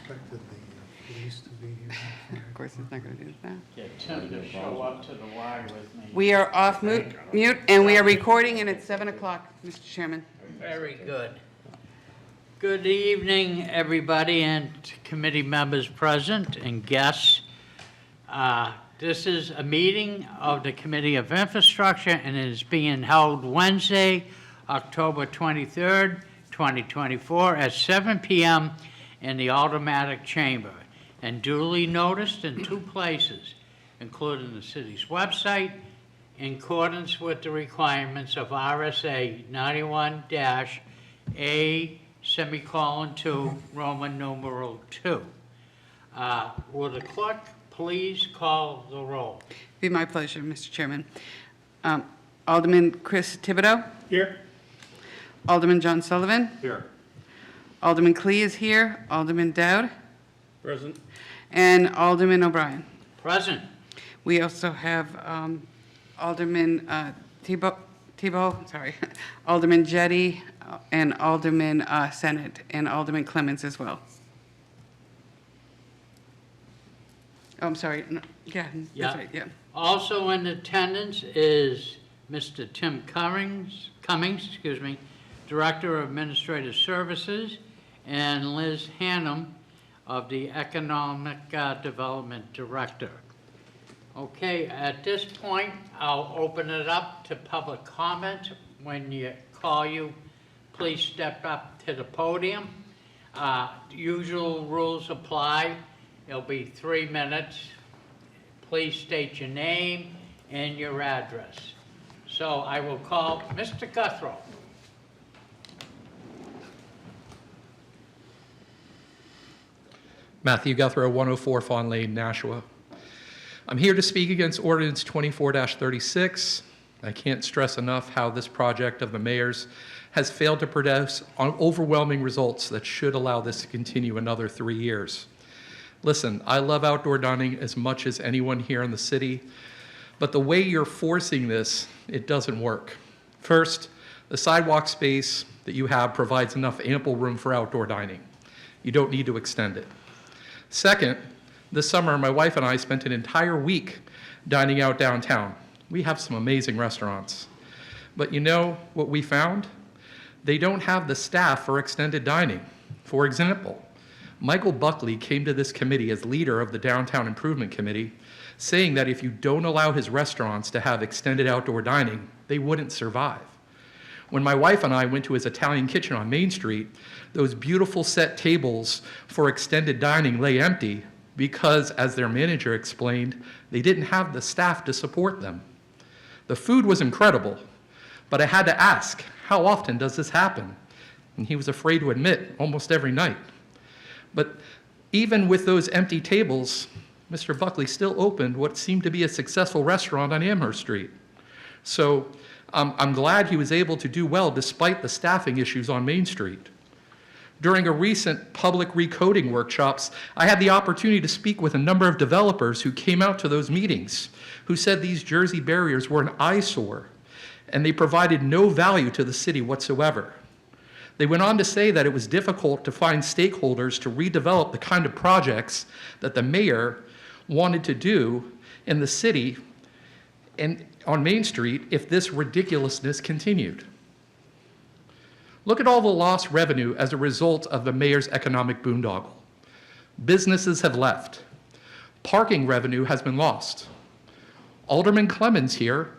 expected the police to be here. Of course, it's not going to do that. Get Tim to show up to the Y with me. We are off mute, and we are recording, and it's 7 o'clock, Mr. Chairman. Very good. Good evening, everybody, and committee members present and guests. This is a meeting of the Committee of Infrastructure, and it is being held Wednesday, October 23rd, 2024, at 7 p.m. in the Automatic Chamber, and duly noticed in 2 places, including the city's website, in accordance with the requirements of RSA 91-A:2, Roman numeral 2. Will the clerk please call the roll? Be my pleasure, Mr. Chairman. Alderman Chris Thibodeau. Here. Alderman John Sullivan. Here. Alderman Clee is here. Alderman Dowd. Present. And Alderman O'Brien. Present. We also have Alderman Tebow, sorry, Alderman Jettie, and Alderman Senate, and Alderman Clemens as well. Oh, I'm sorry. No, yeah, that's right, yeah. Also in attendance is Mr. Tim Cummings, Director of Administrative Services, and Liz Hannum of the Economic Development Director. Okay, at this point, I'll open it up to public comment. When you call you, please step up to the podium. Usual rules apply. It'll be 3 minutes. Please state your name and your address. So I will call Mr. Guthrow. Matthew Guthrow, 104 Fawn Lane, Nashua. I'm here to speak against Ordinance 24-36. I can't stress enough how this project of the mayor's has failed to produce overwhelming results that should allow this to continue another 3 years. Listen, I love outdoor dining as much as anyone here in the city, but the way you're forcing this, it doesn't work. First, the sidewalk space that you have provides enough ample room for outdoor dining. You don't need to extend it. Second, this summer, my wife and I spent an entire week dining out downtown. We have some amazing restaurants. But you know what we found? They don't have the staff for extended dining. For example, Michael Buckley came to this committee as leader of the Downtown Improvement Committee, saying that if you don't allow his restaurants to have extended outdoor dining, they wouldn't survive. When my wife and I went to his Italian kitchen on Main Street, those beautiful set tables for extended dining lay empty because, as their manager explained, they didn't have the staff to support them. The food was incredible, but I had to ask, how often does this happen? And he was afraid to admit, almost every night. But even with those empty tables, Mr. Buckley still opened what seemed to be a successful restaurant on Amherst Street. So I'm glad he was able to do well despite the staffing issues on Main Street. During a recent public recoding workshops, I had the opportunity to speak with a number of developers who came out to those meetings, who said these Jersey barriers were an eyesore, and they provided no value to the city whatsoever. They went on to say that it was difficult to find stakeholders to redevelop the kind of projects that the mayor wanted to do in the city and on Main Street if this ridiculousness continued. Look at all the lost revenue as a result of the mayor's economic boondoggle. Businesses have left. Parking revenue has been lost. Alderman Clemens here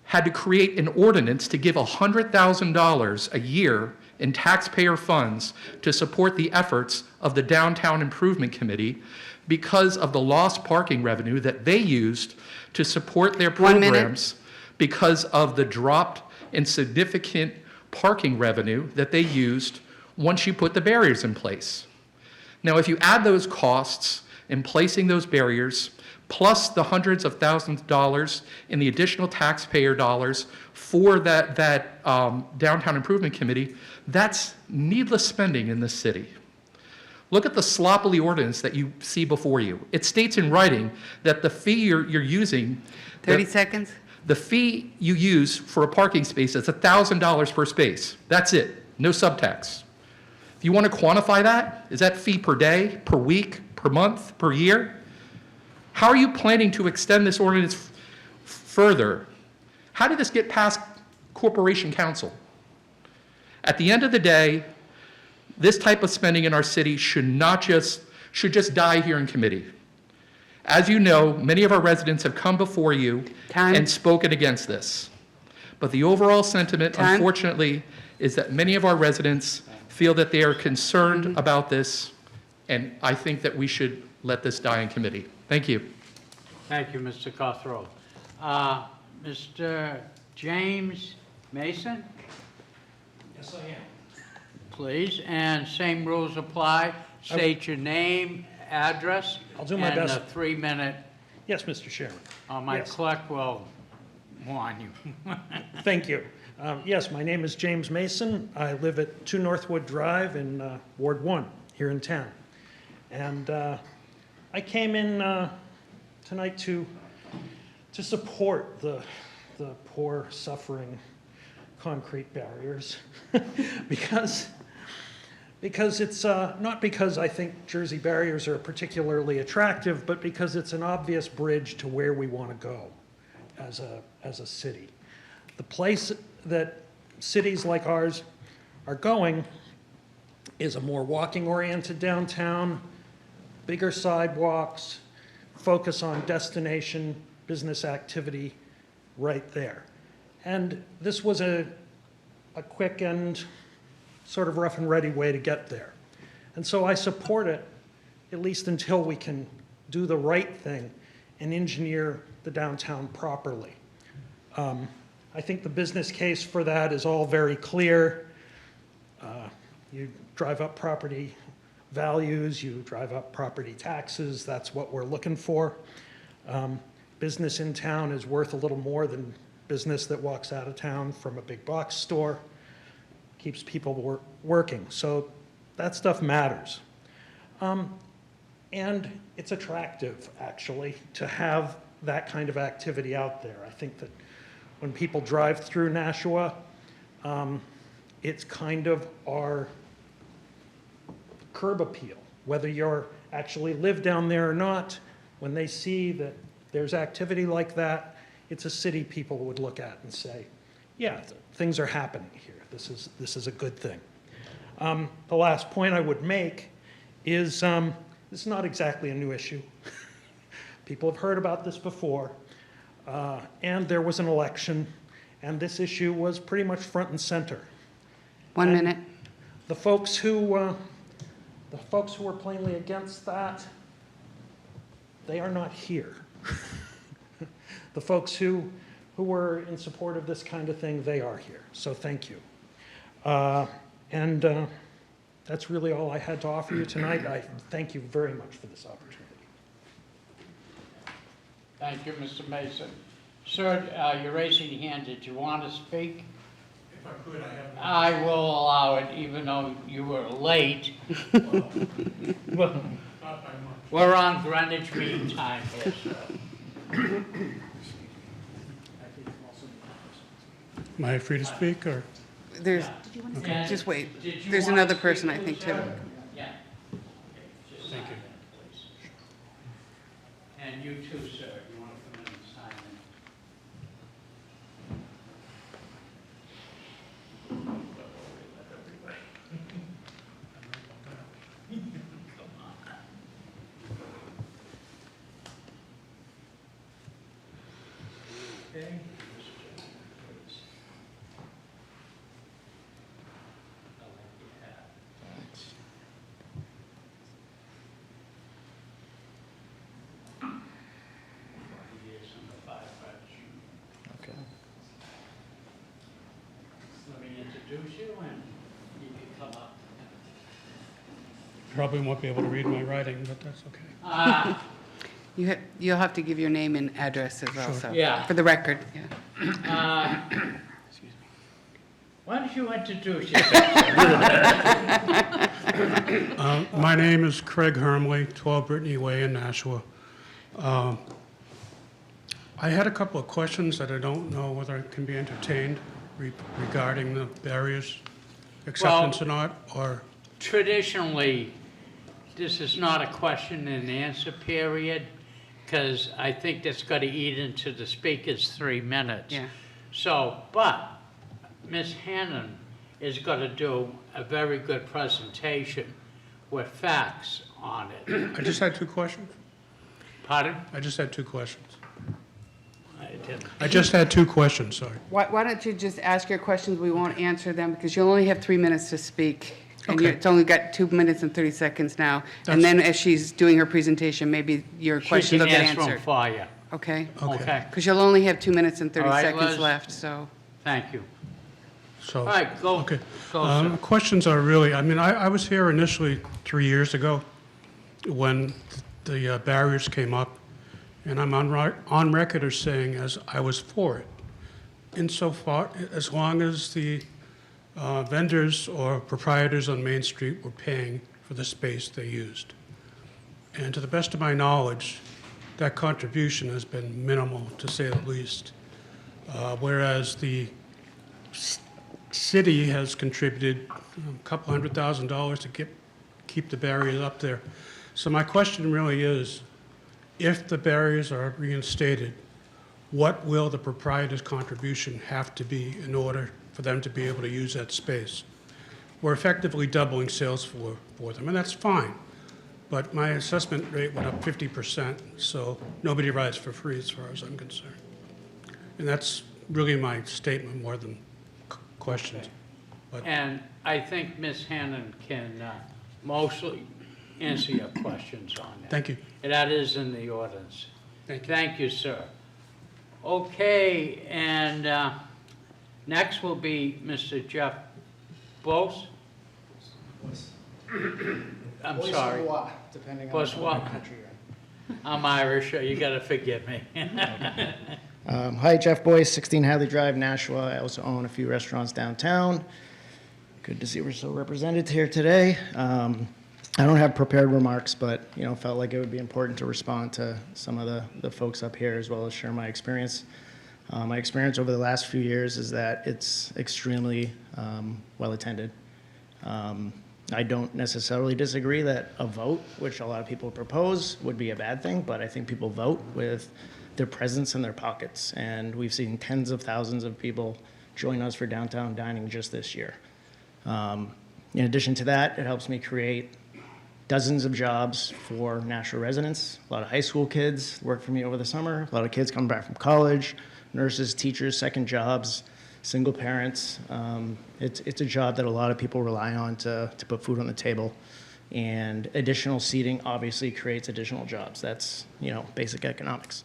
had to create an ordinance to give $100,000 a year in taxpayer funds to support the efforts of the Downtown Improvement Committee because of the lost parking revenue that they used to support their programs because of the drop in significant parking revenue that they used once you put the barriers in place. Now, if you add those costs in placing those barriers, plus the hundreds of thousands of dollars in the additional taxpayer dollars for that Downtown Improvement Committee, that's needless spending in this city. Look at the sloppily ordinance that you see before you. It states in writing that the fee you're using... 30 seconds. The fee you use for a parking space is $1,000 per space. That's it, no subtax. If you want to quantify that, is that fee per day, per week, per month, per year? How are you planning to extend this ordinance further? How did this get past Corporation Council? At the end of the day, this type of spending in our city should just die here in committee. As you know, many of our residents have come before you Time. and spoken against this. But the overall sentiment, Time. unfortunately, is that many of our residents feel that they are concerned about this, and I think that we should let this die in committee. Thank you. Thank you, Mr. Cawthron. Mr. James Mason? Yes, I am. Please, and same rules apply. State your name, address. I'll do my best. And a 3-minute, Yes, Mr. Chairman. my Yes. clerk will warn you. Thank you. Yes, my name is James Mason. I live at 2 Northwood Drive in Ward 1 here in town. And I came in tonight to support the poor, suffering concrete barriers because it's not because I think Jersey barriers are particularly attractive, but because it's an obvious bridge to where we want to go as a city. The place that cities like ours are going is a more walking-oriented downtown, bigger sidewalks, focus on destination business activity right there. And this was a quick and sort of rough and ready way to get there. And so I support it, at least until we can do the right thing and engineer the downtown properly. I think the business case for that is all very clear. You drive up property values, you drive up property taxes, that's what we're looking for. Business in town is worth a little more than business that walks out of town from a big box store, keeps people working. So that stuff matters. And it's attractive, actually, to have that kind of activity out there. I think that when people drive through Nashua, it's kind of our curb appeal. Whether you're actually live down there or not, when they see that there's activity like that, it's a city people would look at and say, yeah, things are happening here. This is a good thing. The last point I would make is this is not exactly a new issue. People have heard about this before, and there was an election, and this issue was pretty much front and center. 1 minute. The folks who were plainly against that, they are not here. The folks who were in support of this kind of thing, they are here. So thank you. And that's really all I had to offer you tonight. I thank you very much for this opportunity. Thank you, Mr. Mason. Sir, you're raising your hand. Did you want to speak? If I could, I will allow it, even though you were late. well, not by much. We're on Greenwich Mean Time here, sir. Am I free to speak, or? There's, And just wait. did you There's want to another speak person, to I the think, too. chair? Yeah. Okay, just Thank sign you. that, please. And you too, sir, if you want to come in and sign in. Okay. Okay. Let me introduce you and you can come up. Probably won't be able to read my writing, but that's okay. You'll have to give your name and address as well, Sure. so. Yeah. For the record, yeah. Why don't you introduce yourself? My name is Craig Hermley, 12 Brittany Way in Nashua. I had a couple of questions that I don't know whether can be entertained regarding the barriers acceptance or not, or traditionally, this is not a question and answer period, because I think that's got to eat into the speaker's 3 minutes. Yeah. So, but Ms. Hannon is going to do a very good presentation with facts on it. I just had two questions. Pardon? I just had two questions. I didn't. I just had two questions, sorry. Why don't you just ask your questions? We won't answer them because you'll only have 3 minutes to speak. And Okay. it's only got 2 minutes and 30 seconds now. And That's- then as she's doing her presentation, maybe your questions will get She can answer them answered. for you. Okay? Okay, Because you'll only have 2 minutes and 30 All right, seconds Liz. left, so. thank you. So, All right, go. okay. Go, sir. Questions are really, I mean, I was here initially 3 years ago when the barriers came up, and I'm on record as saying as I was for it. Insofar, as long as the vendors or proprietors on Main Street were paying for the space they used. And to the best of my knowledge, that contribution has been minimal, to say the least. Whereas the city has contributed a couple $100,000 to keep the barriers up there. So my question really is, if the barriers are reinstated, what will the proprietor's contribution have to be in order for them to be able to use that space? We're effectively doubling sales for them, and that's fine. But my assessment rate went up 50%, so nobody rides for free as far as I'm concerned. And that's really my statement more than questions. But And I think Ms. Hannon can mostly answer your questions on that. thank you. And that is in the ordinance. Thank you. Thank you, sir. Okay, and next will be Mr. Jeff Bose. I'm Voice sorry. or what, depending on Voice what? what country you're in. I'm Irish, so you gotta forgive me. Hi, Jeff Boyce, 16 Hadley Drive, Nashua. I also own a few restaurants downtown. Good to see we're still represented here today. I don't have prepared remarks, but felt like it would be important to respond to some of the folks up here as well as share my experience. My experience over the last few years is that it's extremely well attended. I don't necessarily disagree that a vote, which a lot of people propose, would be a bad thing, but I think people vote with their presence in their pockets. And we've seen tens of thousands of people join us for downtown dining just this year. In addition to that, it helps me create dozens of jobs for Nashua residents. A lot of high school kids work for me over the summer. A lot of kids coming back from college, nurses, teachers, second jobs, single parents. It's a job that a lot of people rely on to put food on the table. And additional seating obviously creates additional jobs. That's, basic economics.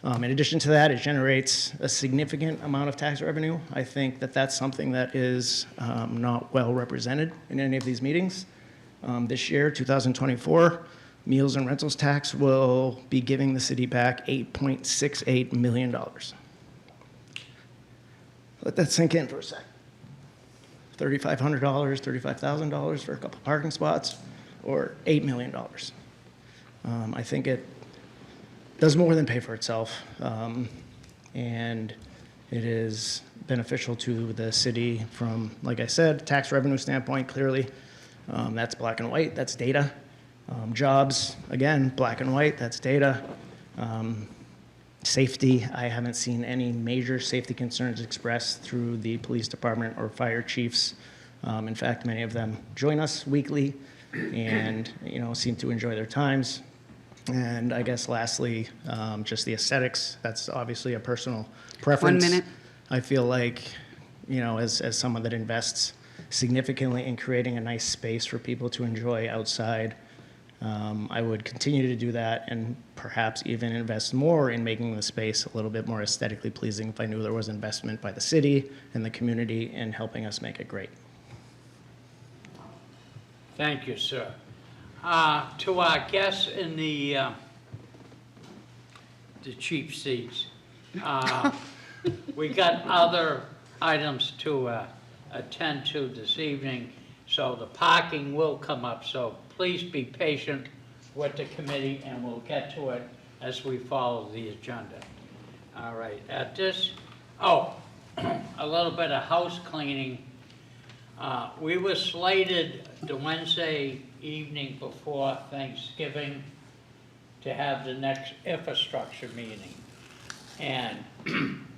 In addition to that, it generates a significant amount of tax revenue. I think that that's something that is not well represented in any of these meetings. This year, 2024, meals and rentals tax will be giving the city back $8.68 million. Let that sink in for a sec. $3,500, $35,000 for a couple parking spots, or $8 million. I think it does more than pay for itself, and it is beneficial to the city from, like I said, tax revenue standpoint, clearly. That's black and white, that's data. Jobs, again, black and white, that's data. Safety, I haven't seen any major safety concerns expressed through the police department or fire chiefs. In fact, many of them join us weekly and, seem to enjoy their times. And I guess lastly, just the aesthetics, that's obviously a personal preference. 1 minute. I feel like, as someone that invests significantly in creating a nice space for people to enjoy outside, I would continue to do that and perhaps even invest more in making the space a little bit more aesthetically pleasing if I knew there was investment by the city and the community in helping us make it great. Thank you, sir. To our guests in the cheap seats, we got other items to attend to this evening, so the parking will come up, so please be patient with the committee and we'll get to it as we follow the agenda. All right, at this, a little bit of house cleaning. We were slated the Wednesday evening before Thanksgiving to have the next infrastructure meeting. And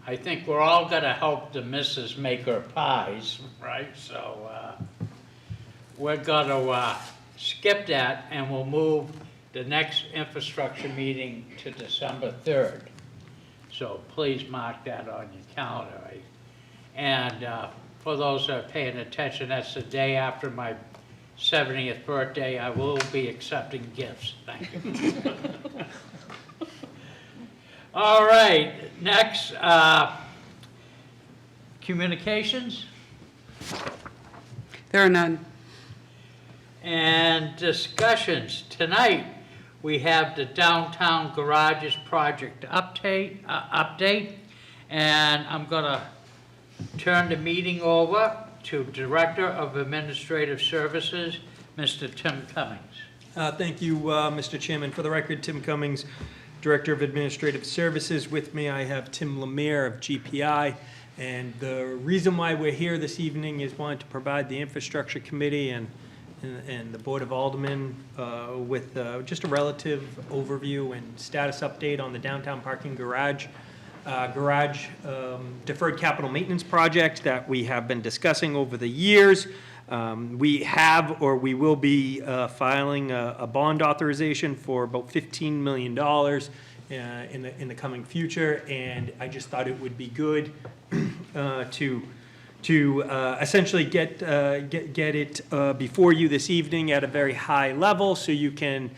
I think we're all gonna help the missus make her pies, right? So, we're gonna, skip that and we'll move the next infrastructure meeting to December 3rd. So please mark that on your calendar. And for those that are paying attention, that's the day after my 70th birthday. I will be accepting gifts. Thank you. All right, next, communications There are none. and discussions. Tonight, we have the downtown garages project update, and I'm gonna turn the meeting over to Director of Administrative Services, Mr. Tim Cummings. Thank you, Mr. Chairman. For the record, Tim Cummings, Director of Administrative Services. With me, I have Tim Lemire of GPI. And the reason why we're here this evening is wanted to provide the Infrastructure Committee and the Board of Aldermen with just a relative overview and status update on the downtown parking garage deferred capital maintenance project that we have been discussing over the years. We have, or we will be filing a bond authorization for about $15 million in the coming future, and I just thought it would be good to essentially get it before you this evening at a very high level, so you can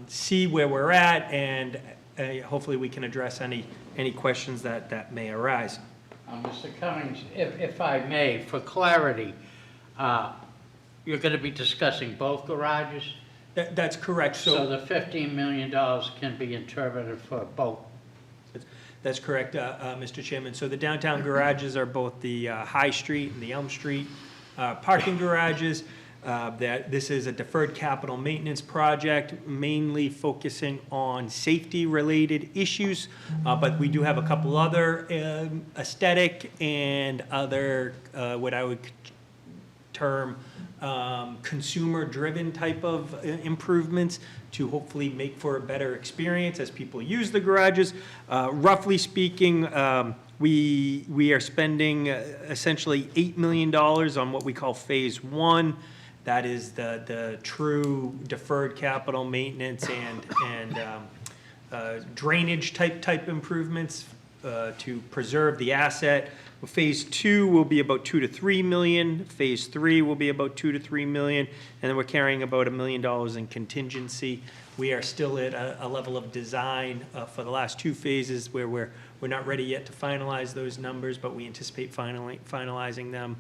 see where we're at, and hopefully we can address any questions that may arise. Mr. Cummings, if I may, for clarity, you're going to be discussing both garages? That's correct. So the $15 million can be interpreted for both? That's correct, Mr. Chairman. So the downtown garages are both the High Street and the Elm Street parking garages. This is a deferred capital maintenance project, mainly focusing on safety-related issues, but we do have a couple other aesthetic and other, what I would term, consumer-driven type of improvements to hopefully make for a better experience as people use the garages. Roughly speaking, we are spending essentially $8 million on what we call Phase 1. That is the true deferred capital maintenance and drainage type improvements to preserve the asset. Phase 2 will be about 2 to 3 million. Phase 3 will be about 2 to 3 million, and then we're carrying about $1 million in contingency. We are still at a level of design for the last two phases where we're not ready yet to finalize those numbers, but we anticipate finalizing them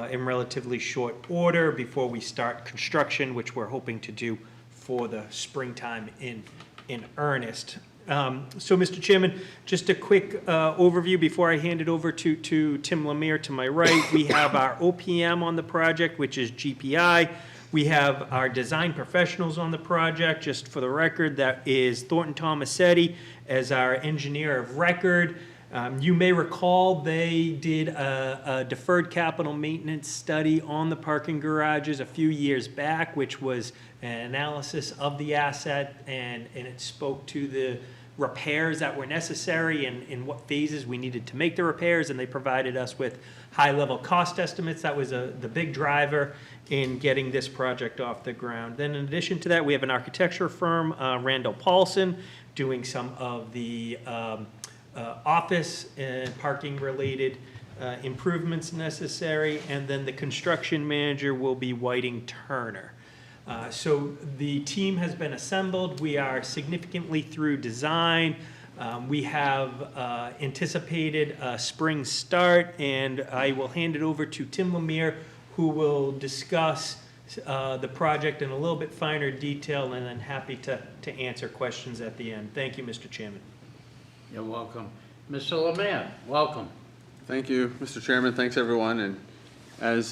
in relatively short order before we start construction, which we're hoping to do for the springtime in earnest. So, Mr. Chairman, just a quick overview before I hand it over to Tim Lemire to my right. We have our OPM on the project, which is GPI. We have our design professionals on the project. Just for the record, that is Thornton Tomasetti as our engineer of record. You may recall they did a deferred capital maintenance study on the parking garages a few years back, which was an analysis of the asset, and it spoke to the repairs that were necessary and in what phases we needed to make the repairs, and they provided us with high-level cost estimates. That was the big driver in getting this project off the ground. Then in addition to that, we have an architecture firm, Randall Paulson, doing some of the office and parking-related improvements necessary, and then the construction manager will be Whiting Turner. So the team has been assembled. We are significantly through design. We have anticipated a spring start, and I will hand it over to Tim Lemire, who will discuss the project in a little bit finer detail, and then happy to answer questions at the end. Thank you, Mr. Chairman. You're welcome. Mr. Lemire, welcome. Thank you, Mr. Chairman. Thanks, everyone. And as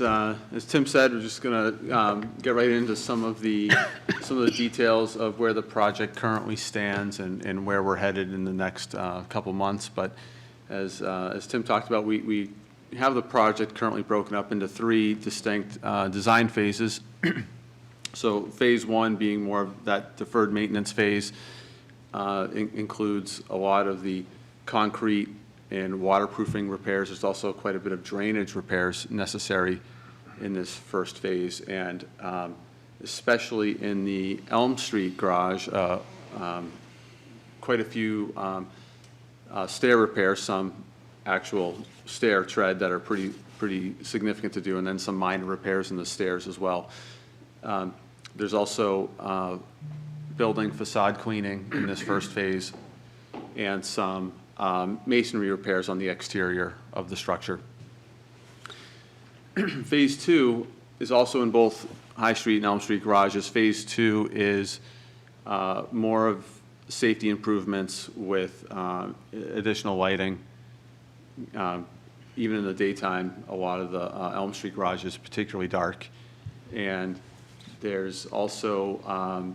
Tim said, we're just going to get right into some of the details of where the project currently stands and where we're headed in the next couple months. But as Tim talked about, we have the project currently broken up into 3 distinct design phases. So phase 1 being more of that deferred maintenance phase, includes a lot of the concrete and waterproofing repairs. There's also quite a bit of drainage repairs necessary in this first phase, and especially in the Elm Street garage, quite a few stair repairs, some actual stair tread that are pretty significant to do, and then some minor repairs in the stairs as well. There's also building facade cleaning in this first phase, and some masonry repairs on the exterior of the structure. Phase 2 is also in both High Street and Elm Street garages. Phase 2 is more of safety improvements with additional lighting. Even in the daytime, a lot of the Elm Street garage is particularly dark. And there's also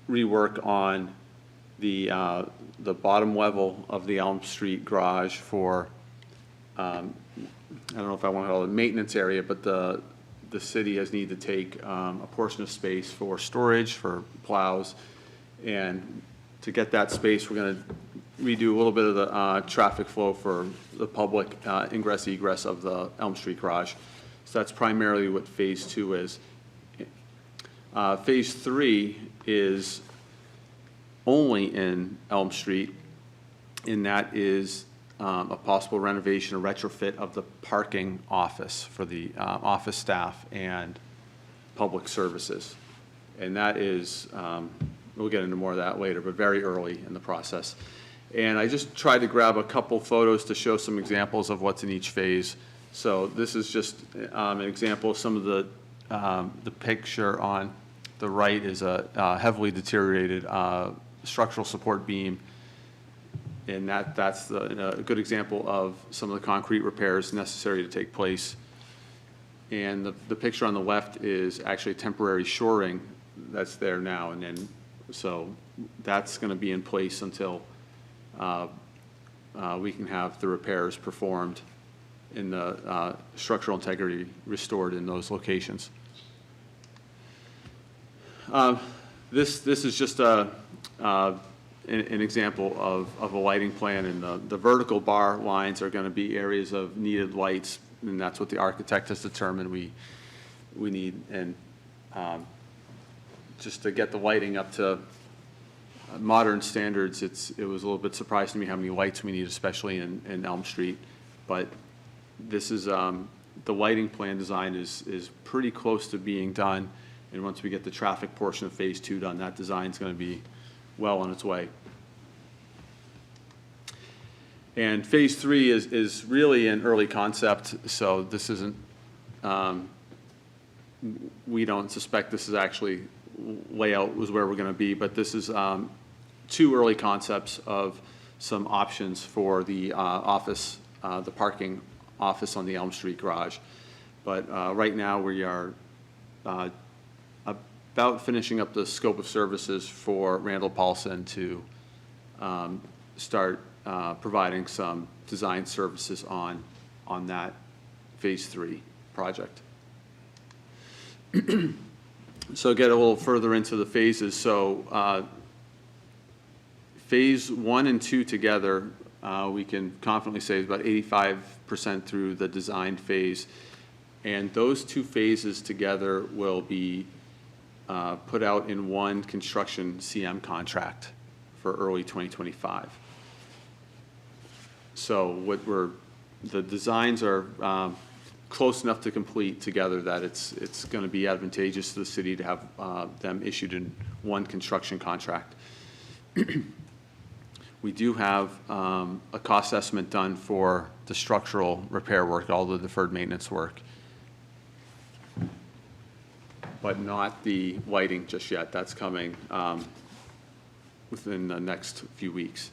rework on the bottom level of the Elm Street garage for, I don't know if I want to call it a maintenance area, but the city has needed to take a portion of space for storage, for plows. And to get that space, we're going to redo a little bit of the traffic flow for the public ingress egress of the Elm Street garage. So that's primarily what phase 2 is. Phase 3 is only in Elm Street, and that is a possible renovation or retrofit of the parking office for the office staff and public services. And that is, we'll get into more of that later, but very early in the process. And I just tried to grab a couple photos to show some examples of what's in each phase. So this is just an example of some of the picture on the right is a heavily deteriorated structural support beam. And that's a good example of some of the concrete repairs necessary to take place. And the picture on the left is actually temporary shoring that's there now. And then, so that's going to be in place until we can have the repairs performed and the structural integrity restored in those locations. This is just an example of a lighting plan, and the vertical bar lines are going to be areas of needed lights, and that's what the architect has determined we need. And just to get the lighting up to modern standards, it was a little bit surprising to me how many lights we need, especially in Elm Street. But this is the lighting plan design is pretty close to being done. And once we get the traffic portion of phase 2 done, that design is going to be well on its way. And phase 3 is really an early concept, so this isn't, we don't suspect this is actually layout was where we're going to be, but this is 2 early concepts of some options for the office, the parking office on the Elm Street garage. But right now we are about finishing up the scope of services for Randall Paulson to start providing some design services on that phase 3 project. So get a little further into the phases. So phase 1 and 2 together, we can confidently say is about 85% through the design phase. And those 2 phases together will be put out in one construction CM contract for early 2025. So the designs are close enough to complete together that it's going to be advantageous to the city to have them issued in one construction contract. We do have a cost estimate done for the structural repair work, all the deferred maintenance work, but not the lighting just yet. That's coming within the next few weeks.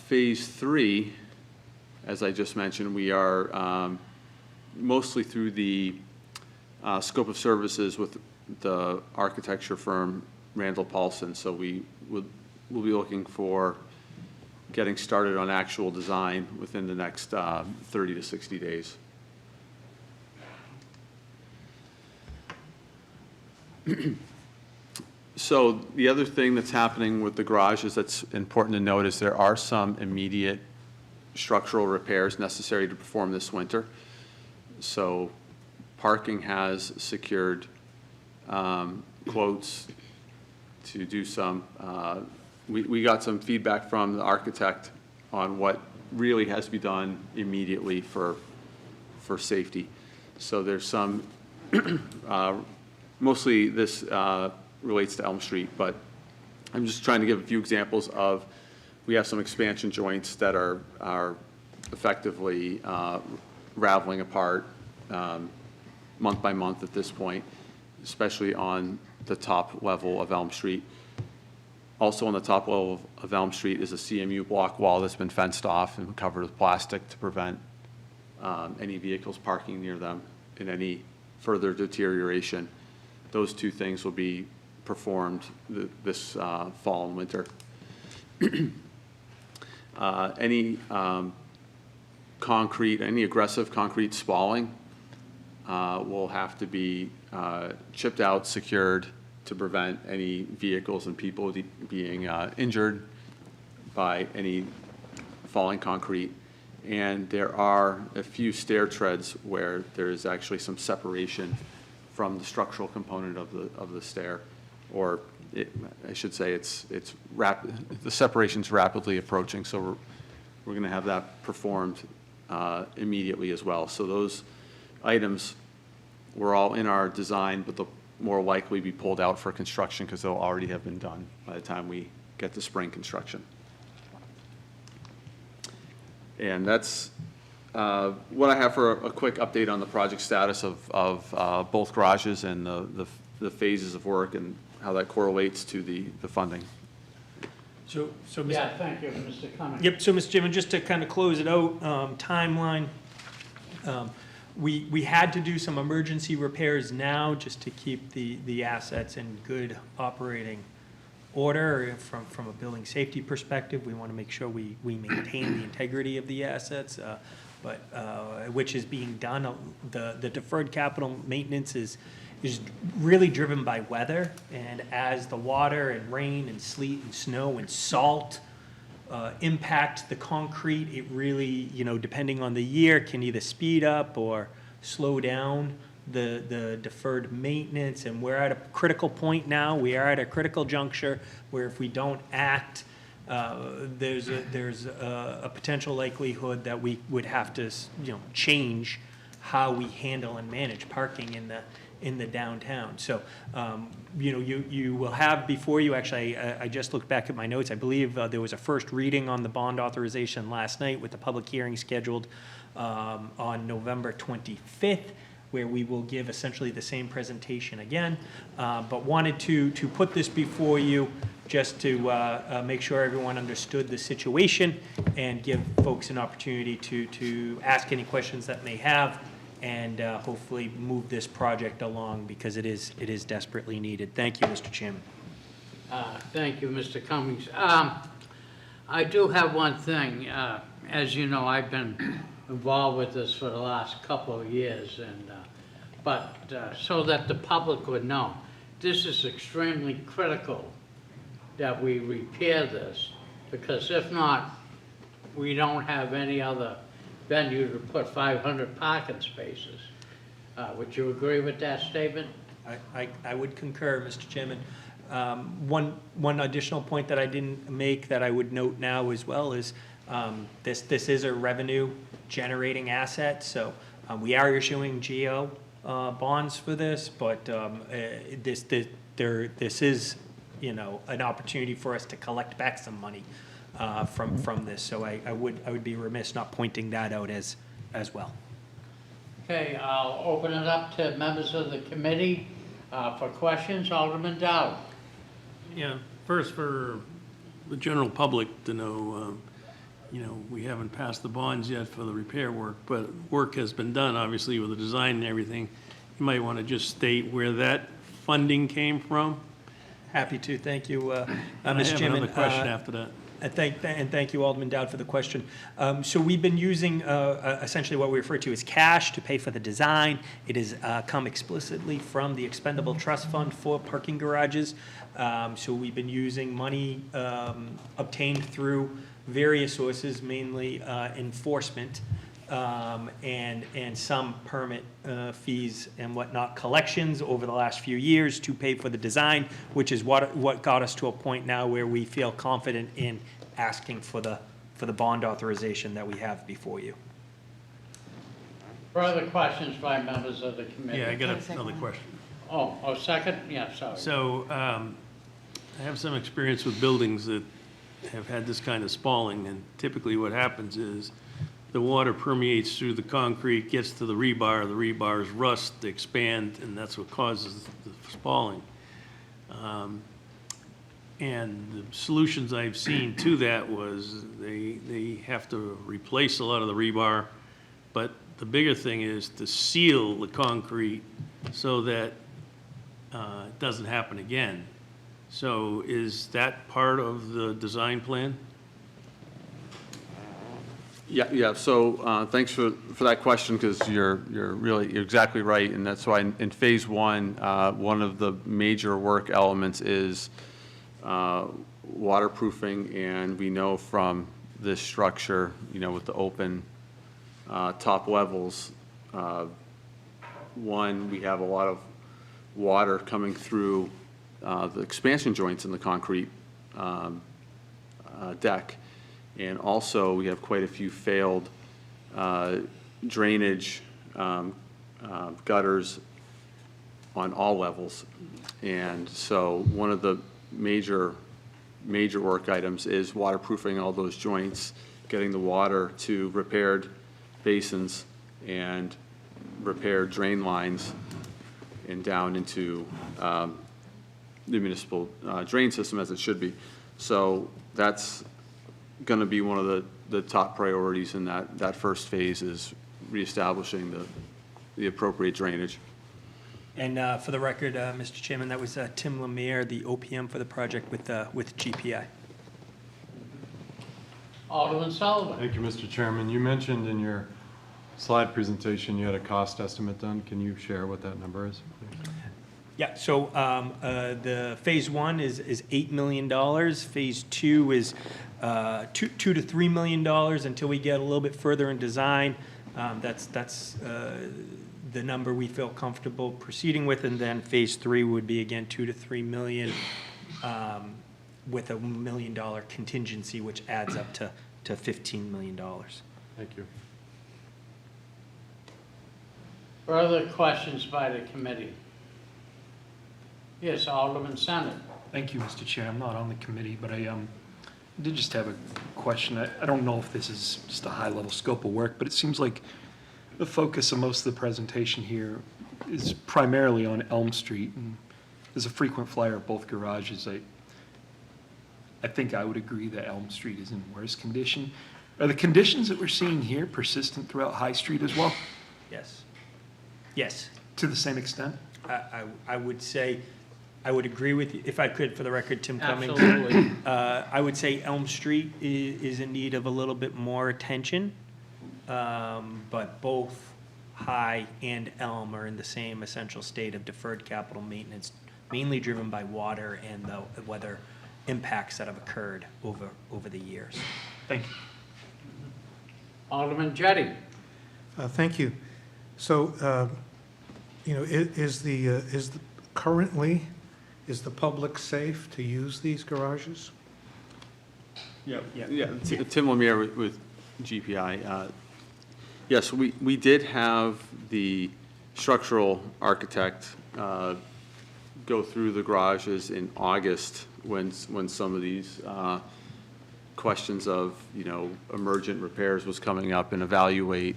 Phase 3, as I just mentioned, we are mostly through the scope of services with the architecture firm Randall Paulson. So we'll be looking for getting started on actual design within the next 30 to 60 days. So the other thing that's happening with the garages that's important to note is there are some immediate structural repairs necessary to perform this winter. So parking has secured quotes to do some, we got some feedback from the architect on what really has to be done immediately for safety. So there's some, mostly this relates to Elm Street, but I'm just trying to give a few examples of, we have some expansion joints that are effectively raveling apart month by month at this point, especially on the top level of Elm Street. Also on the top level of Elm Street is a CMU block wall that's been fenced off and covered with plastic to prevent any vehicles parking near them and any further deterioration. Those two things will be performed this fall and winter. Any concrete, any aggressive concrete spalling will have to be chipped out, secured to prevent any vehicles and people being injured by any falling concrete. And there are a few stair treads where there is actually some separation from the structural component of the stair, or I should say the separation's rapidly approaching, so we're going to have that performed immediately as well. So those items were all in our design, but they'll more likely be pulled out for construction because they'll already have been done by the time we get to spring construction. And that's what I have for a quick update on the project status of both garages and the phases of work and how that correlates to the funding. So, Mr. Yeah, thank you, Mr. Cummings. Yep, so Mr. Chairman, just to kind of close it out, timeline, we had to do some emergency repairs now just to keep the assets in good operating order from a building safety perspective. We want to make sure we maintain the integrity of the assets, but which is being done. The deferred capital maintenance is really driven by weather, and as the water and rain and sleet and snow and salt impact the concrete, it really, depending on the year, can either speed up or slow down the deferred maintenance. And we're at a critical point now. We are at a critical juncture where if we don't act, there's a potential likelihood that we would have to, change how we handle and manage parking in the downtown. So, you will have before you, actually, I just looked back at my notes. I believe there was a first reading on the bond authorization last night with the public hearing scheduled on November 25th, where we will give essentially the same presentation again. But wanted to put this before you just to make sure everyone understood the situation and give folks an opportunity to ask any questions that may have, and hopefully move this project along because it is desperately needed. Thank you, Mr. Chairman. Thank you, Mr. Cummings. I do have one thing. As you know, I've been involved with this for the last couple of years, and but so that the public would know, this is extremely critical that we repair this, because if not, we don't have any other venue to put 500 parking spaces. Would you agree with that statement? I would concur, Mr. Chairman. One additional point that I didn't make that I would note now as well is this is a revenue generating asset, so we are issuing GO bonds for this, but this is an opportunity for us to collect back some money from this. So I would be remiss not pointing that out as well. Okay, I'll open it up to members of the committee for questions. Alderman Dow. Yeah, first for the general public to know, we haven't passed the bonds yet for the repair work, but work has been done, obviously, with the design and everything. You might want to just state where that funding came from. Happy to. Thank you, I Mr. have Chairman. another question after that. And thank you, Alderman Dowd, for the question. So we've been using essentially what we refer to as cash to pay for the design. It has come explicitly from the expendable trust fund for parking garages. So we've been using money obtained through various sources, mainly enforcement, and some permit fees and whatnot, collections over the last few years to pay for the design, which is what got us to a point now where we feel confident in asking for the bond authorization that we have before you. Further questions by members of the committee? Yeah, I got another question. Oh, second? Yeah, sorry. So, I have some experience with buildings that have had this kind of spalling, and typically what happens is the water permeates through the concrete, gets to the rebars rust, they expand, and that's what causes the spalling. And the solutions I've seen to that was they have to replace a lot of the rebar, but the bigger thing is to seal the concrete so that it doesn't happen again. So is that part of the design plan? Yeah, so thanks for that question, because you're exactly right, and that's why in phase one, one of the major work elements is waterproofing, and we know from this structure, with the open top levels, one, we have a lot of water coming through the expansion joints in the concrete deck. And also, we have quite a few failed drainage gutters on all levels. And so one of the major work items is waterproofing all those joints, getting the water to repaired basins and repaired drain lines and down into the municipal drain system as it should be. So that's going to be one of the top priorities in that first phase, is reestablishing the appropriate drainage. And for the record, Mr. Chairman, that was Tim Lemire, the OPM for the project with GPI. Alderman Sullivan. Thank you, Mr. Chairman. You mentioned in your slide presentation you had a cost estimate done. Can you share what that number is, please? Yeah, so the phase one is $8 million. Phase two is $2 to $3 million until we get a little bit further in design. That's the number we feel comfortable proceeding with, and then phase three would be again $2 to $3 million with a $1 million contingency, which adds up to $15 million. Thank you. Further questions by the committee? Yes, Alderman Senate. Thank you, Mr. Chair. I'm not on the committee, but I did just have a question. I don't know if this is just a high-level scope of work, but it seems like the focus of most of the presentation here is primarily on Elm Street, and as a frequent flyer of both garages, I think I would agree that Elm Street is in worse condition. Are the conditions that we're seeing here persistent throughout High Street as well? Yes. Yes. To the same extent? I would say, I would agree with you, if I could, for the record, Tim Cummings. Absolutely. I would say Elm Street is in need of a little bit more attention, but both High and Elm are in the same essential state of deferred capital maintenance, mainly driven by water and the weather impacts that have occurred over the years. Thank you. Alderman Jettie. Thank you. So, currently, is the public safe to use these garages? Yeah, Tim Lemire with GPI. Yes, we did have the structural architect go through the garages in August when some of these questions of, emergent repairs was coming up, and evaluate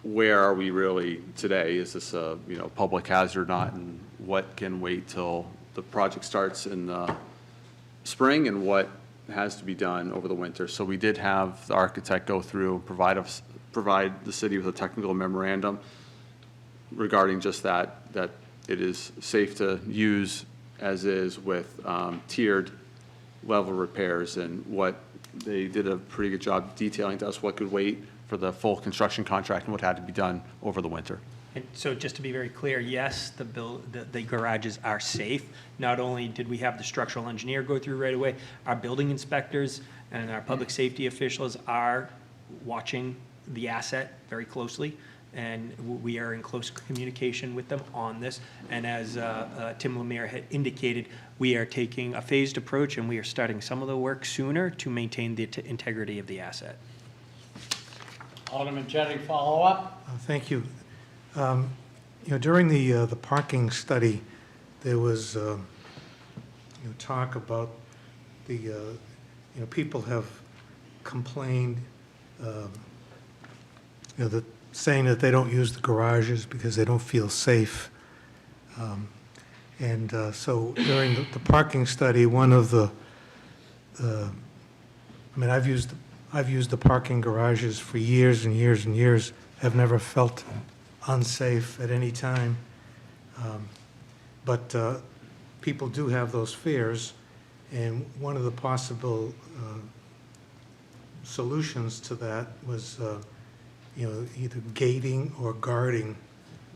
where are we really today? Is this a, public hazard or not? And what can wait till the project starts in the spring, and what has to be done over the winter? So we did have the architect go through and provide the city with a technical memorandum regarding just that it is safe to use as is with tiered level repairs, and what, they did a pretty good job detailing to us what could wait for the full construction contract and what had to be done over the winter. And so just to be very clear, yes, the garages are safe. Not only did we have the structural engineer go through right away, our building inspectors and our public safety officials are watching the asset very closely, and we are in close communication with them on this. And as Tim Lemire had indicated, we are taking a phased approach, and we are starting some of the work sooner to maintain the integrity of the asset. Alderman Jettie, follow up? Thank you. During the parking study, there was talk about people have complained, saying that they don't use the garages because they don't feel safe. So during the parking study, one of I've used the parking garages for years and years and years. Have never felt unsafe at any time. But people do have those fears, and one of the possible solutions to that was, either gating or guarding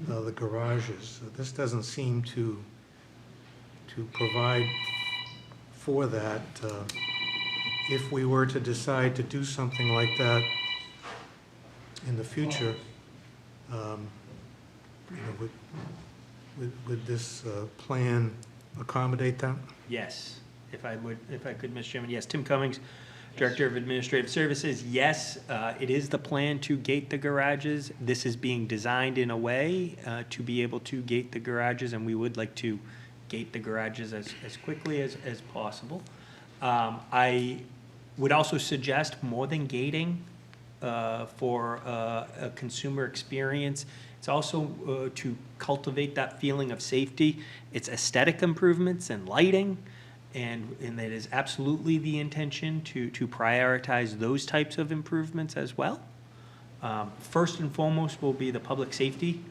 the garages. This doesn't seem to provide for that. If we were to decide to do something like that in the future, would this plan accommodate that? Yes, if I could, Mr. Chairman, yes. Tim Cummings, Director of Administrative Services, yes, it is the plan to gate the garages. This is being designed in a way to be able to gate the garages, and we would like to gate the garages as quickly as possible. I would also suggest more than gating for a consumer experience. It's also to cultivate that feeling of safety. It's aesthetic improvements and lighting, and that is absolutely the intention to prioritize those types of improvements as well. First and foremost will be the public safety,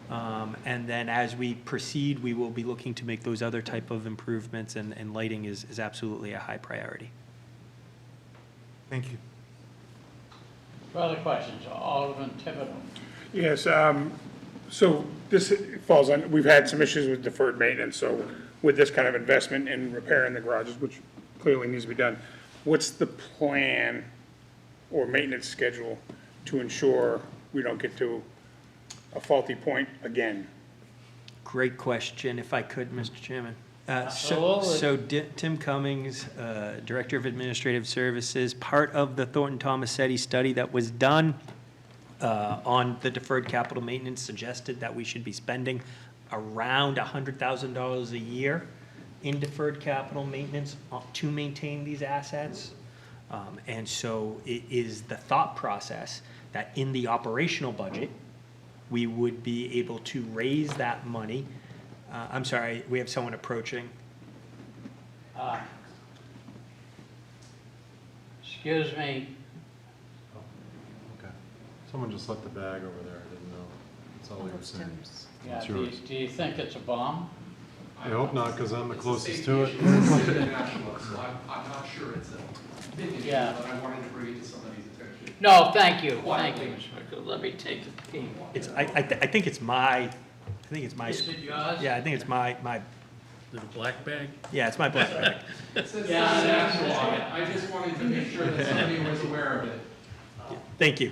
and then as we proceed, we will be looking to make those other type of improvements, and lighting is absolutely a high priority. Thank you. Further questions? Alderman Thibodeau. Yes, so this falls on, we've had some issues with deferred maintenance, so with this kind of investment in repairing the garages, which clearly needs to be done, what's the plan or maintenance schedule to ensure we don't get to a faulty point again? Great question, if I could, Mr. Chairman. Absolutely. Tim Cummings, Director of Administrative Services, part of the Thornton Tomasetti study that was done on the deferred capital maintenance suggested that we should be spending around $100,000 a year in deferred capital maintenance to maintain these assets. And so it is the thought process that in the operational budget, we would be able to raise that money. I'm sorry, we have someone approaching. Excuse me. Okay. Someone just left the bag over there, I didn't know. That's all he was saying. Yeah, It's do you, yours. do you think it's a bomb? I hope not, because I'm the closest to it. So I'm not sure it's a big issue, Yeah. but I wanted to bring it to somebody's attention. No, thank you. Thank you, Mr. Michael. Let me take a peek. I think it's my. Is it yours? Yeah, I think it's my. Little black bag? Yeah, it's my black bag. I just wanted to make sure that somebody was aware of it. Thank you.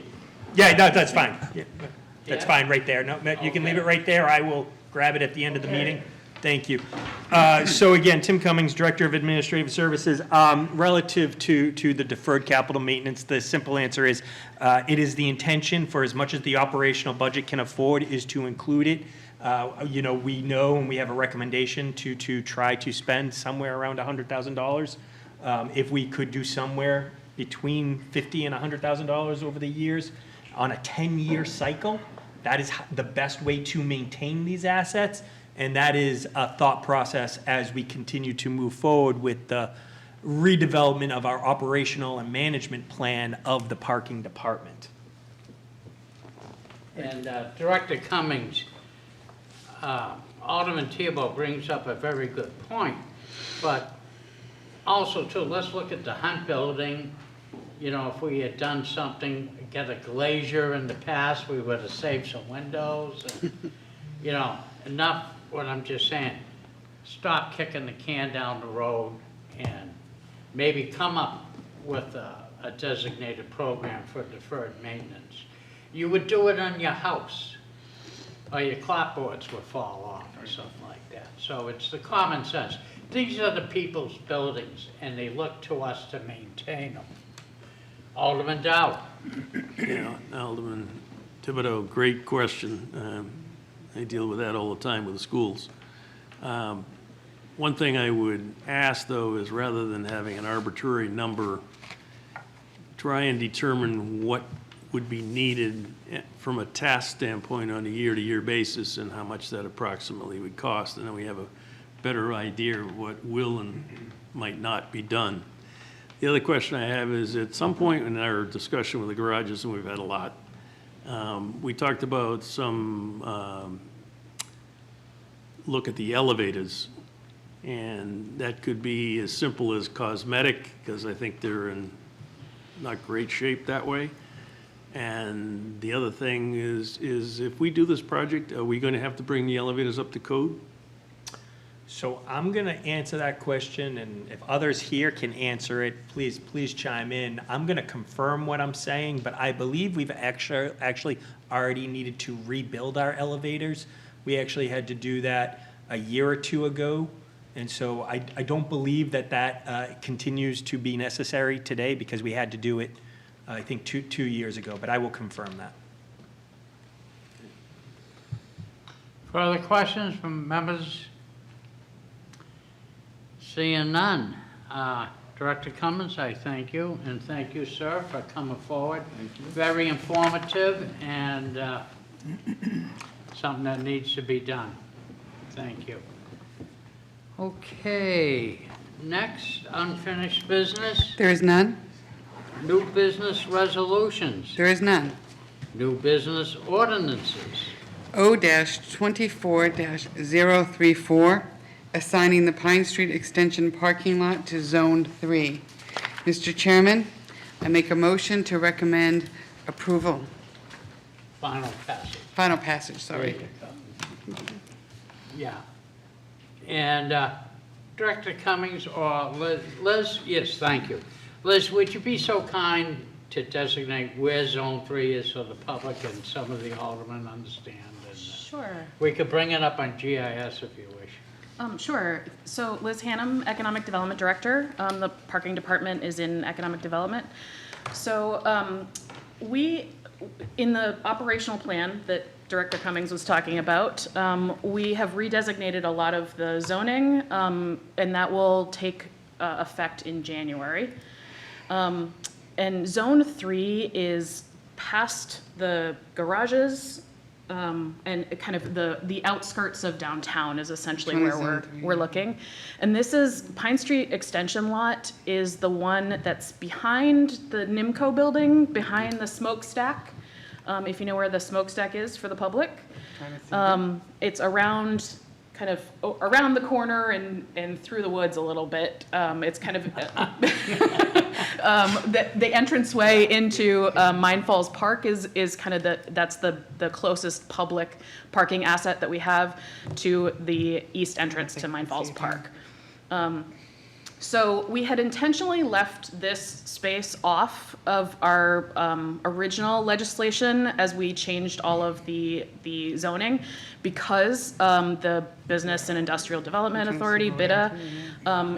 Yeah, no, that's fine. Yeah, that's fine, right there. No, you can leave it right there. I will grab it at the end of the meeting. Thank you. So again, Tim Cummings, Director of Administrative Services. Relative to the deferred capital maintenance, the simple answer is it is the intention, for as much as the operational budget can afford, is to include it. We know and we have a recommendation to try to spend somewhere around $100,000. If we could do somewhere between $50,000 and $100,000 over the years on a 10-year cycle, that is the best way to maintain these assets. And that is a thought process as we continue to move forward with the redevelopment of our operational and management plan of the parking department. And Director Cummings, Alderman Thibault brings up a very good point, but Also too, let's look at the Hunt Building. You know, if we had done something, get a glazier in the past, we would have saved some windows. And, you know, enough, what I'm just saying, stop kicking the can down the road and maybe come up with a designated program for deferred maintenance. You would do it on your house, or your clapboards would fall off or something like that. So it's the common sense. These are the people's buildings, and they look to us to maintain them. Alderman Dow. Yeah, Alderman Thibodeau, great question. I deal with that all the time with the schools. One thing I would ask, though, is rather than having an arbitrary number, try and determine what would be needed from a task standpoint on a year-to-year basis and how much that approximately would cost. And then we have a better idea of what will and might not be done. The other question I have is, at some point in our discussion with the garages, and we've had a lot, we talked about some look at the elevators, and that could be as simple as cosmetic, because I think they're in not great shape that way. And the other thing is if we do this project, are we going to have to bring the elevators up to code? So I'm going to answer that question, and if others here can answer it, please chime in. I'm going to confirm what I'm saying, but I believe we've actually already needed to rebuild our elevators. We actually had to do that a year or two ago, and so I don't believe that continues to be necessary today because we had to do it, I think, two years ago, but I will confirm that. Further questions from members? Seeing none. Director Cummins, I thank you, and thank you, sir, for coming forward. Very informative and something that needs to be done. Thank you. Okay, next, unfinished business, There is none? new business resolutions, There is none. new business ordinances. O-24-034, assigning the Pine Street Extension parking lot to Zone 3. Mr. Chairman, I make a motion to recommend approval. Final passage. Final passage, sorry. Yeah. And Director Cummings or Liz, yes, thank you. Liz, would you be so kind to designate where Zone 3 is so the public and some of the aldermen understand? And, Sure. we could bring it up on GIS if you wish. Sure. So Liz Hannum, Economic Development Director. The parking department is in Economic Development. So we, in the operational plan that Director Cummings was talking about, we have redesignated a lot of the zoning, and that will take effect in January. And Zone 3 is past the garages, and kind of the outskirts of downtown is essentially where we're looking. And this is, Pine Street Extension Lot is the one that's behind the NIMCO building, behind the smokestack. If you know where the smokestack is for the public. It's around, kind of around the corner and through the woods a little bit. It's kind of the entranceway into Mine Falls Park is kind of that's the closest public parking asset that we have to the east entrance to Mine Falls Park. So we had intentionally left this space off of our original legislation as we changed all of the zoning because the Business and Industrial Development Authority, BIDA,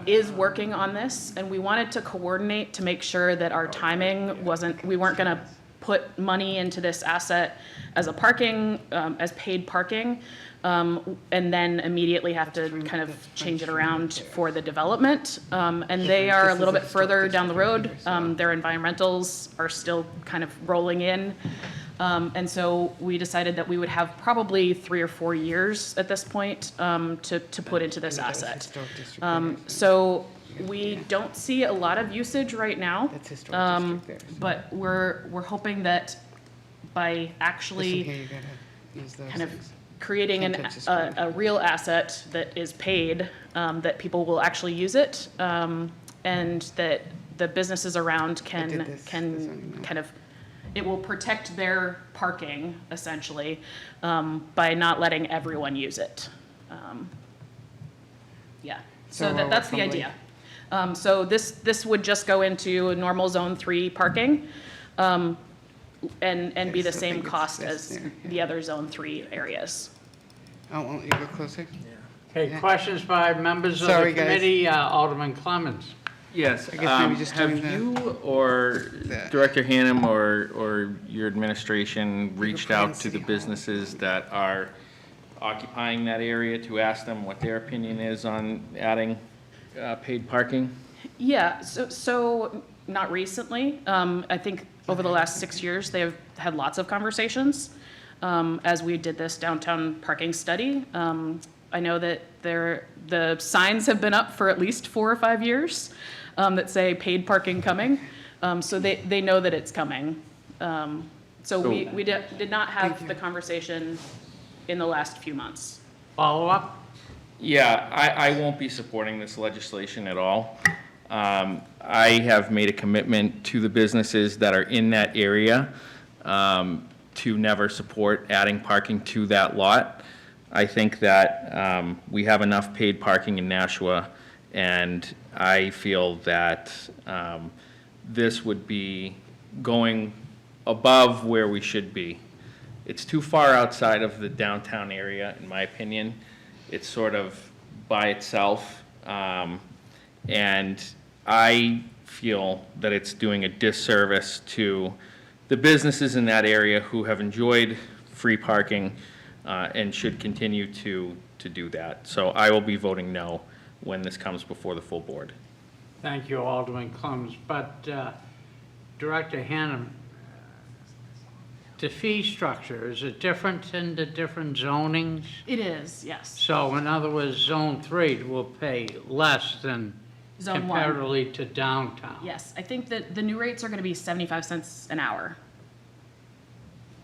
is working on this, and we wanted to coordinate to make sure that our timing we weren't going to put money into this asset as a parking, as paid parking, and then immediately have to kind of change it around for the development. And they are a little bit further down the road. Their environmentals are still kind of rolling in. And so we decided that we would have probably 3 or 4 years at this point to put into this asset. So we don't see a lot of usage right now, but we're hoping that by actually kind of creating a real asset that is paid, that people will actually use it. and that the businesses around did can, this, the zoning map. kind of, it will protect their parking essentially, by not letting everyone use it. Yeah, So so we're that's the probably- idea. So this would just go into a normal zone 3 parking, and be the so I same think it's cost this as there, yeah. the other zone 3 areas. Oh, won't you go closer? Okay, Yeah. questions by members of Sorry, the guys. committee? Alderman Clemens. Yes. I guess maybe just doing Have the- you or that. Director Hannum or your administration reached plan out to City the Hall. businesses that are occupying that area to ask them what their opinion is on adding paid parking? Yeah, so not recently. I think over the last 6 years, they have had lots of conversations as we did this downtown parking study. I know that the signs have been up for at least 4 or 5 years that say paid parking coming. So they know that it's coming. So we did not have the conversation in the last few months. Follow up? Yeah, I won't be supporting this legislation at all. I have made a commitment to the businesses that are in that area to never support adding parking to that lot. I think that we have enough paid parking in Nashua, and I feel that this would be going above where we should be. It's too far outside of the downtown area, in my opinion. It's sort of by itself, and I feel that it's doing a disservice to the businesses in that area who have enjoyed free parking and should continue to do that. So I will be voting no when this comes before the full board. Thank you, Alderman Clemens. But Director Hannum, the fee structure, is it different in the different zonings? It is, yes. So in other words, Zone 3 will pay less than Zone 1. comparatively to downtown? Yes, I think that the new rates are going to be 75 cents an hour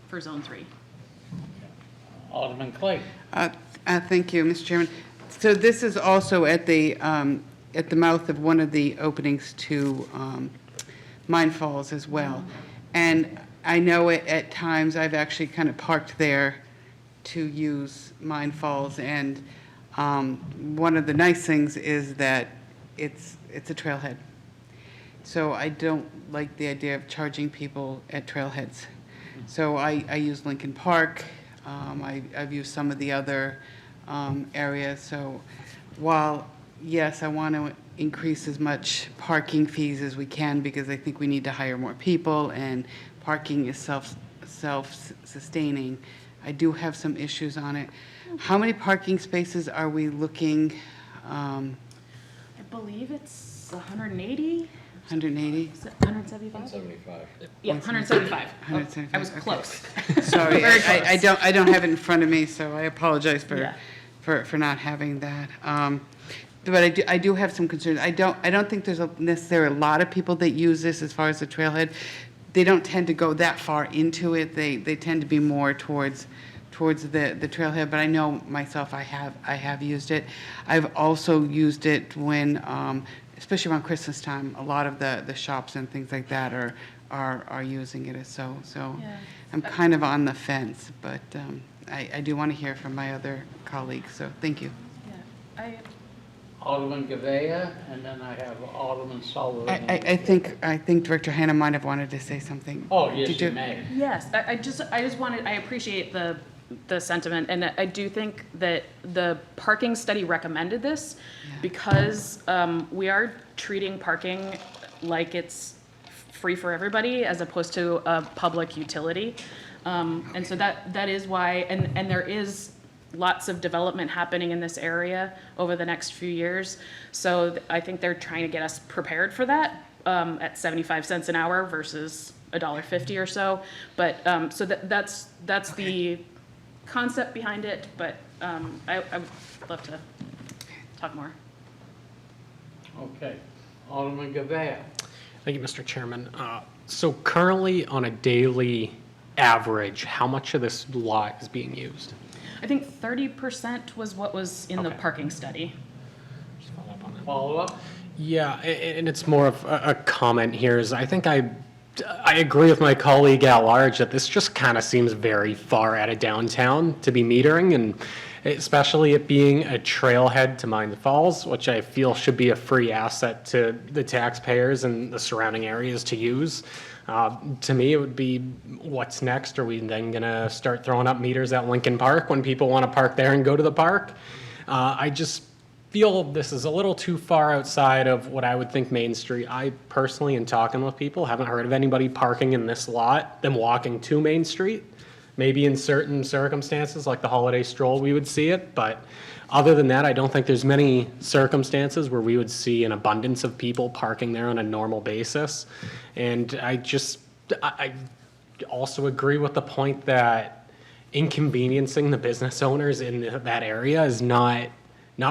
for zone 3. Alderman Clayton. Thank you, Mr. Chairman. So this is also at the mouth of one of the openings to Mine Falls as well. And I know at times I've actually kind of parked there to use Mine Falls. And one of the nice things is that it's a trailhead. So I don't like the idea of charging people at trailheads. So I use Lincoln Park. I've used some of the other areas. So while, yes, I want to increase as much parking fees as we can because I think we need to hire more people and parking is self-sustaining, I do have some issues on it. How many parking spaces are we looking? I believe it's 180? 180? Is it 175? 175. Yeah, 175. Oh, I was okay. close. Sorry, Very I don't have it in front of me, so I apologize Yeah. for not having that. But I do have some concerns. I don't think there's necessarily a lot of people that use this as far as the trailhead. They don't tend to go that far into it. They tend to be more towards the trailhead, but I know myself, I have used it. I've also used it when, especially around Christmas time, a lot of the shops and things like that are using it. So Yeah. I'm kind of on the fence, but I do want to hear from my other colleagues, so thank you. Yeah, Alderman Gavea, and then I have Alderman Sullivan. I think Director Hannah might have wanted to say something. Oh, yes, Did you may. Yes, I just wanted, I appreciate the sentiment, and I do think that the parking study recommended this because we are treating parking like it's free for everybody as opposed to a public utility. And so that is why, and there is lots of development happening in this area over the next few years. So I think they're trying to get us prepared for that at 75 cents an hour versus $1.50 or so. But so that's the concept behind it, but I would love to talk more. Okay. Alderman Gavea. Thank you, Mr. Chairman. So currently, on a daily average, how much of this lot is being used? I think 30% was what was in the Okay. parking study. Just follow up on that. Follow up? Yeah, and it's more of a comment here is I think I agree with my colleague at large that this just kind of seems very far out of downtown to be metering, and especially it being a trailhead to Mine Falls, which I feel should be a free asset to the taxpayers and the surrounding areas to use. To me, it would be, what's next? Are we then going to start throwing up meters at Lincoln Park when people want to park there and go to the park? I just feel this is a little too far outside of what I would think Main Street. I personally, in talking with people, haven't heard of anybody parking in this lot, them walking to Main Street. Maybe in certain circumstances, like the holiday stroll, we would see it, but other than that, I don't think there's many circumstances where we would see an abundance of people parking there on a normal basis. And I also agree with the point that inconveniencing the business owners in that area is not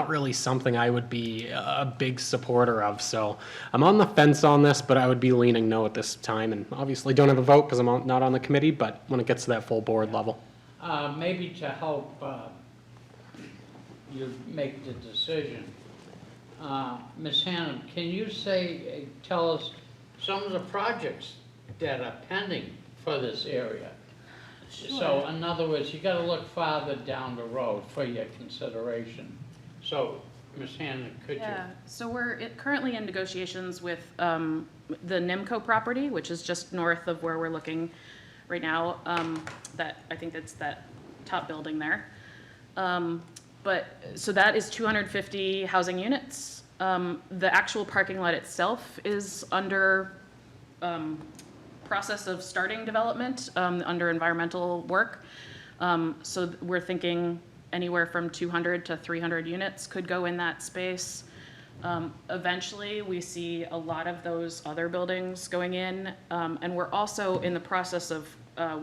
really something I would be a big supporter of. So I'm on the fence on this, but I would be leaning no at this time. And obviously don't have a vote because I'm not on the committee, but when it gets to that full board level. Maybe to help you make the decision, Ms. Hannum, can you tell us some of the projects that are pending for this area? So in other words, you got to look farther down the road for your consideration. So, Ms. Hannon, could you? Yeah, so we're currently in negotiations with the NIMCO property, which is just north of where we're looking right now. I think that's that top building there. So that is 250 housing units. The actual parking lot itself is under process of starting development, under environmental work. So we're thinking anywhere from 200 to 300 units could go in that space. Eventually, we see a lot of those other buildings going in, and we're also in the process of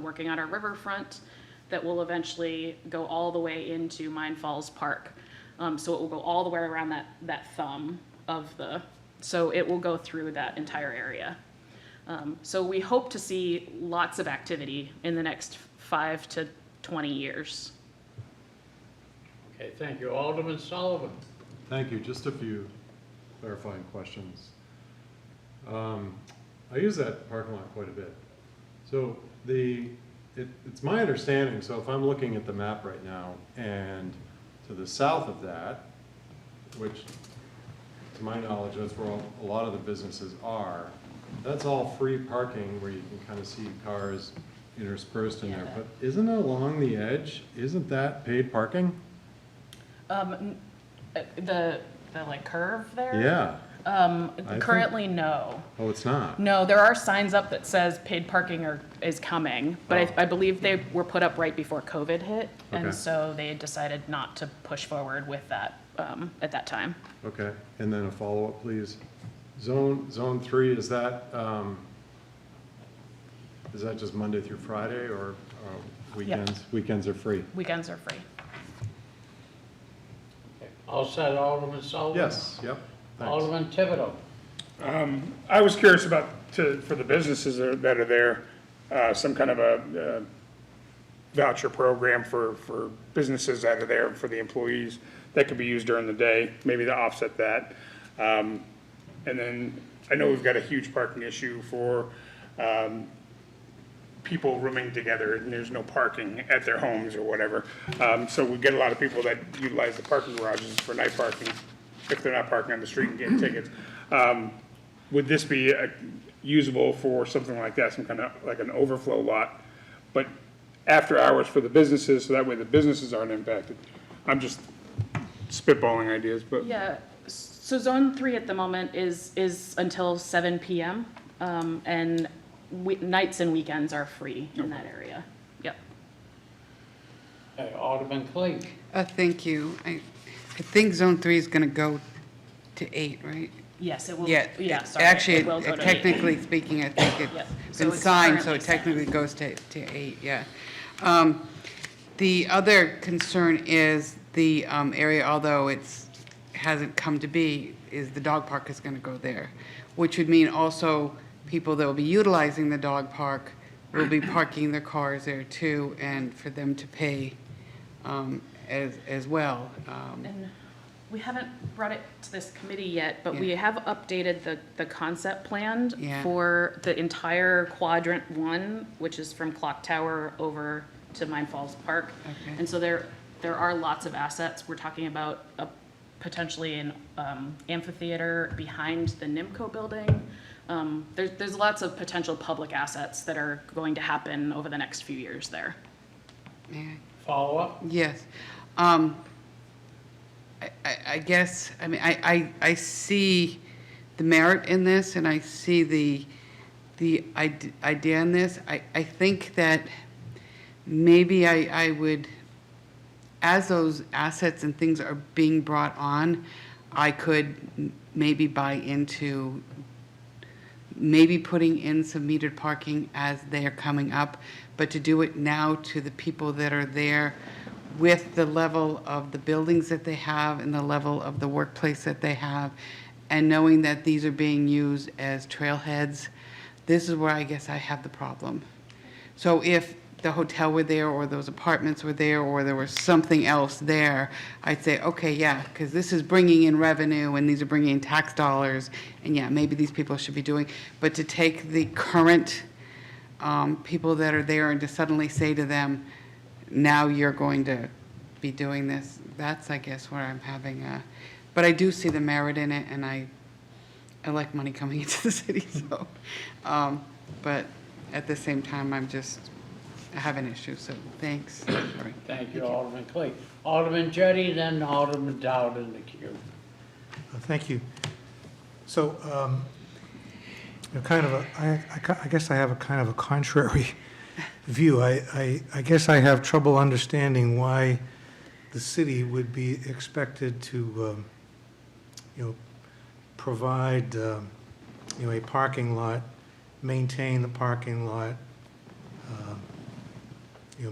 working on our riverfront that will eventually go all the way into Mine Falls Park. So it will go all the way around that thumb of so it will go through that entire area. So we hope to see lots of activity in the next 5 to 20 years. Okay, thank you. Alderman Sullivan. Thank you. Just a few clarifying questions. I use that parking lot quite a bit. So it's my understanding, so if I'm looking at the map right now, and to the south of that, which to my knowledge, that's where a lot of the businesses are, that's all free parking where you can kind of see cars interspersed in there. But isn't it along the edge? Isn't that paid parking? The like curve there? Yeah. Currently, no. Oh, it's not? No, there are signs up that says paid parking is coming, but I believe they were put up right before COVID hit, Okay. and so they decided not to push forward with that at that time. Okay, and then a follow-up, please. Zone 3, is that just Monday through Friday, or weekends? Yep. Weekends are free? Weekends are free. All set, Alderman Sullivan? Yes, yep. Thanks. Alderman Thibodeau. I was curious about, for the businesses that are there, some kind of a voucher program for businesses that are there for the employees that could be used during the day, maybe to offset that. And then I know we've got a huge parking issue for people rooming together and there's no parking at their homes or whatever. So we get a lot of people that utilize the parking garages for night parking if they're not parking on the street and getting tickets. Would this be usable for something like that, some kind of like an overflow lot, but after hours for the businesses, so that way the businesses aren't impacted? I'm just spitballing ideas, but. Yeah, so Zone 3 at the moment is until 7 p.m. And nights and weekends are free in that area. Yep. Okay, Alderman Clegg. Thank you. I think Zone 3 is going to go to 8, right? Yes, it will. Yeah, sorry, actually, it will go to 8. technically speaking, I think Yeah, it's so been it's signed, so currently it technically 7. goes to 8, yeah. The other concern is the area, although hasn't come to be, is the dog park is going to go there, which would mean also people that will be utilizing the dog park will be parking their cars there too, and for them to pay as well. We haven't brought it to this committee yet, but we have updated the concept plan Yeah. for the entire quadrant 1, which is from Clock Tower over to Mine Falls Park. Okay. And so there are lots of assets. We're talking about potentially an amphitheater behind the NIMCO building. There's lots of potential public assets that are going to happen over the next few years there. May I? Follow-up? Yes. I guess, I mean, I see the merit in this, and I see the idea in this. I think that maybe I would, as those assets and things are being brought on, I could maybe buy into maybe putting in some metered parking as they are coming up, but to do it now to the people that are there with the level of the buildings that they have and the level of the workplace that they have, and knowing that these are being used as trailheads, this is where I guess I have the problem. So if the hotel were there, or those apartments were there, or there was something else there, I'd say, okay, yeah, because this is bringing in revenue, and these are bringing in tax dollars, and yeah, maybe these people should be doing, but to take the current people that are there and to suddenly say to them, now you're going to be doing this, that's, I guess, where I'm having a, but I do see the merit in it, and I like money coming into the city, so, but at the same time, I have an issue, so thanks. Sorry. Thank you, Alderman Clay. Alderman Jettie, then Alderman Dowd in the queue. Thank you. So, kind of I guess I have a kind of a contrary view. I guess I have trouble understanding why the city would be expected to, provide, a parking lot, maintain the parking lot,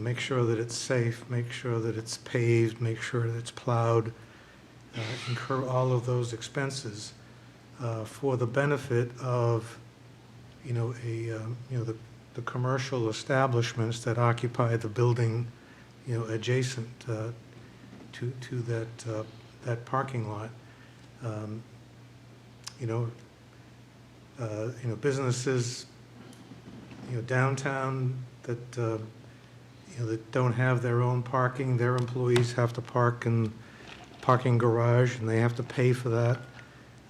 make sure that it's safe, make sure that it's paved, make sure that it's plowed, incur all of those expenses for the benefit of, the commercial establishments that occupy the building, adjacent to that parking lot. Businesses, downtown that, that don't have their own parking, their employees have to park in parking garage, and they have to pay for that.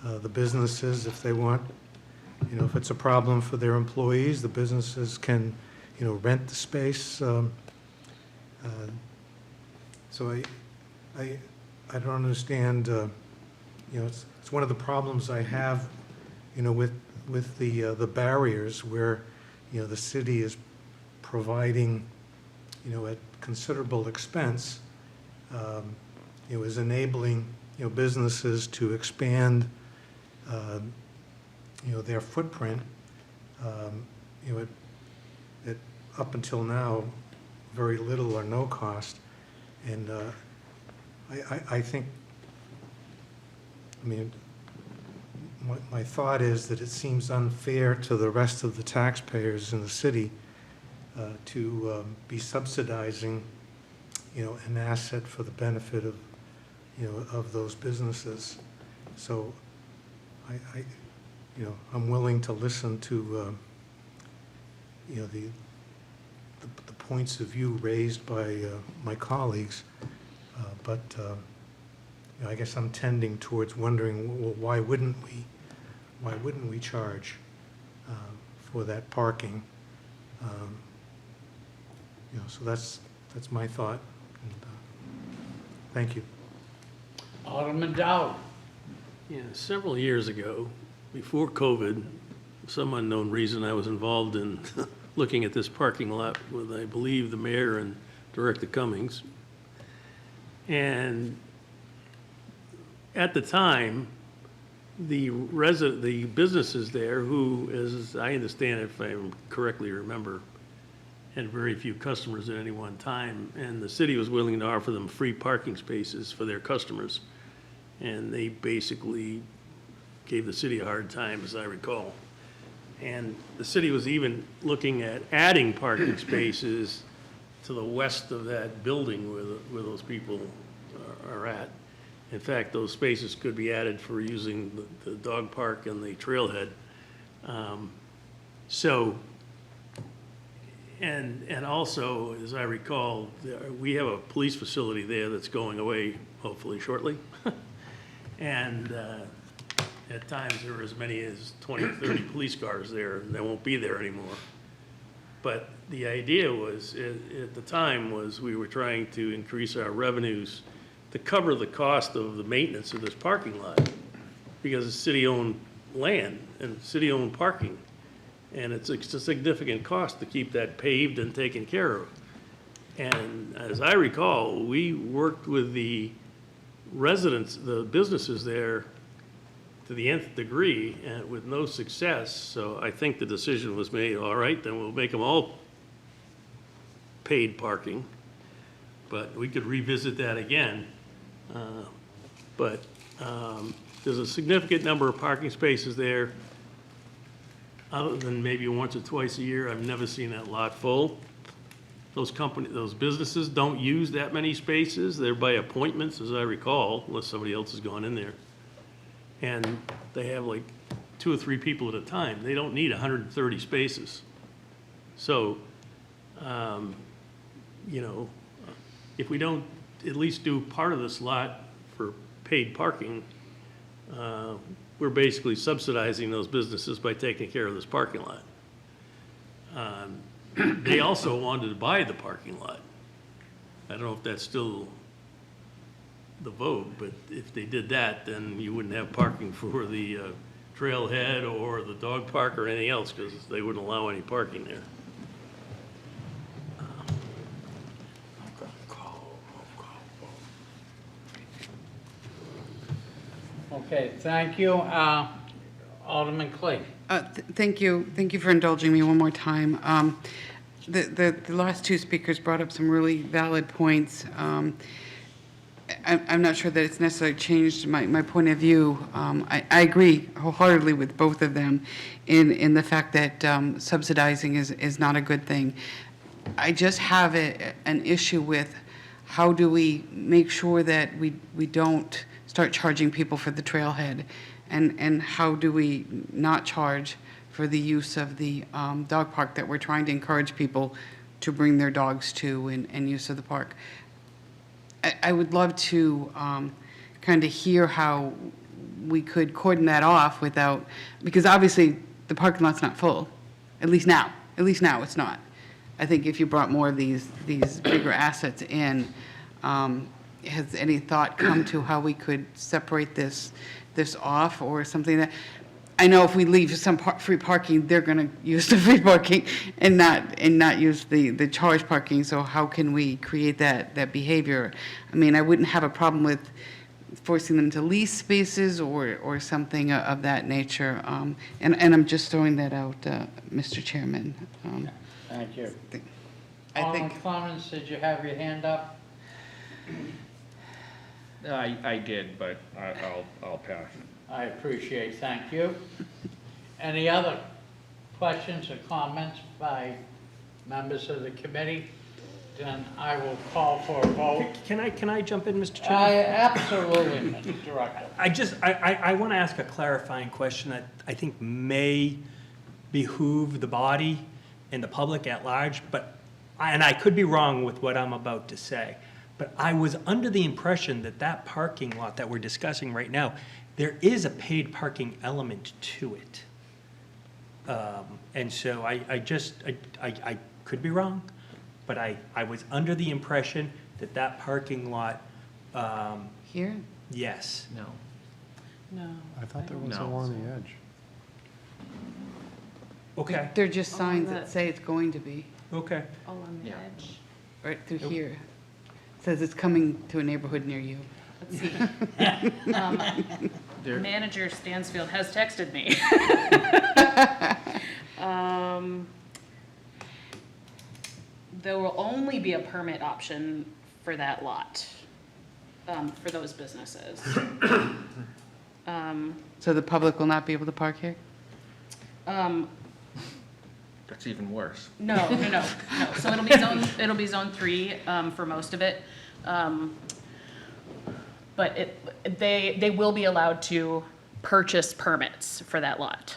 The businesses, if they want, if it's a problem for their employees, the businesses can, rent the space. So I don't understand, it's one of the problems I have, with the barriers where, the city is providing, at considerable expense, is enabling, businesses to expand, their footprint, at up until now, very little or no cost. And I think, my thought is that it seems unfair to the rest of the taxpayers in the city to be subsidizing, an asset for the benefit of, of those businesses. So I'm willing to listen to, the points of view raised by my colleagues, but I guess I'm tending towards wondering, well, why wouldn't we charge for that parking? So that's my thought. And, thank you. Alderman Dowd. Yeah, several years ago, before COVID, some unknown reason, I was involved in looking at this parking lot with, I believe, the mayor and Director Cummings. And at the time, the businesses there who, as I understand, if I correctly remember, had very few customers at any one time, and the city was willing to offer them free parking spaces for their customers. And they basically gave the city a hard time, as I recall. And the city was even looking at adding parking spaces to the west of that building where those people are at. In fact, those spaces could be added for using the dog park and the trailhead. So, and also, as I recall, we have a police facility there that's going away hopefully shortly. And at times, there are as many as 20 or 30 police cars there, and they won't be there anymore. But the idea was, at the time, was we were trying to increase our revenues to cover the cost of the maintenance of this parking lot, because it's city-owned land and city-owned parking. And it's a significant cost to keep that paved and taken care of. And as I recall, we worked with the residents, the businesses there, to the nth degree, and with no success. So I think the decision was made, all right, then we'll make them all paid parking. But we could revisit that again. But there's a significant number of parking spaces there. Other than maybe once or twice a year, I've never seen that lot full. Those businesses don't use that many spaces. They're by appointments, as I recall, unless somebody else has gone in there. And they have like 2 or 3 people at a time. They don't need 130 spaces. So, you know, if we don't at least do part of this lot for paid parking, we're basically subsidizing those businesses by taking care of this parking lot. They also wanted to buy the parking lot. I don't know if that's still the vogue, but if they did that, then you wouldn't have parking for the trailhead or the dog park or anything else, because they wouldn't allow any parking there. Okay, thank you. Alderman Clay. Thank you for indulging me one more time. The last 2 speakers brought up some really valid points. I'm not sure that it's necessarily changed my point of view. I agree wholeheartedly with both of them in the fact that subsidizing is not a good thing. I just have an issue with how do we make sure that we don't start charging people for the trailhead, and how do we not charge for the use of the dog park that we're trying to encourage people to bring their dogs to and use of the park. I would love to kind of hear how we could cordon that off without, because obviously the parking lot's not full, at least now it's not. I think if you brought more of these bigger assets in, has any thought come to how we could separate this off or something that, I know if we leave some free parking, they're going to use the free parking and not use the charge parking. So how can we create that behavior? I mean, I wouldn't have a problem with forcing them to lease spaces or something of that nature. And I'm just throwing that out, Mr. Chairman. Thank you. I Alderman think. Clemens, did you have your hand up? I did, but I'll pass. I appreciate, thank you. Any other questions or comments by members of the committee? Then I will call for a vote. Can I jump in, Mr. Chairman? Absolutely, Mr. Director. I want to ask a clarifying question that I think may behoove the body and the public at large, and I could be wrong with what I'm about to say, but I was under the impression that parking lot that we're discussing right now, there is a paid parking element to it. And so I could be wrong, but I was under the impression that parking lot, Here? yes. No. No. I thought there was No. along the edge. Okay, They're just signs that. that say it's going to be, okay. All on the Yeah. edge. right through here. It says it's coming to a neighborhood near you. Let's see. Manager Stansfield has texted me. There will only be a permit option for that lot, for those businesses. So the public will not be able to park here? That's even worse. No. So it'll be zone 3, for most of it. But they will be allowed to purchase permits for that lot.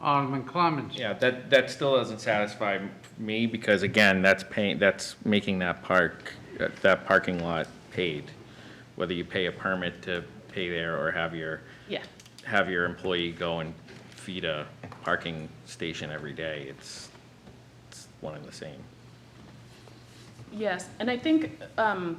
Alderman Clemmons. Yeah, that still doesn't satisfy me, because again, that's making that parking lot paid. Whether you pay a permit to pay there or have your employee go and feed a parking station every day, it's one and the same. Yes, and I think, I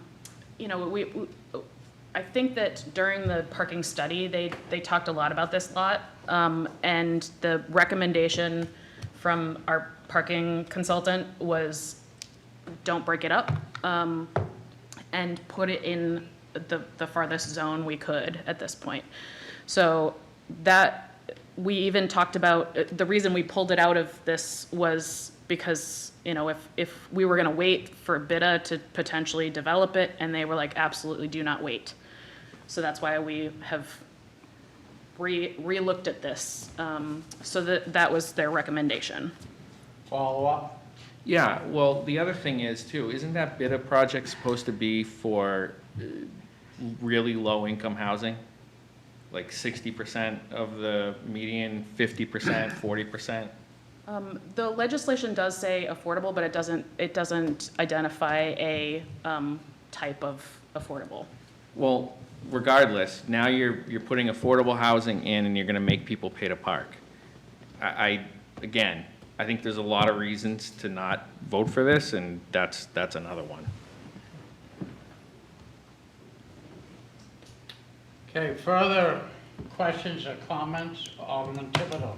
think that during the parking study, they talked a lot about this lot. And the recommendation from our parking consultant was, don't break it up, and put it in the farthest zone we could at this point. So that, we even talked about, the reason we pulled it out of this was because, if we were gonna wait for BIDA to potentially develop it, and they were like, absolutely do not wait. So that's why we have re-looked at this. So that was their recommendation. Follow up? Yeah, well, the other thing is too, isn't that BIDA project supposed to be for really low-income housing? Like 60% of the median, 50%, 40%? The legislation does say affordable, but it doesn't identify a type of affordable. Well, regardless, now you're putting affordable housing in, and you're gonna make people pay to park. Again, I think there's a lot of reasons to not vote for this, and that's another one. Okay, further questions or comments? Alderman Thibodeau.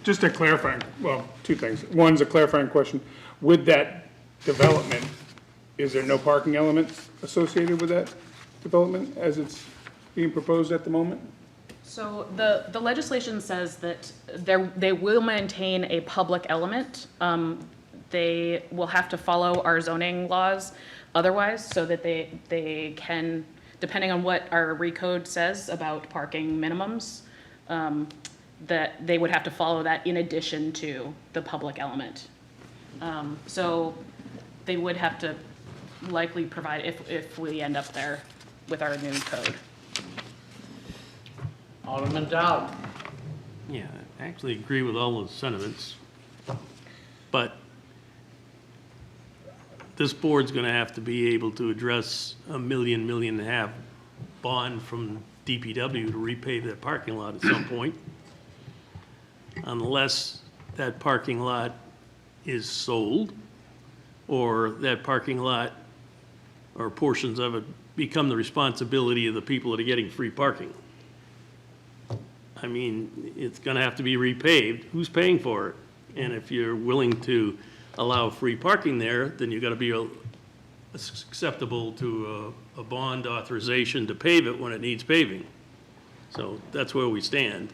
Just to clarify, well, two things. One's a clarifying question. With that development, is there no parking elements associated with that development as it's being proposed at the moment? So the legislation says that they will maintain a public element. They will have to follow our zoning laws otherwise, so that they can, depending on what our recode says about parking minimums, that they would have to follow that in addition to the public element. So they would have to likely provide, if we end up there with our new code. Alderman Dowd. Yeah, I actually agree with all those sentiments, but this board's gonna have to be able to address $1 million, $1.5 million bond from DPW to repave that parking lot at some point. Unless that parking lot is sold, or that parking lot or portions of it become the responsibility of the people that are getting free parking. I mean, it's gonna have to be repaved. Who's paying for it? And if you're willing to allow free parking there, then you gotta be acceptable to a bond authorization to pave it when it needs paving. So that's where we stand.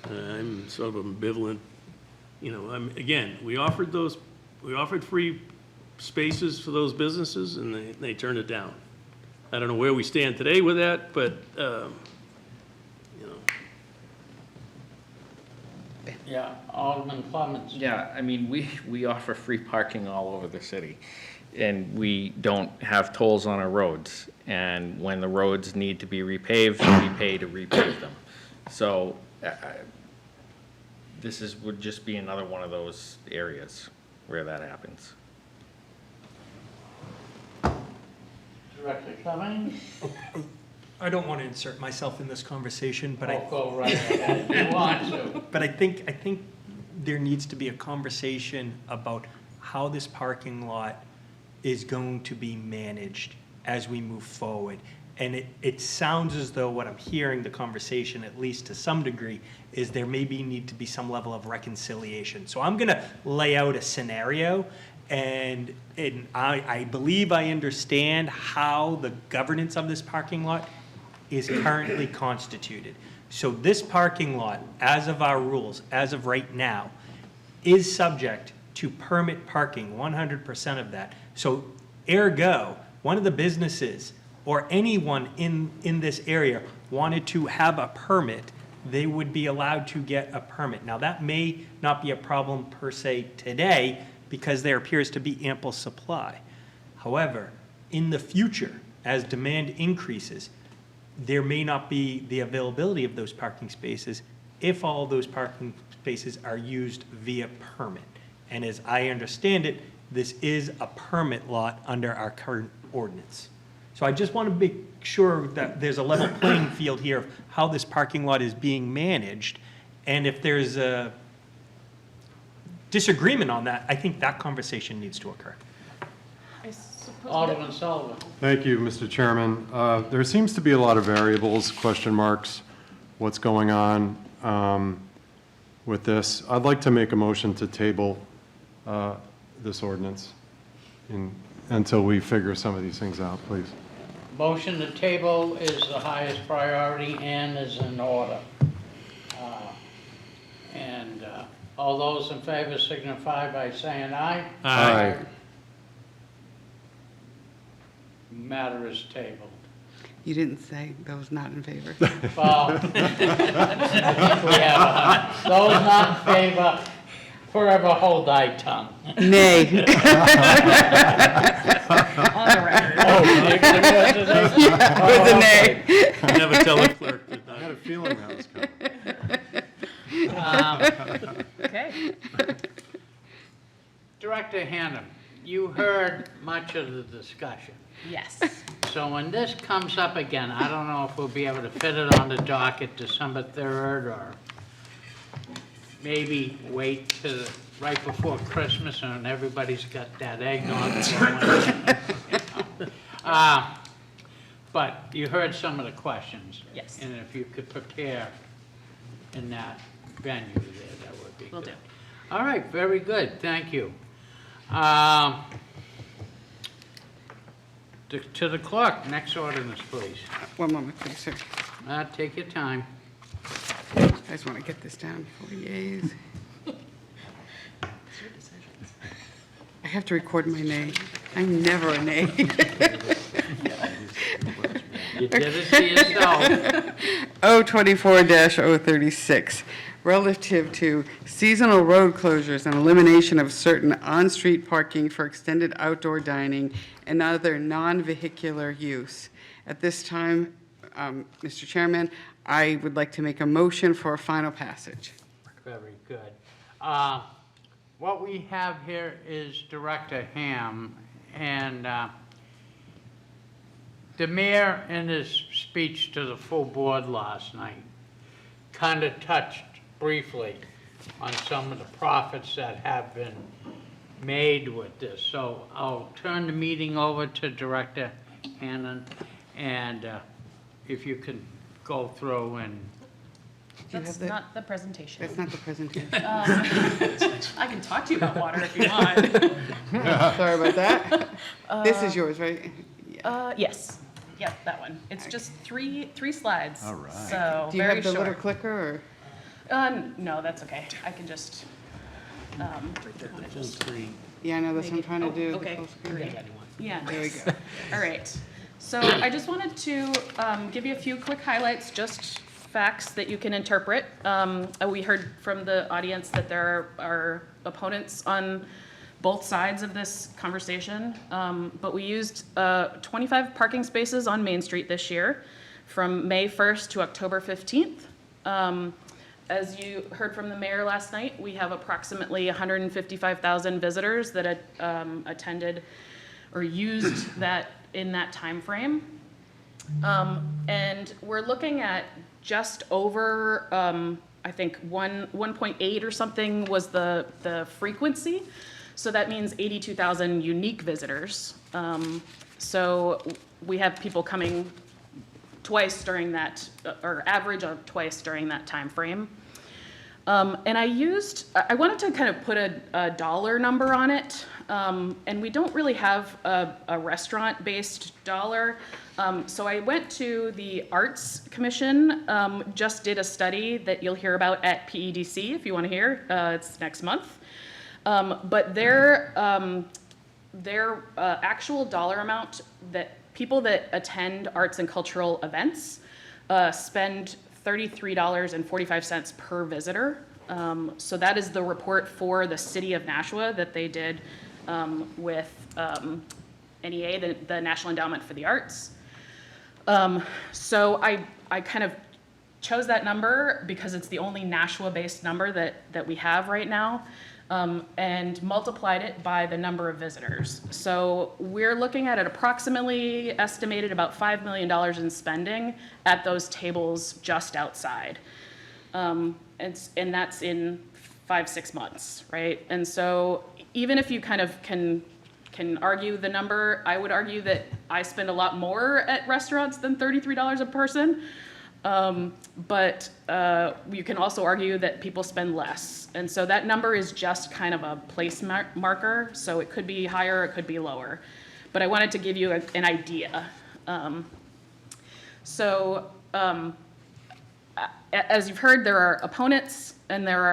I'm sort of ambivalent, again, we offered free spaces for those businesses, and they turned it down. I don't know where we stand today with that, but, Yeah, Alderman Clemmons. Yeah, I mean, we offer free parking all over the city, and we don't have tolls on our roads. And when the roads need to be repaved, we pay to repave them. So would just be another one of those areas where that happens. Director Clemmons? I don't want to insert myself in this conversation, but I'll go right ahead. You want to. But I think there needs to be a conversation about how this parking lot is going to be managed as we move forward. And it sounds as though what I'm hearing, the conversation, at least to some degree, is there maybe need to be some level of reconciliation. So I'm gonna lay out a scenario, and I believe I understand how the governance of this parking lot is currently constituted. So this parking lot, as of our rules, as of right now, is subject to permit parking, 100% of that. So ergo, one of the businesses or anyone in this area wanted to have a permit, they would be allowed to get a permit. Now, that may not be a problem per se today, because there appears to be ample supply. However, in the future, as demand increases, there may not be the availability of those parking spaces if all those parking spaces are used via permit. And as I understand it, this is a permit lot under our current ordinance. So I just want to make sure that there's a level playing field here of how this parking lot is being managed. And if there's a disagreement on that, I think that conversation needs to occur. Alderman Sullivan. Thank you, Mr. Chairman. There seems to be a lot of variables, question marks, what's going on with this. I'd like to make a motion to table this ordinance until we figure some of these things out, please. Motion to table is the highest priority and is in order. All those in favor signify by saying aye. Aye. Matter is tabled. You didn't say those not in favor. Well, I think we have those not in favor, forever hold thy tongue. Nay. On the record. With a nay. Never tell a clerk that. I had a feeling that was coming. Okay. Director Hannum, you heard much of the discussion. Yes. So when this comes up again, I don't know if we'll be able to fit it on the docket December 3rd or maybe wait to right before Christmas and everybody's got that eggnog. But you heard some of the questions. Yes. And if you could prepare in that venue there, that would be good. Will do. All right, very good, thank you. To the clerk, next ordinance, please. One moment, please, sir. Take your time. I just want to get this down before we yeas. I have to record my nay. I'm never a nay. You did it to yourself. 024-036, relative to seasonal road closures and elimination of certain on-street parking for extended outdoor dining and other non-vehicular use. At this time, Mr. Chairman, I would like to make a motion for a final passage. Very good. What we have here is Director Ham, and the mayor, in his speech to the full board last night, kind of touched briefly on some of the profits that have been made with this. So I'll turn the meeting over to Director Hannon, and if you can go through and... That's not the presentation. That's not the presentation. I can talk to you about water if you want. Sorry about that. This is yours, right? Yes. Yep, that one. It's just three slides. All right. So Do you very have the short. little clicker, or? No, that's okay. I can just. Yeah, I know, that's what I'm trying to do. the Okay, full screen. great. Yeah. There we go. All right. So I just wanted to give you a few quick highlights, just facts that you can interpret. We heard from the audience that there are opponents on both sides of this conversation, but we used 25 parking spaces on Main Street this year from May 1st to October 15th. As you heard from the mayor last night, we have approximately 155,000 visitors that attended or used that in that time frame. And we're looking at just over, I think 1.8 or something was the frequency. So that means 82,000 unique visitors. So we have people coming twice during that, or average of twice during that time frame. And I wanted to kind of put a dollar number on it. And we don't really have a restaurant-based dollar. So I went to the Arts Commission, just did a study that you'll hear about at PEDC if you want to hear. It's next month. But their actual dollar amount that people that attend arts and cultural events spend $33.45 per visitor. So that is the report for the city of Nashua that they did with NEA, the National Endowment for the Arts. So I kind of chose that number because it's the only Nashua-based number that we have right now, and multiplied it by the number of visitors. So we're looking at it approximately estimated about $5 million in spending at those tables just outside. And that's in 5-6 months, right? And so even if you kind of can argue the number, I would argue that I spend a lot more at restaurants than $33 a person. But you can also argue that people spend less. And so that number is just kind of a place marker. So it could be higher, it could be lower. But I wanted to give you an idea. As you've heard, there are opponents and there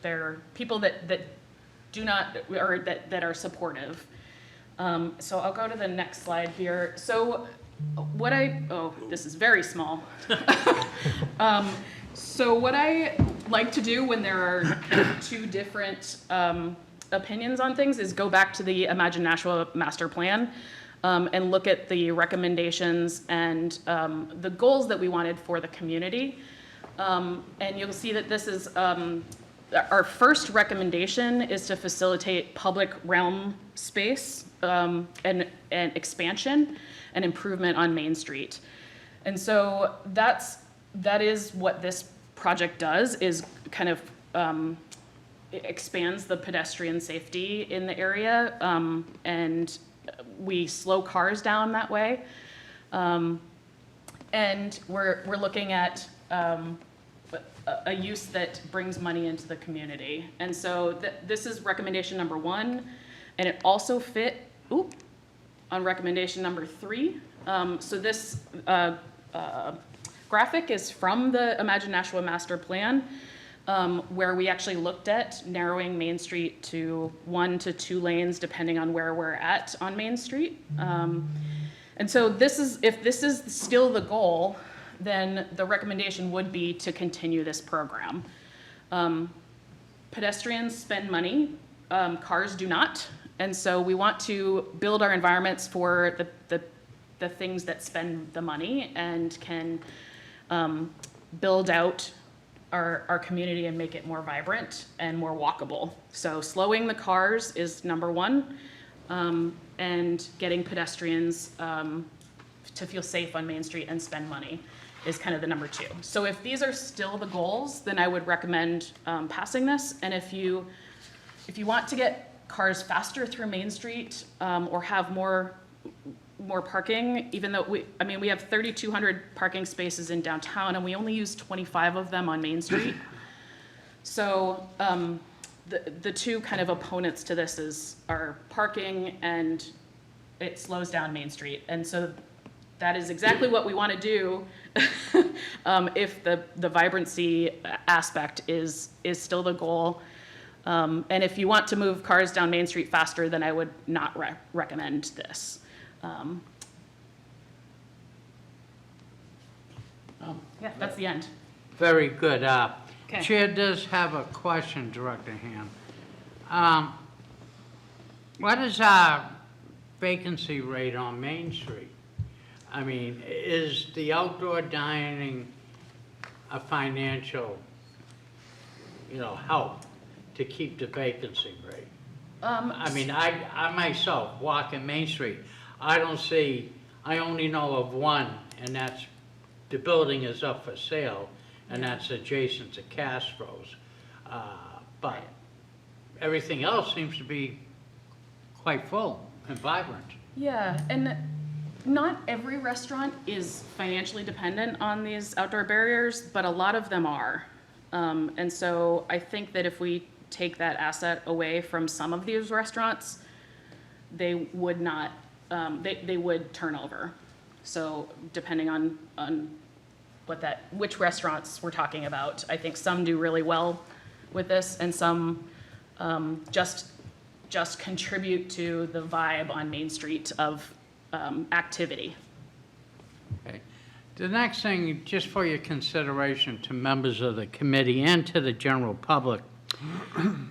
are people that do not, or that are supportive. So I'll go to the next slide here. So this is very small. So what I like to do when there are two different opinions on things is go back to the Imagine Nashua Master Plan and look at the recommendations and the goals that we wanted for the community. And you'll see that this is, our first recommendation is to facilitate public realm space and expansion and improvement on Main Street. And so that is what this project does, is kind of it expands the pedestrian safety in the area, and we slow cars down that way. And we're looking at a use that brings money into the community. And so this is recommendation number 1, and it also fit on recommendation number 3. So this graphic is from the Imagine Nashua Master Plan, where we actually looked at narrowing Main Street to 1 to 2 lanes, depending on where we're at on Main Street. And so if this is still the goal, then the recommendation would be to continue this program. Pedestrians spend money, cars do not. And so we want to build our environments for the things that spend the money and can build out our community and make it more vibrant and more walkable. So slowing the cars is number 1, and getting pedestrians to feel safe on Main Street and spend money is kind of the number 2. So if these are still the goals, then I would recommend passing this. And if you want to get cars faster through Main Street, or have more parking, even though we have 3,200 parking spaces in downtown and we only use 25 of them on Main Street. So the two kind of opponents to this are parking and it slows down Main Street. And so that is exactly what we want to do if the vibrancy aspect is still the goal. And if you want to move cars down Main Street faster, then I would not recommend this. Yeah, that's the end. Very good. Okay. Chair does have a question, Director Ham. What is our vacancy rate on Main Street? I mean, is the outdoor dining a financial, help to keep the vacancy rate? I mean, I myself walking Main Street, I only know of one, and that's, the building is up for sale, and that's adjacent to Castro's. But everything else seems to be quite full and vibrant. Yeah, and not every restaurant is financially dependent on these outdoor barriers, but a lot of them are. And so I think that if we take that asset away from some of these restaurants, they would not, they would turn over. So depending on which restaurants we're talking about, I think some do really well with this, and some just contribute to the vibe on Main Street of activity. Okay. The next thing, just for your consideration to members of the committee and to the general public,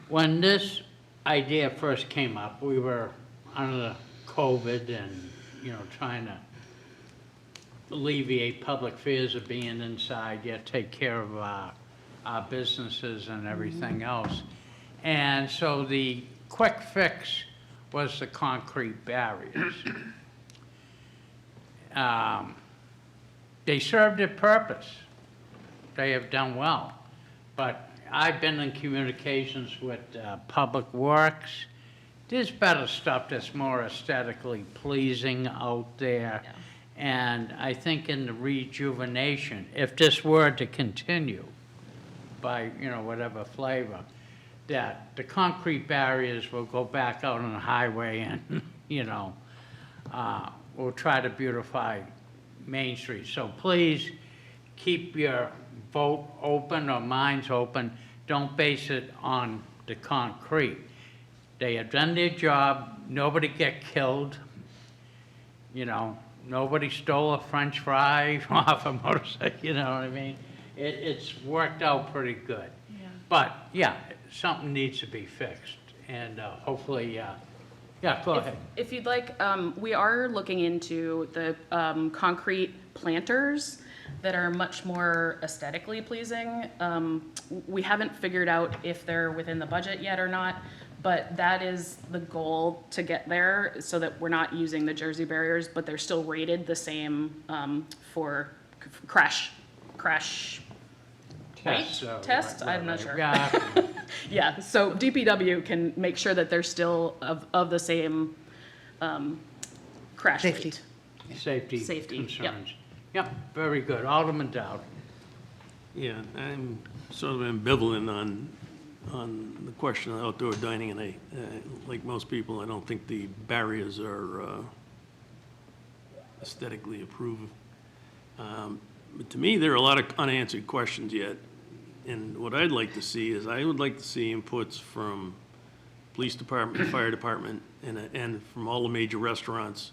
when this idea first came up, we were under COVID and, you know, trying to alleviate public fears of being inside, yet take care of our businesses and everything else. And so the quick fix was the concrete barriers. They served their purpose. They have done well. But I've been in communications with Public Works. There's better stuff that's more aesthetically pleasing out there. Yeah. And I think in the rejuvenation, if this were to continue by, you know, whatever flavor, that the concrete barriers will go back out on the highway and, you know, we'll try to beautify Main Street. So please keep your vote open or minds open. Don't base it on the concrete. They have done their job. Nobody get killed. You know, nobody stole a French fry off a motorcycle, you know what I mean? It's worked out pretty good. Yeah. But, yeah, something needs to be fixed. And hopefully, yeah, go ahead. If you'd like, we are looking into the concrete planters that are much more aesthetically pleasing. We haven't figured out if they're within the budget yet or not, but that is the goal, to get there so that we're not using the Jersey barriers, but they're still rated the same for crash Test, weight test? I'm not sure. Yeah. Yeah, so DPW can make sure that they're still of the same crash Safety. weight. Safety Safety, yep. concerns. Yep, very good. Alderman Dowd. Yeah, I'm sort of ambivalent on the question of outdoor dining, and like most people, I don't think the barriers are aesthetically approved. But to me, there are a lot of unanswered questions yet. And what I'd like to see is, I would like to see inputs from police department, fire department, and from all the major restaurants.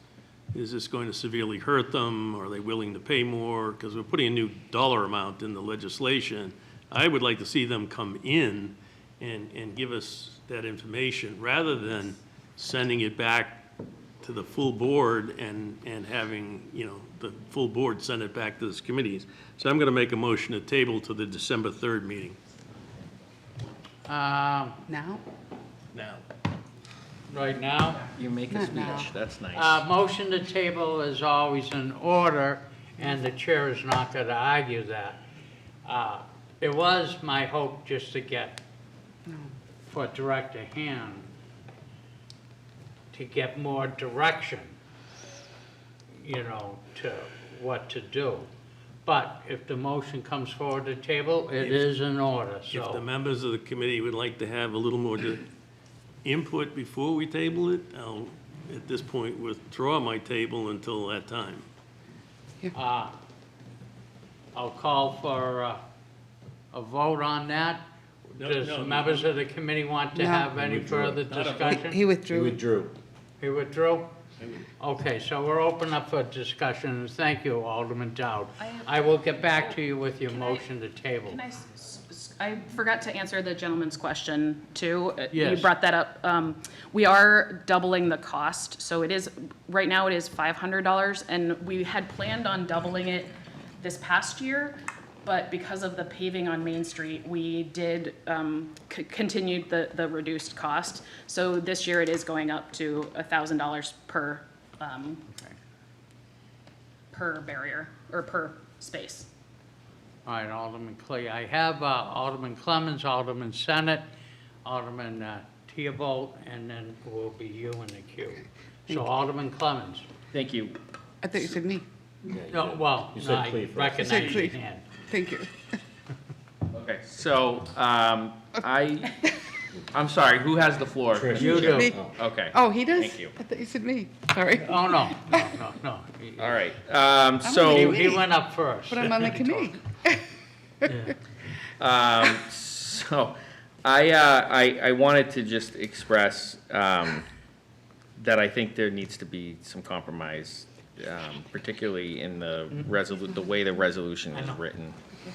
Is this going to severely hurt them? Are they willing to pay more? Because we're putting a new dollar amount in the legislation. I would like to see them come in and give us that information, rather than sending it back to the full board and having, you know, the full board send it back to the committees. So I'm going to make a motion to table to the December 3rd meeting. Now? Now. Right now, You make a Not now. speech, that's nice. motion to table is always in order, and the chair is not going to argue that. It was my hope just to get, for Director Hand, to get more direction, you know, to what to do. But if the motion comes forward to table, it is in order, If the so. members of the committee would like to have a little more input before we table it, I'll, at this point, withdraw my table until that time. I'll call for a vote on that. Does No, the no. members of the committee want to No. have any further discussion? He withdrew. He withdrew? Okay, so we're open up for discussion. Thank you, Alderman Dowd. I will get back to you with your motion to table. Can I forgot to answer the gentleman's question, too. You Yes. brought that up. We are doubling the cost, so it is, right now it is $500, and we had planned on doubling it this past year, but because of the paving on Main Street, we did continue the reduced cost. So this year it is going up to $1,000 per barrier, or per space. All right, Alderman Clay. I have Alderman Clemmons, Alderman Senate, Alderman Theobald, and then will be you in the queue. So Alderman Clemmons. Thank you. I thought you said me. No, well, no, I You said recognize your Cleve. hand. Thank you. Okay, so, I'm sorry, who has the floor? You do. Me. Okay. Oh, he does? Thank you. I thought you said me. Sorry. Oh, no. All right, He so, he went up first. But I'm on the committee. so, I wanted to just express, that I think there needs to be some compromise, particularly in the the way the resolution is written.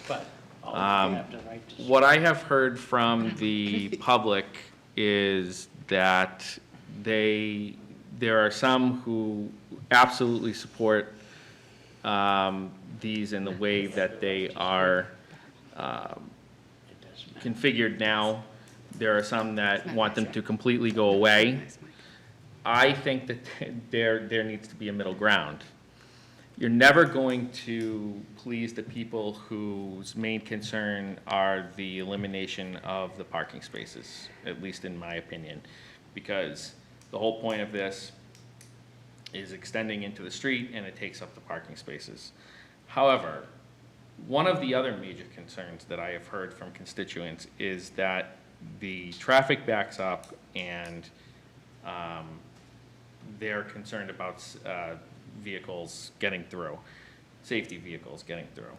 But you Um, have the right to What I have heard from the public is that they There are some who absolutely support these in the way that they are configured now. There are some that want them to completely go away. I think that there needs to be a middle ground. You're never going to please the people whose main concern are the elimination of the parking spaces, at least in my opinion, because the whole point of this is extending into the street and it takes up the parking spaces. However, one of the other major concerns that I have heard from constituents is that the traffic backs up and they're concerned about vehicles getting through, safety vehicles getting through.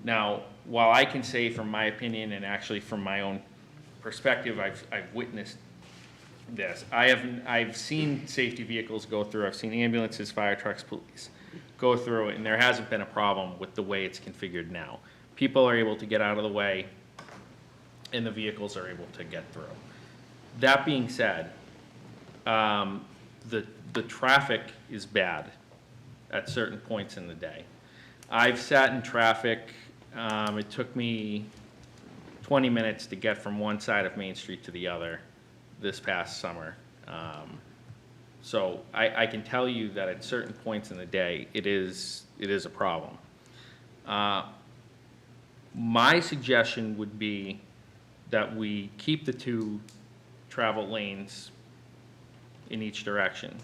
Now, while I can say from my opinion and actually from my own perspective, I've witnessed this. I've seen safety vehicles go through. I've seen ambulances, fire trucks, police go through it, and there hasn't been a problem with the way it's configured now. People are able to get out of the way, and the vehicles are able to get through. That being said, the traffic is bad at certain points in the day. I've sat in traffic. It took me 20 minutes to get from one side of Main Street to the other this past summer. So I can tell you that at certain points in the day, it is a problem. My suggestion would be that we keep the 2 travel lanes in each direction,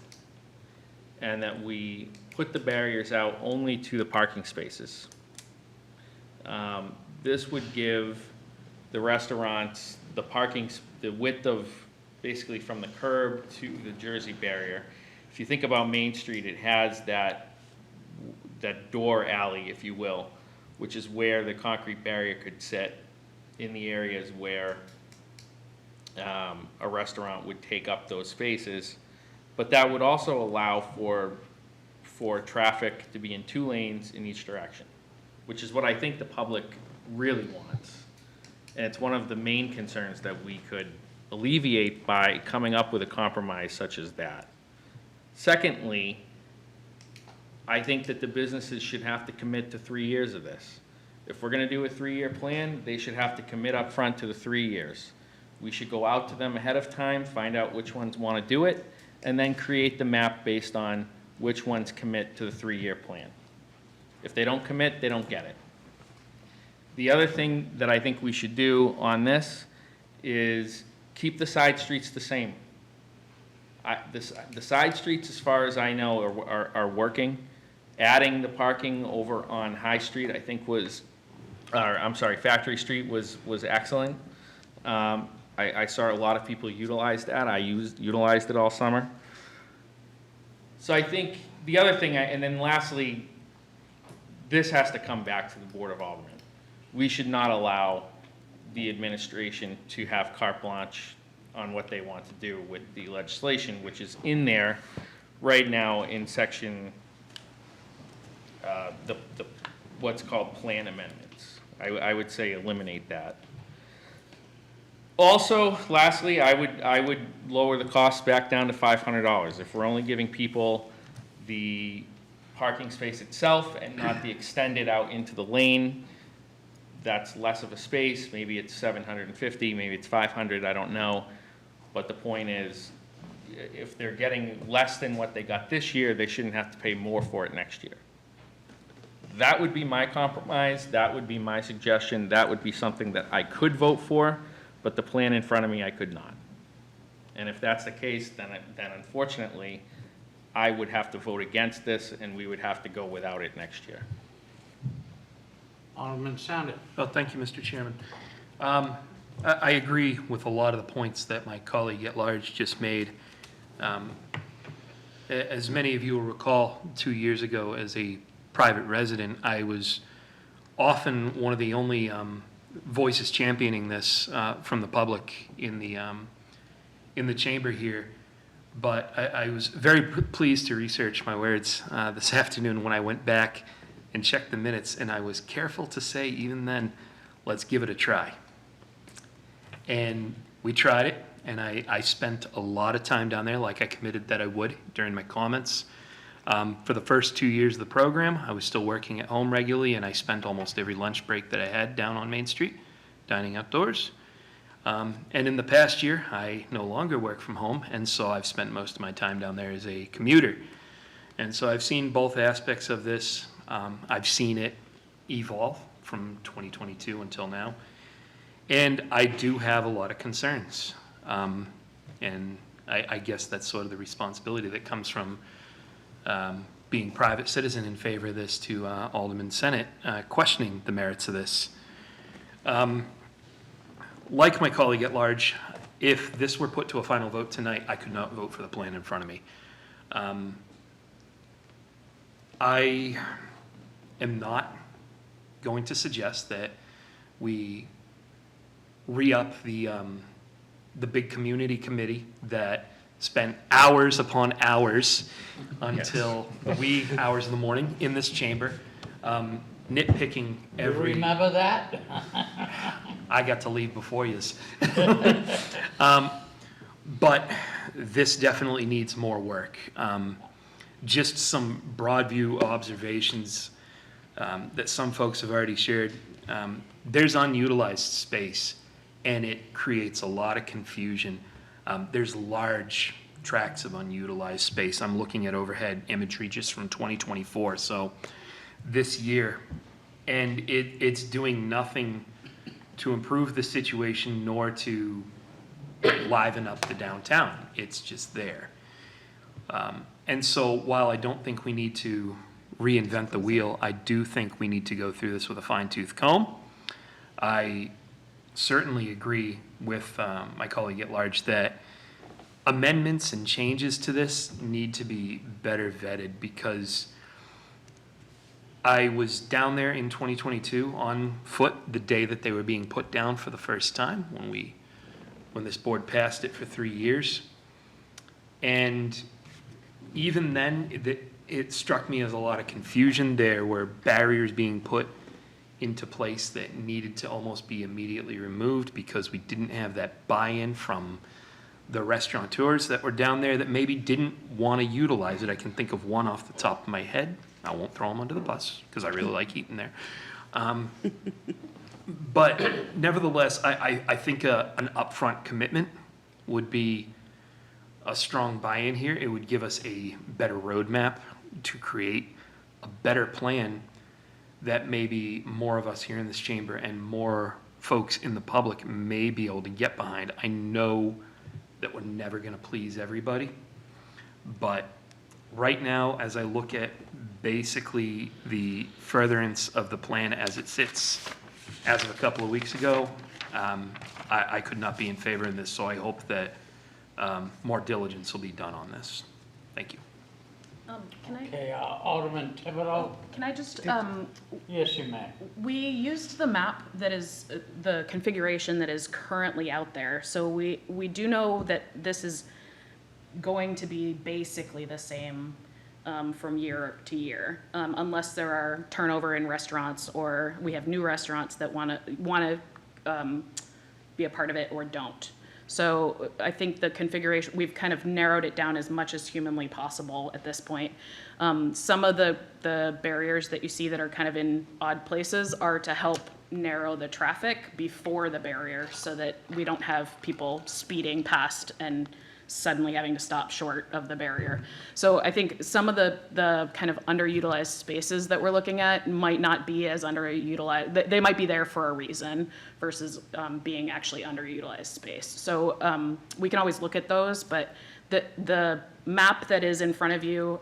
and that we put the barriers out only to the parking spaces. This would give the restaurants the width of basically from the curb to the Jersey barrier. If you think about Main Street, it has that door alley, if you will, which is where the concrete barrier could sit in the areas where a restaurant would take up those spaces. But that would also allow for traffic to be in 2 lanes in each direction, which is what I think the public really wants. And it's one of the main concerns that we could alleviate by coming up with a compromise such as that. Secondly, I think that the businesses should have to commit to 3 years of this. If we're gonna do a 3-year plan, they should have to commit up front to the 3 years. We should go out to them ahead of time, find out which ones wanna do it, and then create the map based on which ones commit to the 3-year plan. If they don't commit, they don't get it. The other thing that I think we should do on this is keep the side streets the same. The side streets, as far as I know, are working. Adding the parking over on High Street, I think Factory Street was excellent. I saw a lot of people utilize that. I utilized it all summer. So I think the other thing, and then lastly, this has to come back to the Board of Aldermen. We should not allow the administration to have carte blanche on what they want to do with the legislation, which is in there right now in section, what's called plan amendments. I would say eliminate that. Also, lastly, I would lower the cost back down to $500. If we're only giving people the parking space itself and not the extended out into the lane, that's less of a space. Maybe it's $750, maybe it's $500, I don't know. But the point is, if they're getting less than what they got this year, they shouldn't have to pay more for it next year. That would be my compromise. That would be my suggestion. That would be something that I could vote for, but the plan in front of me, I could not. And if that's the case, then unfortunately, I would have to vote against this, and we would have to go without it next year. Alderman Sandett. Well, thank you, Mr. Chairman. I agree with a lot of the points that my colleague at large just made. As many of you will recall, 2 years ago, as a private resident, I was often one of the only voices championing this from the public in the chamber here. But I was very pleased to research my words this afternoon when I went back and checked the minutes, and I was careful to say, even then, let's give it a try. And we tried it. and I spent a lot of time down there, like I committed that I would during my comments. For the first 2 years of the program, I was still working at home regularly, and I spent almost every lunch break that I had down on Main Street, dining outdoors. And in the past year, I no longer work from home, and so I've spent most of my time down there as a commuter. And so I've seen both aspects of this. I've seen it evolve from 2022 until now. And I do have a lot of concerns. And I guess that's sort of the responsibility that comes from being private citizen in favor of this to Alderman Senate, questioning the merits of this. Like my colleague at large, if this were put to a final vote tonight, I could not vote for the plan in front of me. I am not going to suggest that we re-up the big community committee that spent hours upon hours until the wee hours of the morning in this chamber, nitpicking You every. remember that? I got to leave before yous. But this definitely needs more work. Just some broad view observations that some folks have already shared. There's unutilized space, and it creates a lot of confusion. There's large tracts of unutilized space. I'm looking at overhead imagery just from 2024, so this year. And it's doing nothing to improve the situation nor to liven up the downtown. It's just there. And so while I don't think we need to reinvent the wheel, I do think we need to go through this with a fine-tooth comb. I certainly agree with my colleague at large that amendments and changes to this need to be better vetted, because I was down there in 2022 on foot the day that they were being put down for the first time when this board passed it for 3 years. And even then, it struck me as a lot of confusion. There were barriers being put into place that needed to almost be immediately removed because we didn't have that buy-in from the restaurateurs that were down there that maybe didn't want to utilize it. I can think of one off the top of my head. I won't throw them under the bus because I really like eating there. But nevertheless, I think an upfront commitment would be a strong buy-in here. It would give us a better roadmap to create a better plan that maybe more of us here in this chamber and more folks in the public may be able to get behind. I know that we're never going to please everybody, but right now, as I look at basically the furtherance of the plan as it sits as of a couple of weeks ago, I could not be in favor of this, so I hope that more diligence will be done on this. Thank you. Okay, Alderman Thibodeau? Can I just, Yes, you may. we used the map that is, the configuration that is currently out there. So we do know that this is going to be basically the same from year to year, unless there are turnover in restaurants or we have new restaurants that want to be a part of it or don't. So I think the configuration, we've kind of narrowed it down as much as humanly possible at this point. Some of the barriers that you see that are kind of in odd places are to help narrow the traffic before the barrier so that we don't have people speeding past and suddenly having to stop short of the barrier. So I think some of the kind of underutilized spaces that we're looking at might not be as underutilized. They might be there for a reason versus being actually underutilized space. So we can always look at those, but the map that is in front of you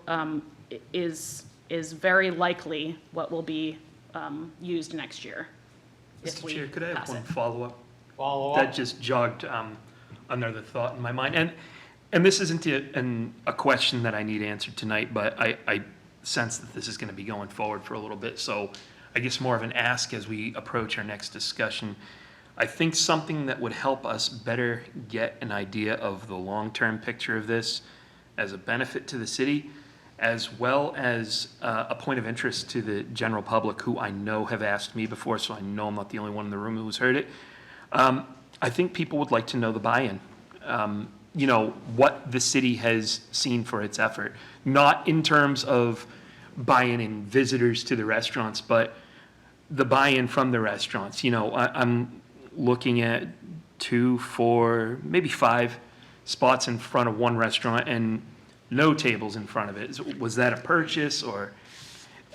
is very likely what will be used next year. Mr. Chair, could I have one follow-up? Follow-up? That just jogged another thought in my mind. And this isn't a question that I need answered tonight, but I sense that this is going to be going forward for a little bit. So I guess more of an ask as we approach our next discussion. I think something that would help us better get an idea of the long-term picture of this as a benefit to the city, as well as a point of interest to the general public who I know have asked me before, so I know I'm not the only one in the room who's heard it. I think people would like to know the buy-in. you know, what the city has seen for its effort. Not in terms of buying in visitors to the restaurants, but the buy-in from the restaurants. You know, I'm looking at 2, 4, maybe 5 spots in front of one restaurant and no tables in front of it. Was that a purchase, or?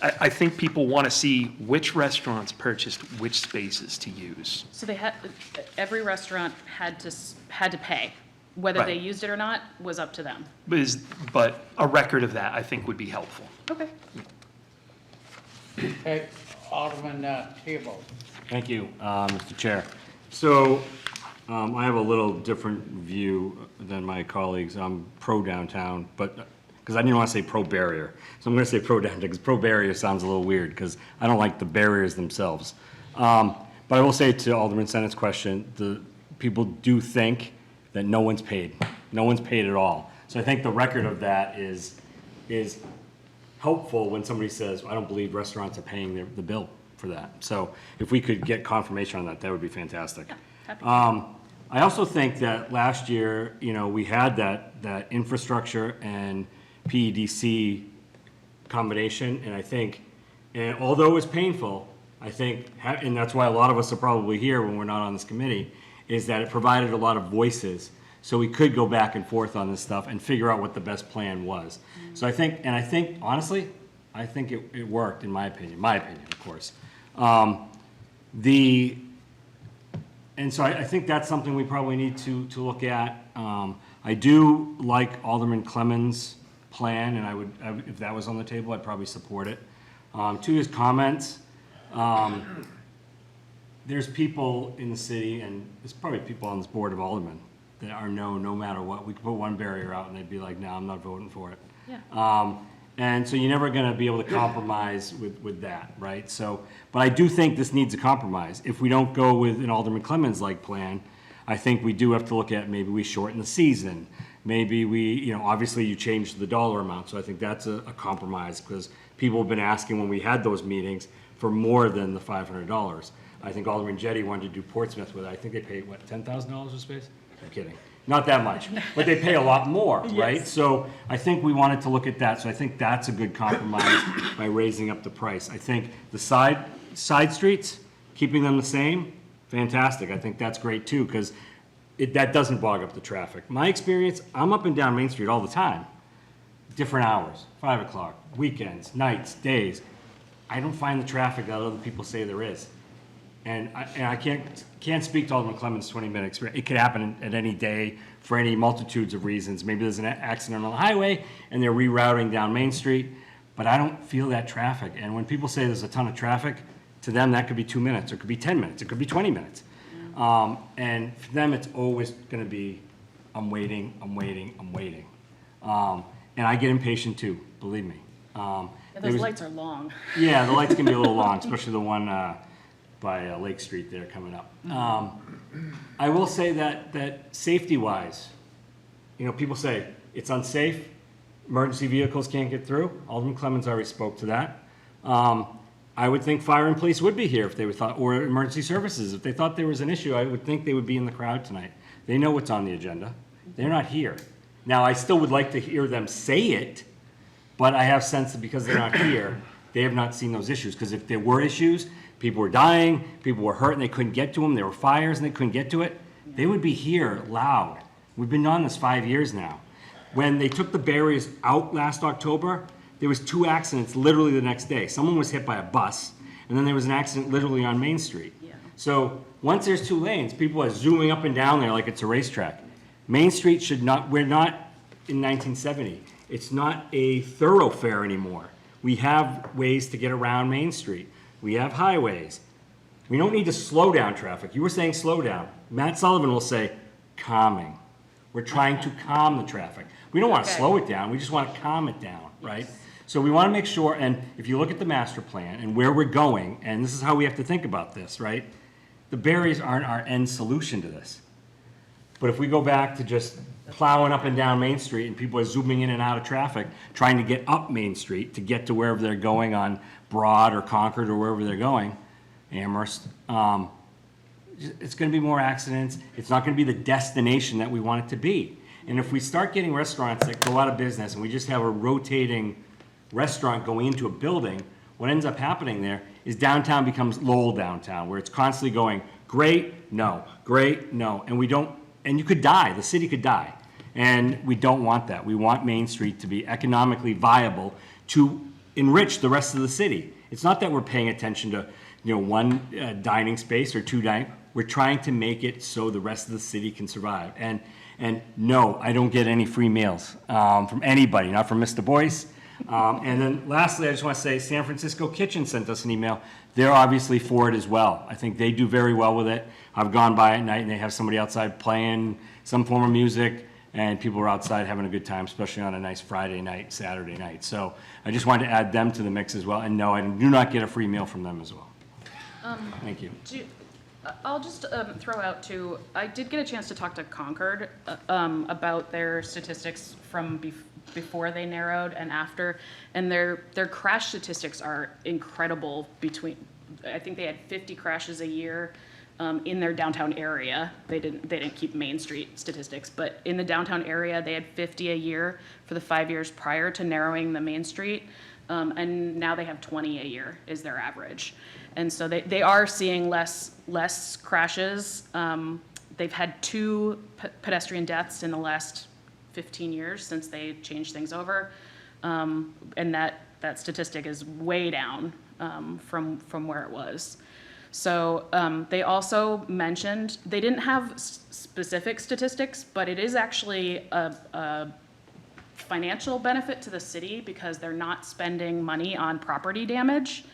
I think people want to see which restaurants purchased which spaces to use. So every restaurant had to pay. Whether they Right. used it or not was up to them. But a record of that, I think, would be helpful. Okay. Okay, Alderman Tebow. Thank you, Mr. Chair. So I have a little different view than my colleagues. I'm pro-downtown, but, because I didn't want to say pro-barrier. So I'm going to say pro-downtown, because pro-barrier sounds a little weird, because I don't like the barriers themselves. But I will say to Alderman Sennett's question, the people do think that no one's paid. No one's paid at all. So I think the record of that is helpful when somebody says, I don't believe restaurants are paying the bill for that. So if we could get confirmation on that, that would be fantastic. I also think that last year, you know, we had that infrastructure and PEDC combination, and I think, and although it was painful, I think, and that's why a lot of us are probably here when we're not on this committee, is that it provided a lot of voices, so we could go back and forth on this stuff and figure out what the best plan was. So I think, honestly, I think it worked, in my opinion, of course. And so I think that's something we probably need to look at. I do like Alderman Clemens' plan, and if that was on the table, I'd probably support it. To his comments, there's people in the city, and there's probably people on this board of aldermen that are no matter what. We could put one barrier out and they'd be like, no, I'm not voting for it. Yeah. And so you're never gonna be able to compromise with that, right? So, but I do think this needs a compromise. If we don't go with an Alderman Clemens-like plan, I think we do have to look at, maybe we shorten the season. Maybe we, you know, obviously you change the dollar amount, so I think that's a compromise, because people have been asking when we had those meetings for more than the $500. I think Alderman Jetty wanted to do Portsmouth with it. I think they paid, what, $10,000 a space? I'm kidding. Not that much, but they pay a lot more, right? Yes. So I think we wanted to look at that. So I think that's a good compromise by raising up the price. I think the side streets, keeping them the same, fantastic. I think that's great too, because that doesn't bog up the traffic. My experience, I'm up and down Main Street all the time. Different hours, 5 o'clock, weekends, nights, days. I don't find the traffic that other people say there is. And I can't speak to Alderman Clemens' 20-minute experience. It could happen at any day for any multitudes of reasons. Maybe there's an accident on the highway and they're rerouting down Main Street, but I don't feel that traffic. And when people say there's a ton of traffic, to them that could be 2 minutes, or it could be 10 minutes, it could be 20 minutes. And for them, it's always going to be, I'm waiting. And I get impatient too, believe me. Those lights are long. Yeah, the lights can be a little long, especially the one by Lake Street there coming up. I will say that safety-wise, you know, people say it's unsafe, emergency vehicles can't get through. Alderman Clemens already spoke to that. I would think fire and police would be here if they thought, or emergency services. If they thought there was an issue, I would think they would be in the crowd tonight. They know what's on the agenda. They're not here. Now, I still would like to hear them say it, but I have sense that because they're not here, they have not seen those issues. Because if there were issues, people were dying, people were hurt and they couldn't get to them, there were fires and they couldn't get to it, they would be here loud. We've been on this 5 years now. When they took the barriers out last October, there was 2 accidents literally the next day. Someone was hit by a bus, and then there was an accident literally on Main Street. Yeah. So once there's 2 lanes, people are zooming up and down there like it's a racetrack. Main Street should not, we're not in 1970. It's not a thoroughfare anymore. We have ways to get around Main Street. We have highways. We don't need to slow down traffic. You were saying slow down. Matt Sullivan will say calming. We're trying to calm the traffic. We don't want to slow it down. We just want to calm it down, right? So we want to make sure, and if you look at the master plan and where we're going, and this is how we have to think about this, right? The barriers aren't our end solution to this. But if we go back to just plowing up and down Main Street and people are zooming in and out of traffic, trying to get up Main Street to get to wherever they're going on Broad or Concord or wherever they're going, Amherst, it's going to be more accidents. It's not going to be the destination that we want it to be. And if we start getting restaurants that go out of business and we just have a rotating restaurant going into a building, what ends up happening there is downtown becomes Lowell downtown, where it's constantly going, great, no, great, no. And we don't, and you could die, the city could die. And we don't want that. We want Main Street to be economically viable to enrich the rest of the city. It's not that we're paying attention to, one dining space or two dining. We're trying to make it so the rest of the city can survive. And no, I don't get any free meals from anybody, not from Mr. Boyce. And then lastly, I just want to say San Francisco Kitchen sent us an email. They're obviously for it as well. I think they do very well with it. I've gone by at night and they have somebody outside playing some form of music, and people are outside having a good time, especially on a nice Friday night, Saturday night. So I just wanted to add them to the mix as well. And no, I do not get a free meal from them as well. Thank you. I'll just throw out too, I did get a chance to talk to Concord about their statistics from before they narrowed and after, and their crash statistics are incredible I think they had 50 crashes a year in their downtown area. They didn't keep Main Street statistics, but in the downtown area, they had 50 a year for the 5 years prior to narrowing the Main Street, and now they have 20 a year is their average. And so they are seeing less crashes. They've had 2 pedestrian deaths in the last 15 years since they changed things over, and that statistic is way down from where it was. So they also mentioned, they didn't have specific statistics, but it is actually a financial benefit to the city because they're not spending money on property damage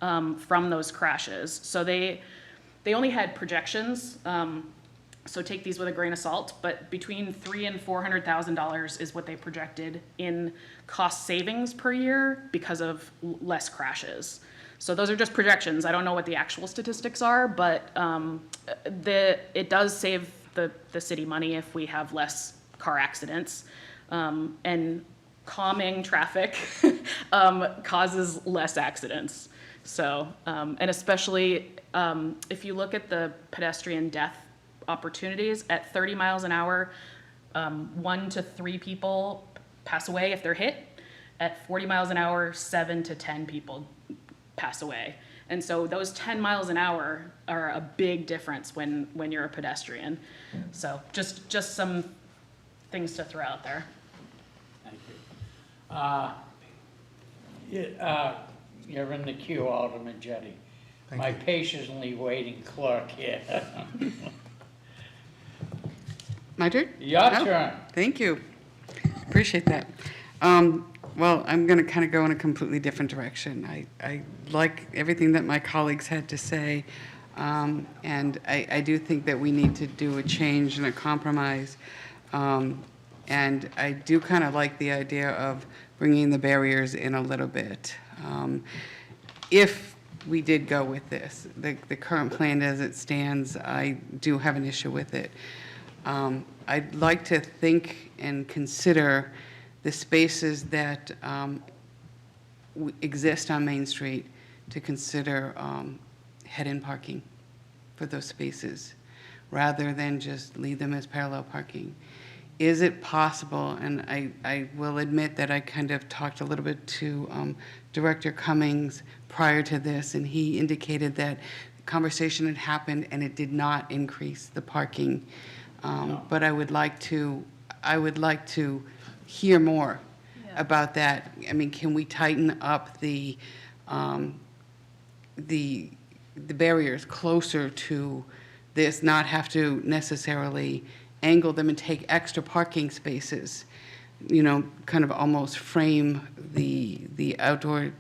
from those crashes. So they only had projections, so take these with a grain of salt, but between $300,000 and $400,000 is what they projected in cost savings per year because of less crashes. So those are just projections. I don't know what the actual statistics are, but it does save the city money if we have less car accidents. And calming traffic causes less accidents. So, and especially if you look at the pedestrian death opportunities at 30 miles an hour, 1 to 3 people pass away if they're hit. At 40 miles an hour, 7 to 10 people pass away. And so those 10 miles an hour are a big difference when you're a pedestrian. So just some things to throw out there. Thank you. You're in the queue, Alderman Jettie. My patiently waiting clerk here. My turn? Your turn. Thank you. Appreciate that. Well, I'm going to kind of go in a completely different direction. I like everything that my colleagues had to say, and I do think that we need to do a change and a compromise. And I do kind of like the idea of bringing the barriers in a little bit. If we did go with this, the current plan as it stands, I do have an issue with it. I'd like to think and consider the spaces that exist on Main Street, to consider head-in parking for those spaces, rather than just leave them as parallel parking. Is it possible, and I will admit that I kind of talked a little bit to Director Cummings prior to this, and he indicated that conversation had happened and it did not increase the parking. But I would like to hear more about that. I mean, can we tighten up the barriers closer to this, not have to necessarily angle them and take extra parking spaces, kind of almost frame the outdoor,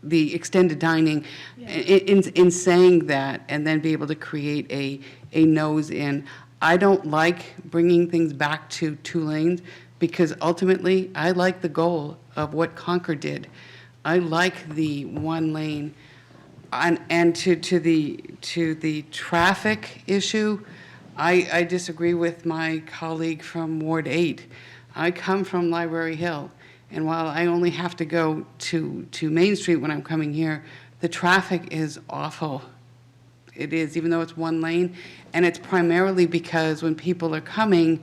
the extended dining in saying that, and then be able to create a nose in. I don't like bringing things back to 2 lanes, because ultimately I like the goal of what Concord did. I like the 1 lane. And to the traffic issue, I disagree with my colleague from Ward 8. I come from Library Hill, and while I only have to go to Main Street when I'm coming here, the traffic is awful. it is, even though it's one lane. And it's primarily because when people are coming,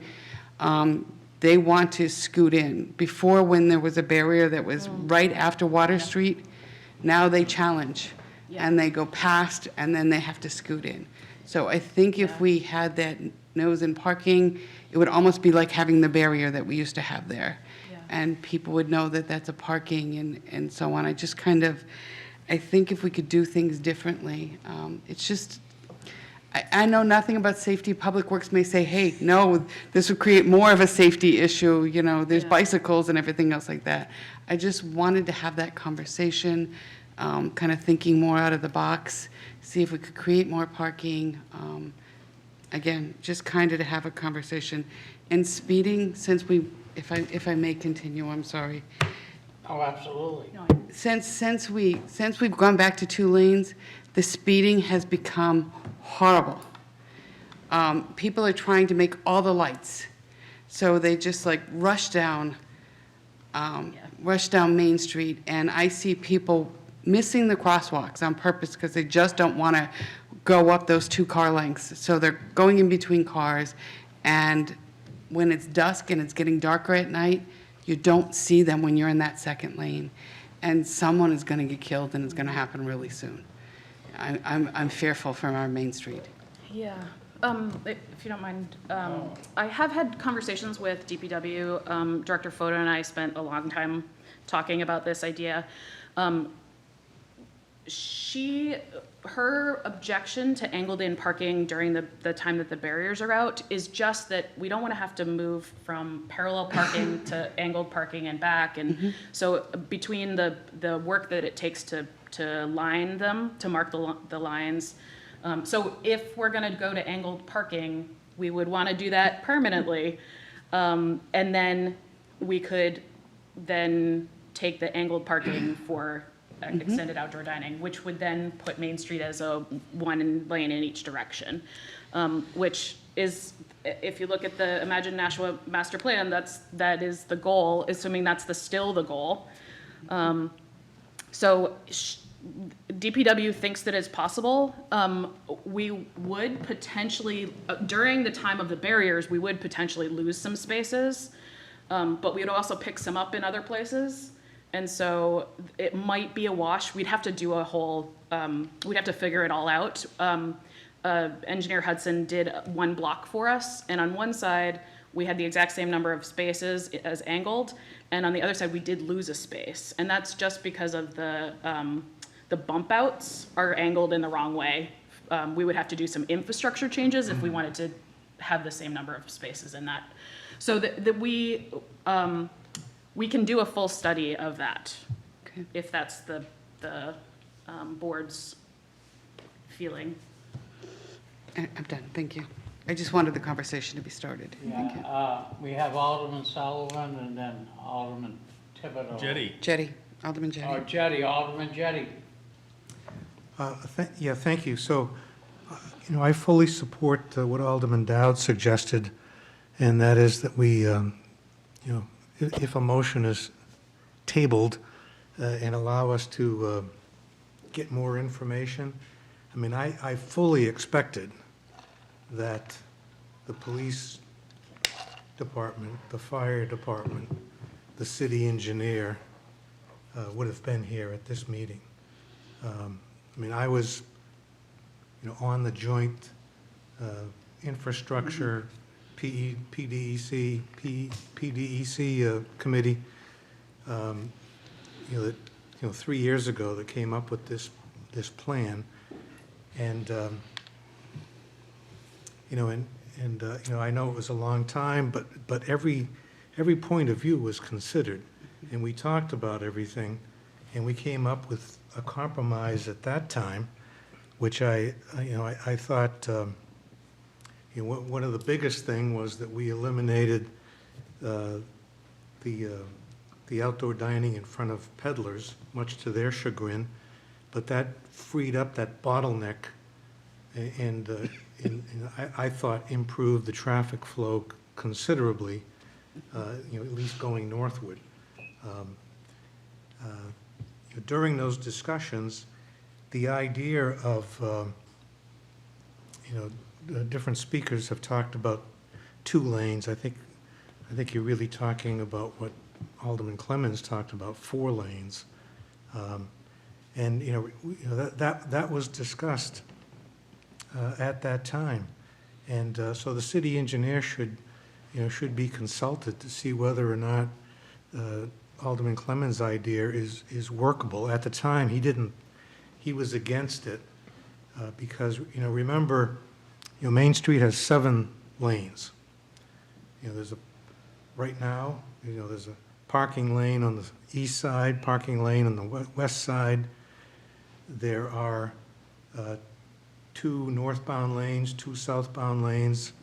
they want to scoot in. Before, when there was a barrier that was right after Water Street, now they challenge. And they go past, and then they have to scoot in. So I think if we had that nose in parking, it would almost be like having the barrier that we used to have there. And people would know that that's a parking and so on. I just kind of, I think if we could do things differently, it's just, I know nothing about safety. Public Works may say, hey, no, this would create more of a safety issue, you know, there's bicycles and everything else like that. I just wanted to have that conversation, kind of thinking more out of the box, see if we could create more parking. Again, just kind of to have a conversation. And speeding, since we, if I may continue, I'm sorry. Oh, absolutely. Since we've gone back to 2 lanes, the speeding has become horrible. People are trying to make all the lights, so they just like rush down Main Street, and I see people missing the crosswalks on purpose because they just don't want to go up those 2 car lengths. So they're going in between cars, and when it's dusk and it's getting darker at night, you don't see them when you're in that second lane. And someone is going to get killed, and it's going to happen really soon. I'm fearful for our Main Street. Yeah, if you don't mind, I have had conversations with DPW. Director Foda and I spent a long time talking about this idea. Her objection to angled-in parking during the time that the barriers are out is just that we don't want to have to move from parallel parking to angled parking and back. And so between the work that it takes to line them, to mark the lines. So if we're going to go to angled parking, we would want to do that permanently. And then we could then take the angled parking for extended outdoor dining, which would then put Main Street as a 1 lane in each direction, which is, if you look at the Imagine Nashua master plan, that is the goal, assuming that's still the goal. So DPW thinks that it's possible. We would potentially, during the time of the barriers, we would potentially lose some spaces, but we would also pick some up in other places. And so it might be a wash. We'd have to do a whole, we'd have to figure it all out. Engineer Hudson did 1 block for us, and on one side, we had the exact same number of spaces as angled, and on the other side, we did lose a space. And that's just because of the bump outs are angled in the wrong way. We would have to do some infrastructure changes if we wanted to have the same number of spaces in that. So that we can do a full study of that, if that's the board's feeling. I'm done, thank you. I just wanted the conversation to be started. Thank you. We have Alderman Sullivan and then Alderman Thibodeau. Jetty, Alderman Jetty. Alderman Jetty. Thank you. So, I fully support what Alderman Dowd suggested, and that is that we, if a motion is tabled and allow us to get more information. I mean, I fully expected that the police department, the fire department, the city engineer would have been here at this meeting. I mean, I was, on the joint infrastructure PDEC committee, 3 years ago that came up with this plan, and I know it was a long time, but every point of view was considered, and we talked about everything, and we came up with a compromise at that time, which I thought. One of the biggest thing was that we eliminated the outdoor dining in front of peddlers, much to their chagrin, but that freed up that bottleneck and I thought improved the traffic flow considerably, at least going northward. During those discussions, the idea of the different speakers have talked about 2 lanes. I think you're really talking about what Alderman Clemmons talked about, 4 lanes. And, that was discussed at that time. And so the city engineer should be consulted to see whether or not Alderman Clemmons' idea is workable. At the time, he was against it because, remember, Main Street has 7 lanes. Right now, there's a parking lane on the east side, parking lane on the west side. There are 2 northbound lanes, 2 southbound lanes,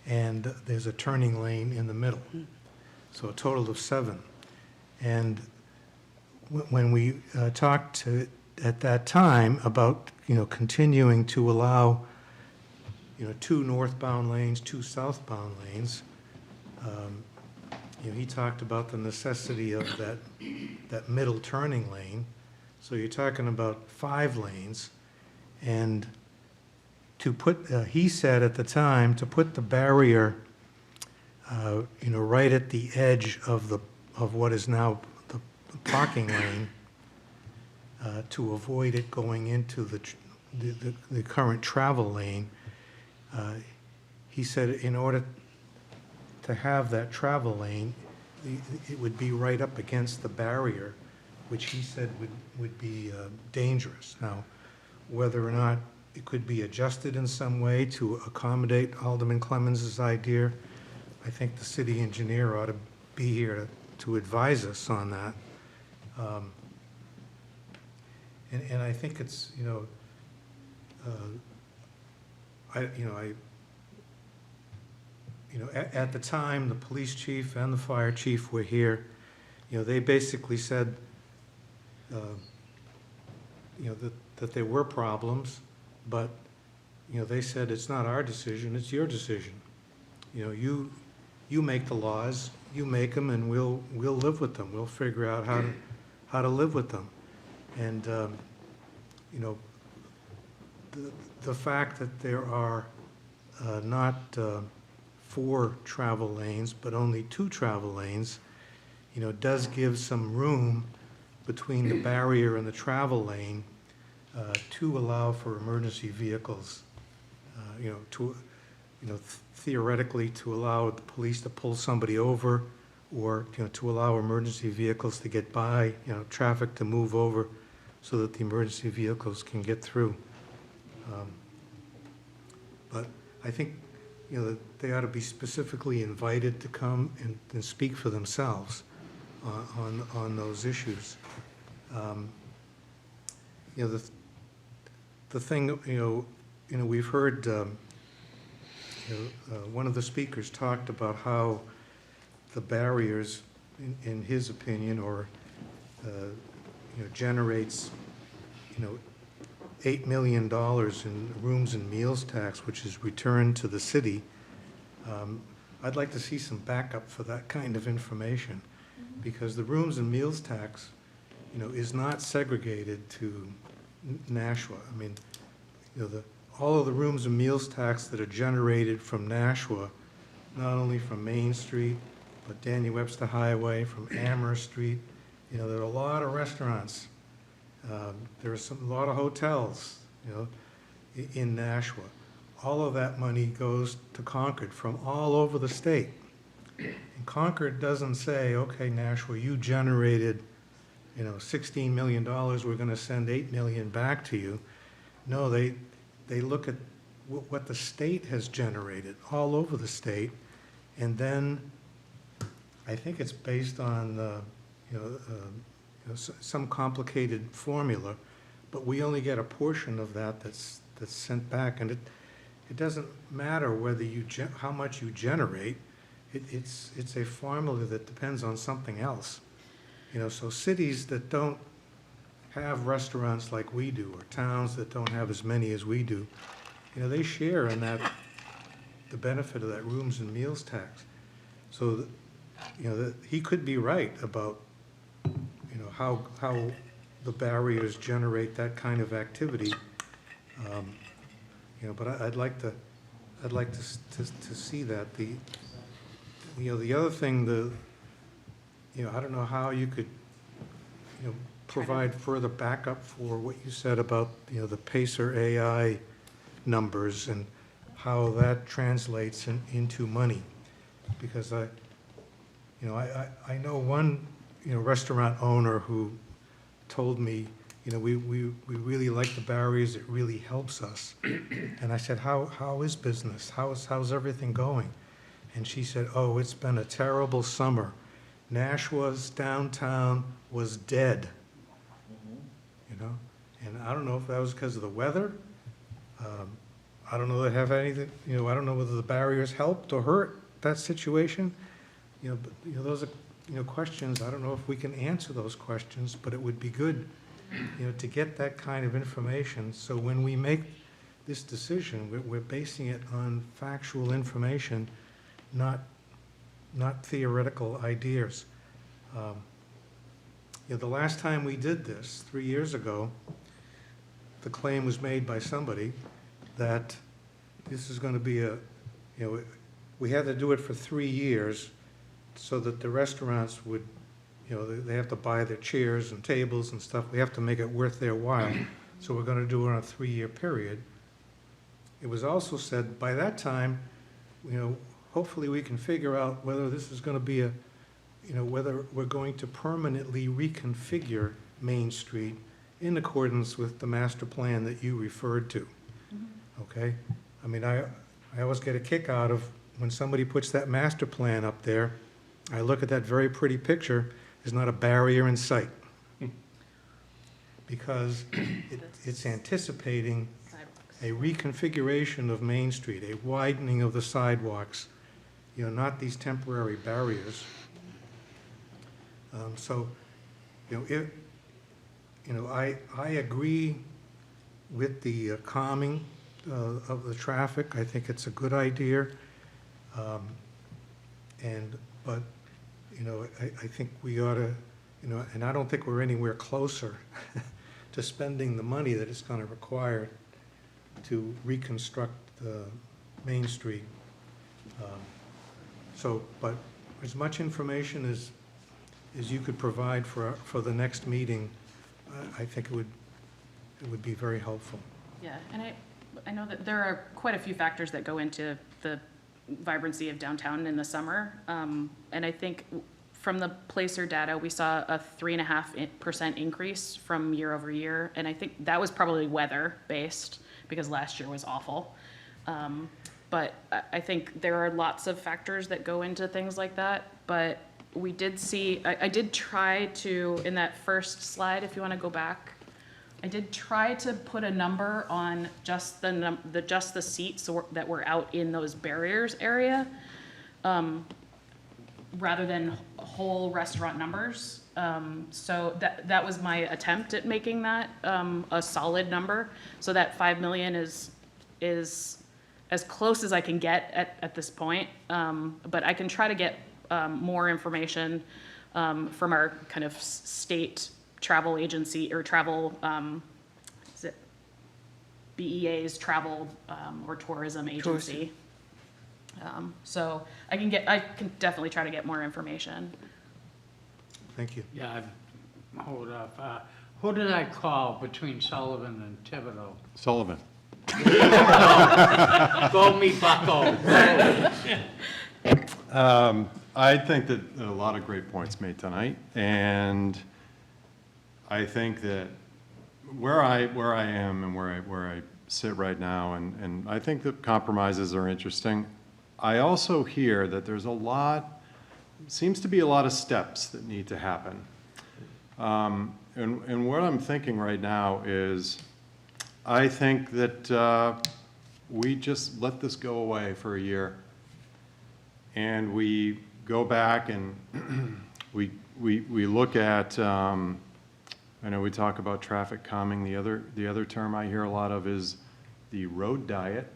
and there's a turning lane in the middle. So a total of 7. And when we talked at that time about, continuing to allow, 2 northbound lanes, 2 southbound lanes, he talked about the necessity of that middle turning lane. So you're talking about 5 lanes. And to put, he said at the time, to put the barrier, right at the edge of what is now the parking lane, to avoid it going into the current travel lane, he said in order to have that travel lane, it would be right up against the barrier, which he said would be dangerous. Now, whether or not it could be adjusted in some way to accommodate Alderman Clemmons' idea, I think the city engineer ought to be here to advise us on that. And I think it's, at the time, the police chief and the fire chief were here. They basically said, that there were problems, but, they said it's not our decision, it's your decision. You make the laws, you make them, and we'll live with them. We'll figure out how to live with them. And, the fact that there are not 4 travel lanes, but only 2 travel lanes, does give some room between the barrier and the travel lane to allow for emergency vehicles, theoretically to allow the police to pull somebody over, or, to allow emergency vehicles to get by, traffic to move over so that the emergency vehicles can get through. But I think, that they ought to be specifically invited to come and speak for themselves on those issues. The thing, we've heard, one of the speakers talked about how the barriers, in his opinion, or generates, $8 million in rooms and meals tax, which is returned to the city. I'd like to see some backup for that kind of information, because the rooms and meals tax, is not segregated to Nashua. I mean, all of the rooms and meals tax that are generated from Nashua, not only from Main Street, but Daniel Webster Highway, from Amherst Street, there are a lot of restaurants. There are a lot of hotels, in Nashua. All of that money goes to Concord from all over the state. And Concord doesn't say, okay, Nashua, you generated, $16 million, we're going to send $8 million back to you. No, they look at what the state has generated all over the state, and then I think it's based on, some complicated formula, but we only get a portion of that that's sent back, and it doesn't matter whether how much you generate. It's a formula that depends on something else. So cities that don't have restaurants like we do, or towns that don't have as many as we do, they share in the benefit of that rooms and meals tax. So, he could be right about, how the barriers generate that kind of activity. But I'd like to see that. The other thing, I don't know how you could, provide further backup for what you said about, the Pacer AI numbers and how that translates into money. Because I know one, restaurant owner who told me, we really like the barriers, it really helps us. And I said, how is business? How's everything going? And she said, oh, it's been a terrible summer. Nashua's downtown was dead. And I don't know if that was because of the weather. I don't know that have anything, I don't know whether the barriers helped or hurt that situation. But, those are, questions. I don't know if we can answer those questions, but it would be good, to get that kind of information. So when we make this decision, we're basing it on factual information, not theoretical ideas. The last time we did this, 3 years ago, the claim was made by somebody that this is going to be we had to do it for 3 years so that the restaurants would, they have to buy their chairs and tables and stuff. We have to make it worth their while. So we're going to do it on a 3-year period. It was also said by that time, hopefully we can figure out whether this is going to be whether we're going to permanently reconfigure Main Street in accordance with the master plan that you referred to. Okay? I mean, I always get a kick out of when somebody puts that master plan up there. I look at that very pretty picture, there's not a barrier in sight. Because it's anticipating a reconfiguration of Main Street, a widening of the sidewalks, not these temporary barriers. I agree with the calming of the traffic. I think it's a good idea. But I think we ought to, and I don't think we're anywhere closer to spending the money that it's going to require to reconstruct Main Street. But as much information as you could provide for the next meeting, I think it would be very helpful. Yeah, and I know that there are quite a few factors that go into the vibrancy of downtown in the summer. And I think from the Placer data, we saw a 3.5% increase from year over year. And I think that was probably weather-based because last year was awful. But I think there are lots of factors that go into things like that. But we did see, I did try to, in that first slide, if you want to go back, I did try to put a number on just the seats that were out in those barriers area, rather than whole restaurant numbers. So that was my attempt at making that a solid number. So that 5 million is as close as I can get at this point. But I can try to get more information from our kind of state travel agency or travel, is it BEA's travel or tourism agency. So I can definitely try to get more information. Thank you. Yeah, hold up. Who did I call between Sullivan and Thibodeau? Sullivan. Go me bucko. I think that a lot of great points made tonight, and I think that where I am and where I sit right now, and I think that compromises are interesting. I also hear that there's seems to be a lot of steps that need to happen. And what I'm thinking right now is, I think that we just let this go away for a year, and we go back and we look at, I know we talk about traffic calming. The other term I hear a lot of is the road diet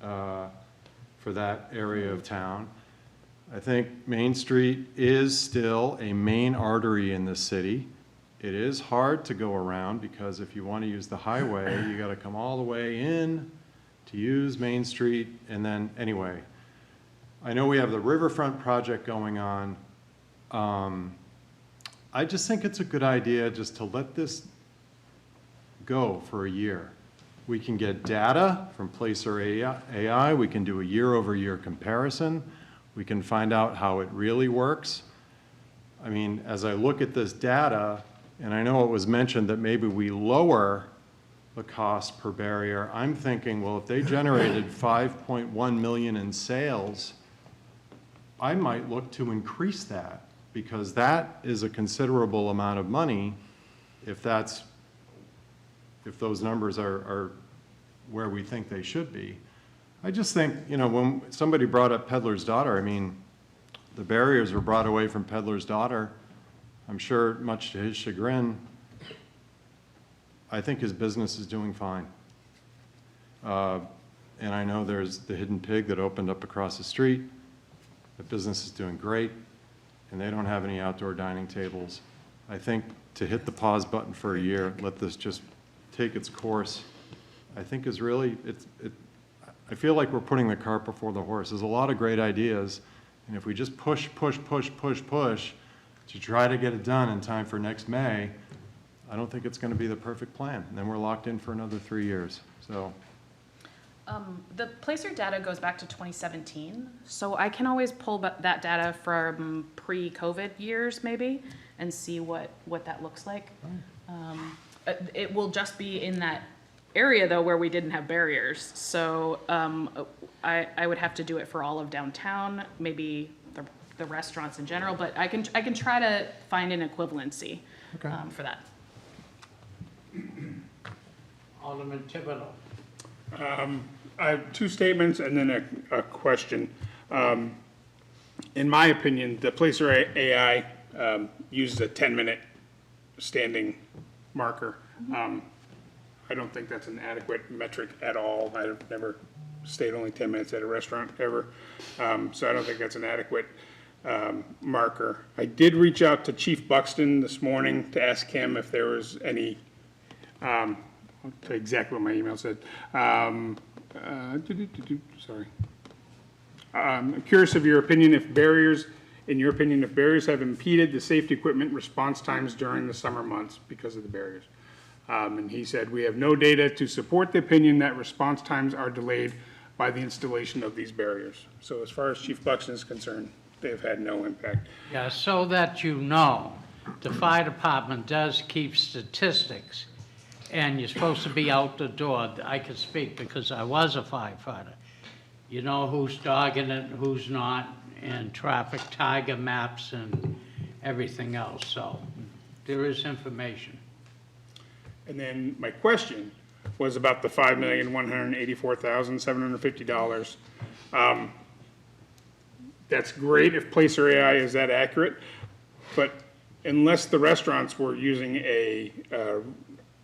for that area of town. I think Main Street is still a main artery in the city. It is hard to go around because if you want to use the highway, you got to come all the way in to use Main Street, and then, anyway, I know we have the riverfront project going on. I just think it's a good idea just to let this go for a year. We can get data from Placer AI, we can do a year-over-year comparison, we can find out how it really works. I mean, as I look at this data, and I know it was mentioned that maybe we lower the cost per barrier, I'm thinking, well, if they generated 5.1 million in sales, I might look to increase that, because that is a considerable amount of money if those numbers are where we think they should be. I just think, you know, when somebody brought up Peddler's Daughter, I mean, the barriers were brought away from Peddler's Daughter. I'm sure, much to his chagrin, I think his business is doing fine. And I know there's the Hidden Pig that opened up across the street. The business is doing great, and they don't have any outdoor dining tables. I think to hit the pause button for a year, let this just take its course, I think is really, I feel like we're putting the cart before the horse. There's a lot of great ideas, and if we just push to try to get it done in time for next May, I don't think it's going to be the perfect plan. And then we're locked in for another 3 years, so. The Placer data goes back to 2017, so I can always pull that data from pre-COVID years maybe and see what that looks like. It will just be in that area though where we didn't have barriers, so I would have to do it for all of downtown, maybe the restaurants in general, but I can try to find an equivalency for that. Alderman Thibodeau. I have two statements and then a question. In my opinion, the Placer AI uses a 10-minute standing marker. I don't think that's an adequate metric at all. I've never stayed only 10 minutes at a restaurant ever, so I don't think that's an adequate marker. I did reach out to Chief Buxton this morning to ask him if there was any, I'll tell you exactly what my email said. Sorry. I'm curious of your opinion if barriers have impeded the safety equipment response times during the summer months because of the barriers. And he said, we have no data to support the opinion that response times are delayed by the installation of these barriers. So as far as Chief Buxton is concerned, they've had no impact. Yeah, so that you know, the fire department does keep statistics, and you're supposed to be out the door. I can speak because I was a firefighter. You know who's dogging it, who's not, and traffic tiger maps and everything else, so there is information. And then my question was about the $5,184,750. That's great if Placer AI is that accurate, but unless the restaurants were using a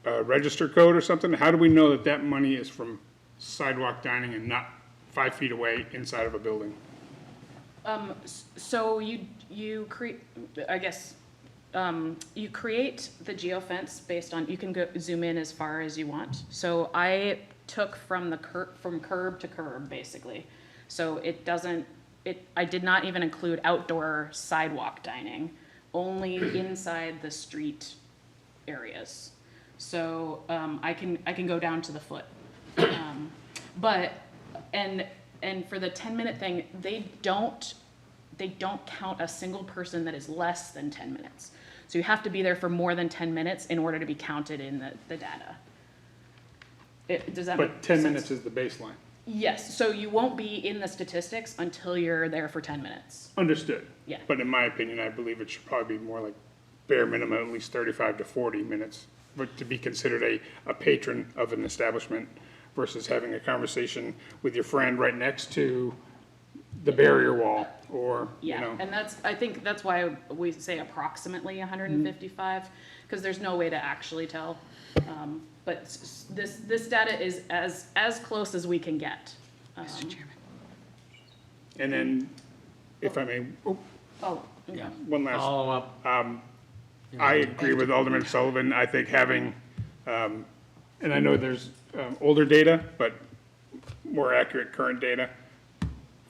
register code or something, how do we know that that money is from sidewalk dining and not 5 feet away inside of a building? So you create, I guess, you create the geofence based on, you can go zoom in as far as you want. So I took from curb to curb, basically. So it doesn't, I did not even include outdoor sidewalk dining, only inside the street areas. So I can go down to the foot. But for the 10-minute thing, they don't count a single person that is less than 10 minutes. So you have to be there for more than 10 minutes in order to be counted in the data. Does that make sense? But 10 minutes is the baseline. Yes, so you won't be in the statistics until you're there for 10 minutes. Understood. Yeah. But in my opinion, I believe it should probably be more like bare minimum, at least 35 to 40 minutes, but to be considered a patron of an establishment versus having a conversation with your friend right next to the barrier wall, or, you know. And I think that's why we say approximately 155, because there's no way to actually tell. But this data is as close as we can get. Mr. Chairman. And then, if I may, one last. Follow up. I agree with Alderman Sullivan. I think having, and I know there's older data, but more accurate current data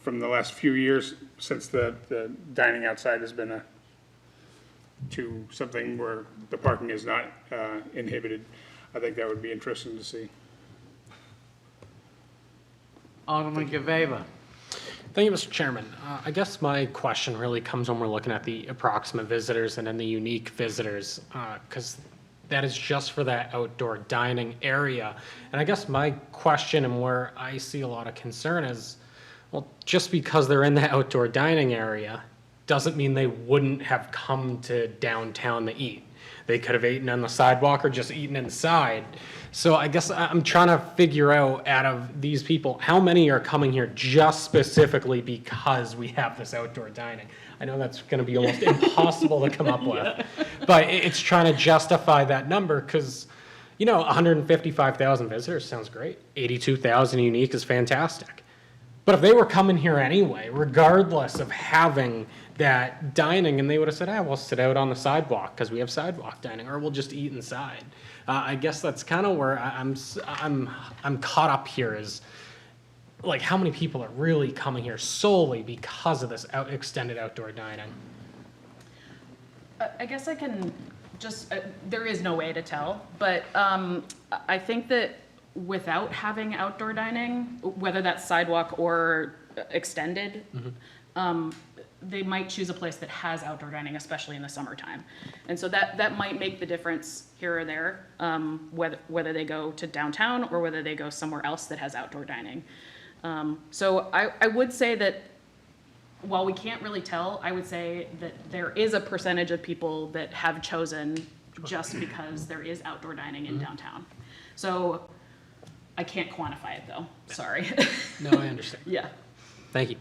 from the last few years since the dining outside has been to something where the parking is not inhibited. I think that would be interesting to see. Alderman Gaveva. Thank you, Mr. Chairman. I guess my question really comes when we're looking at the approximate visitors and then the unique visitors, because that is just for that outdoor dining area. And I guess my question and where I see a lot of concern is, well, just because they're in the outdoor dining area doesn't mean they wouldn't have come to downtown to eat. They could have eaten on the sidewalk or just eaten inside. So I guess I'm trying to figure out of these people, how many are coming here just specifically because we have this outdoor dining? I know that's going to be almost impossible to come up with, but it's trying to justify that number because, 155,000 visitors sounds great. 82,000 unique is fantastic. But if they were coming here anyway, regardless of having that dining, and they would have said, we'll sit out on the sidewalk because we have sidewalk dining, or we'll just eat inside. I guess that's kind of where I'm caught up here is, like, how many people are really coming here solely because of this extended outdoor dining? I guess I can just, there is no way to tell, but I think that without having outdoor dining, whether that's sidewalk or extended, they might choose a place that has outdoor dining, especially in the summertime. And so that might make the difference here or there, whether they go to downtown or whether they go somewhere else that has outdoor dining. So I would say that while we can't really tell, I would say that there is a percentage of people that have chosen just because there is outdoor dining in downtown. So I can't quantify it though, sorry. No, I understand. Yeah. Thank you.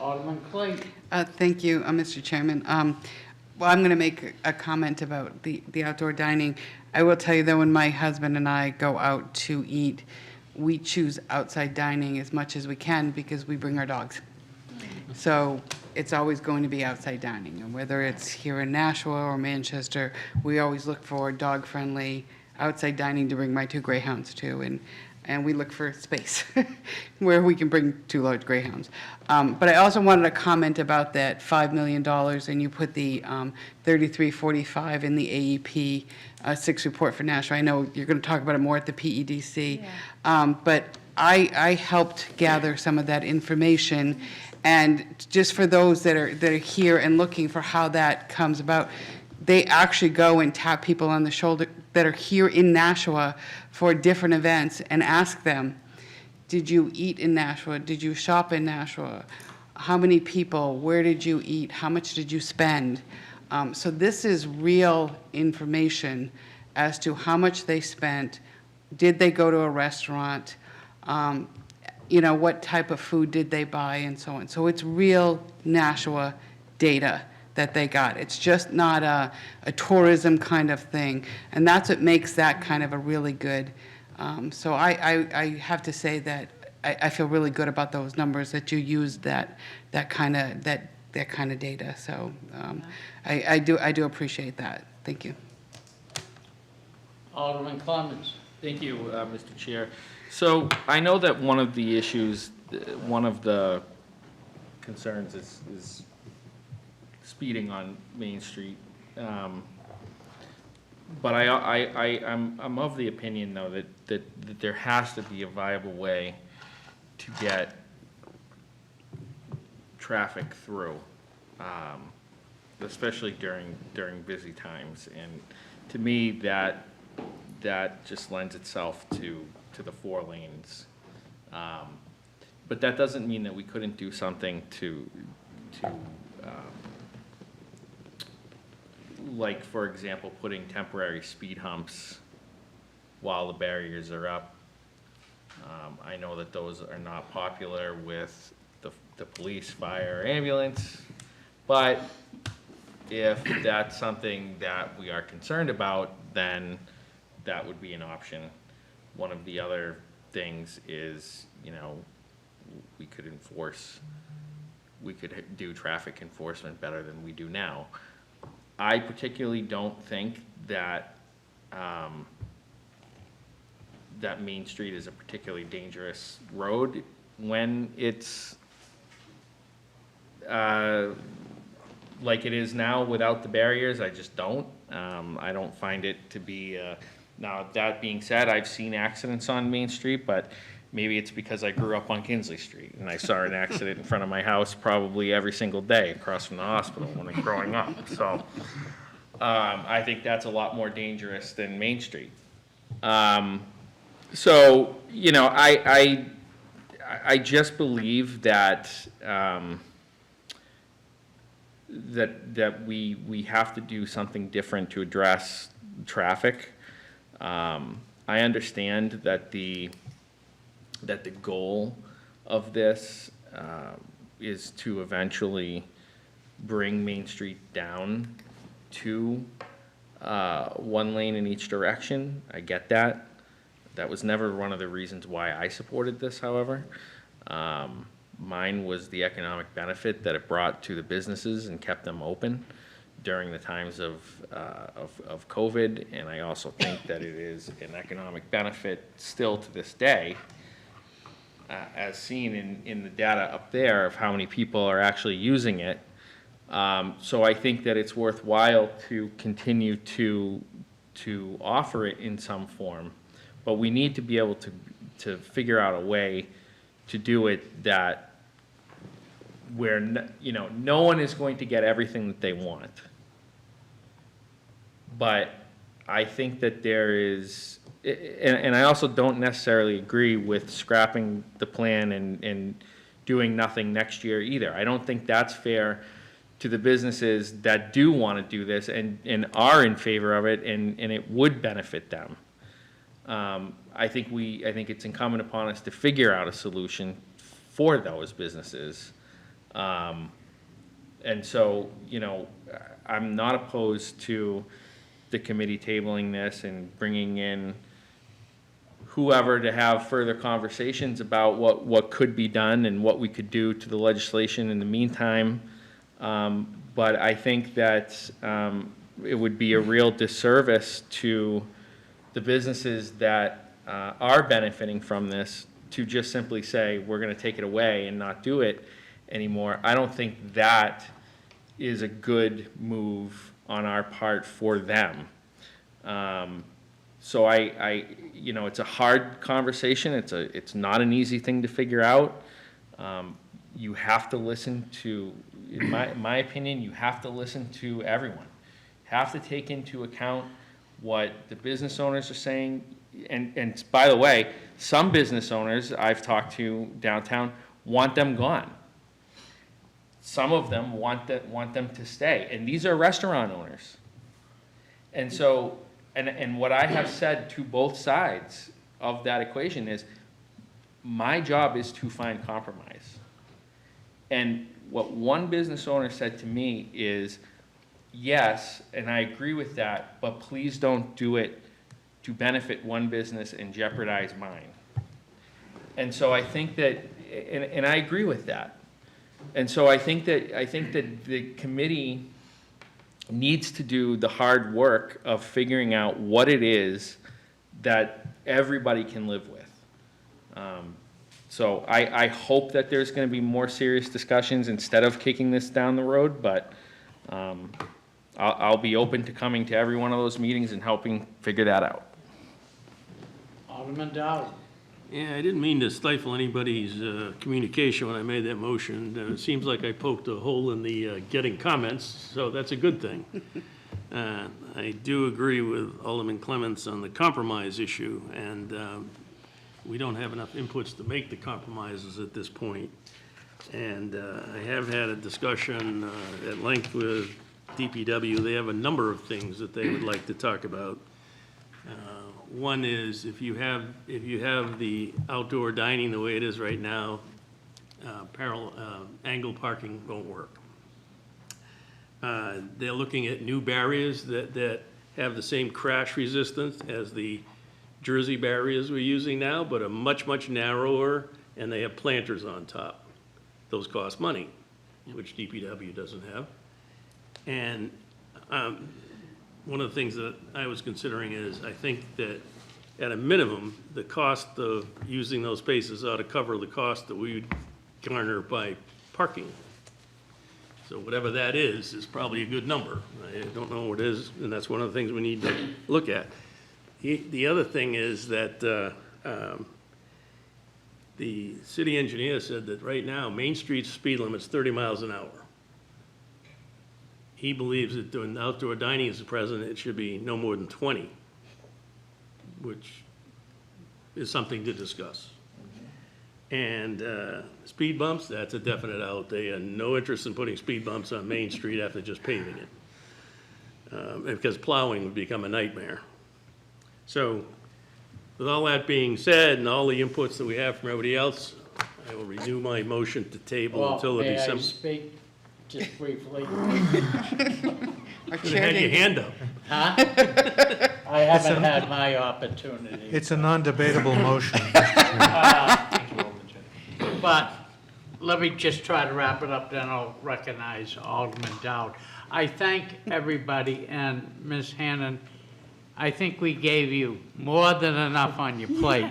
Alderman Clayton. Thank you, Mr. Chairman. Well, I'm going to make a comment about the outdoor dining. I will tell you that when my husband and I go out to eat, we choose outside dining as much as we can because we bring our dogs. So it's always going to be outside dining. And whether it's here in Nashua or Manchester, we always look for dog-friendly outside dining to bring my 2 greyhounds to. And we look for space where we can bring 2 large greyhounds. But I also wanted to comment about that $5 million, and you put the 3345 in the AEP 6 report for Nashua. I know you're going to talk about it more at the PEDC, but I helped gather some of that information, and just for those that are here and looking for how that comes about, they actually go and tap people on the shoulder that are here in Nashua for different events and ask them, did you eat in Nashua? Did you shop in Nashua? How many people? Where did you eat? How much did you spend? So this is real information as to how much they spent. Did they go to a restaurant? What type of food did they buy and so on. So it's real Nashua data that they got. It's just not a tourism kind of thing. And that's what makes that kind of a really good. So I have to say that I feel really good about those numbers that you used that kind of data. So I do appreciate that. Thank you. Alderman Clemens. Thank you, Mr. Chair. So I know that one of the issues, one of the concerns is speeding on Main Street. But I'm of the opinion, though, that there has to be a viable way to get traffic through, especially during busy times. And to me, that just lends itself to the 4 lanes. But that doesn't mean that we couldn't do something to like, for example, putting temporary speed humps while the barriers are up. I know that those are not popular with the police, fire, ambulance, but if that's something that we are concerned about, then that would be an option. One of the other things is, we could do traffic enforcement better than we do now. I particularly don't think that that Main Street is a particularly dangerous road when it's like it is now without the barriers. I just don't. I don't find it to be, now that being said, I've seen accidents on Main Street, but maybe it's because I grew up on Kinsley Street and I saw an accident in front of my house probably every single day across from the hospital when I was growing up. So I think that's a lot more dangerous than Main Street. So, you know, I just believe that that we have to do something different to address traffic. I understand that the goal of this is to eventually bring Main Street down to one lane in each direction. I get that. That was never one of the reasons why I supported this, however. Mine was the economic benefit that it brought to the businesses and kept them open during the times of COVID, and I also think that it is an economic benefit still to this day, as seen in the data up there of how many people are actually using it. So I think that it's worthwhile to continue to offer it in some form, but we need to be able to figure out a way to do it that where no one is going to get everything that they want. But I think that there is, and I also don't necessarily agree with scrapping the plan and doing nothing next year either. I don't think that's fair to the businesses that do want to do this and are in favor of it, and it would benefit them. I think it's incumbent upon us to figure out a solution for those businesses. And so, you know, I'm not opposed to the committee tabling this and bringing in whoever to have further conversations about what could be done and what we could do to the legislation in the meantime. But I think that it would be a real disservice to the businesses that are benefiting from this to just simply say, we're going to take it away and not do it anymore. I don't think that is a good move on our part for them. So you know, it's a hard conversation. It's not an easy thing to figure out. You have to listen to, in my opinion, you have to listen to everyone. Have to take into account what the business owners are saying. And by the way, some business owners I've talked to downtown want them gone. Some of them want them to stay, and these are restaurant owners. And so, and what I have said to both sides of that equation is, my job is to find compromise. And what one business owner said to me is, yes, and I agree with that, but please don't do it to benefit one business and jeopardize mine. And so I think that, and I agree with that. And so I think that the committee needs to do the hard work of figuring out what it is that everybody can live with. So I hope that there's going to be more serious discussions instead of kicking this down the road, but I'll be open to coming to every one of those meetings and helping figure that out. Alderman Dow. Yeah, I didn't mean to stifle anybody's communication when I made that motion. It seems like I poked a hole in the getting comments, so that's a good thing. I do agree with Alderman Clements on the compromise issue, and we don't have enough inputs to make the compromises at this point. And I have had a discussion at length with DPW. They have a number of things that they would like to talk about. One is, if you have the outdoor dining the way it is right now, angle parking won't work. They're looking at new barriers that have the same crash resistance as the Jersey barriers we're using now, but are much, much narrower, and they have planters on top. Those cost money, which DPW doesn't have. And one of the things that I was considering is, I think that at a minimum, the cost of using those spaces ought to cover the cost that we would garner by parking. So whatever that is probably a good number. I don't know what it is, and that's one of the things we need to look at. The other thing is that the city engineer said that right now, Main Street's speed limit's 30 miles an hour. He believes that doing outdoor dining as the president, it should be no more than 20, which is something to discuss. And speed bumps, that's a definite out. They have no interest in putting speed bumps on Main Street after just paving it, because plowing would become a nightmare. So with all that being said and all the inputs that we have from everybody else, I will renew my motion to table until the May I December. speak just briefly? You had your hand up. Huh? I haven't had my opportunity. It's a non-debatable motion. But let me just try to wrap it up, then I'll recognize Alderman Dowd. I thank everybody, and Ms. Hannon, I think we gave you more than enough on your plate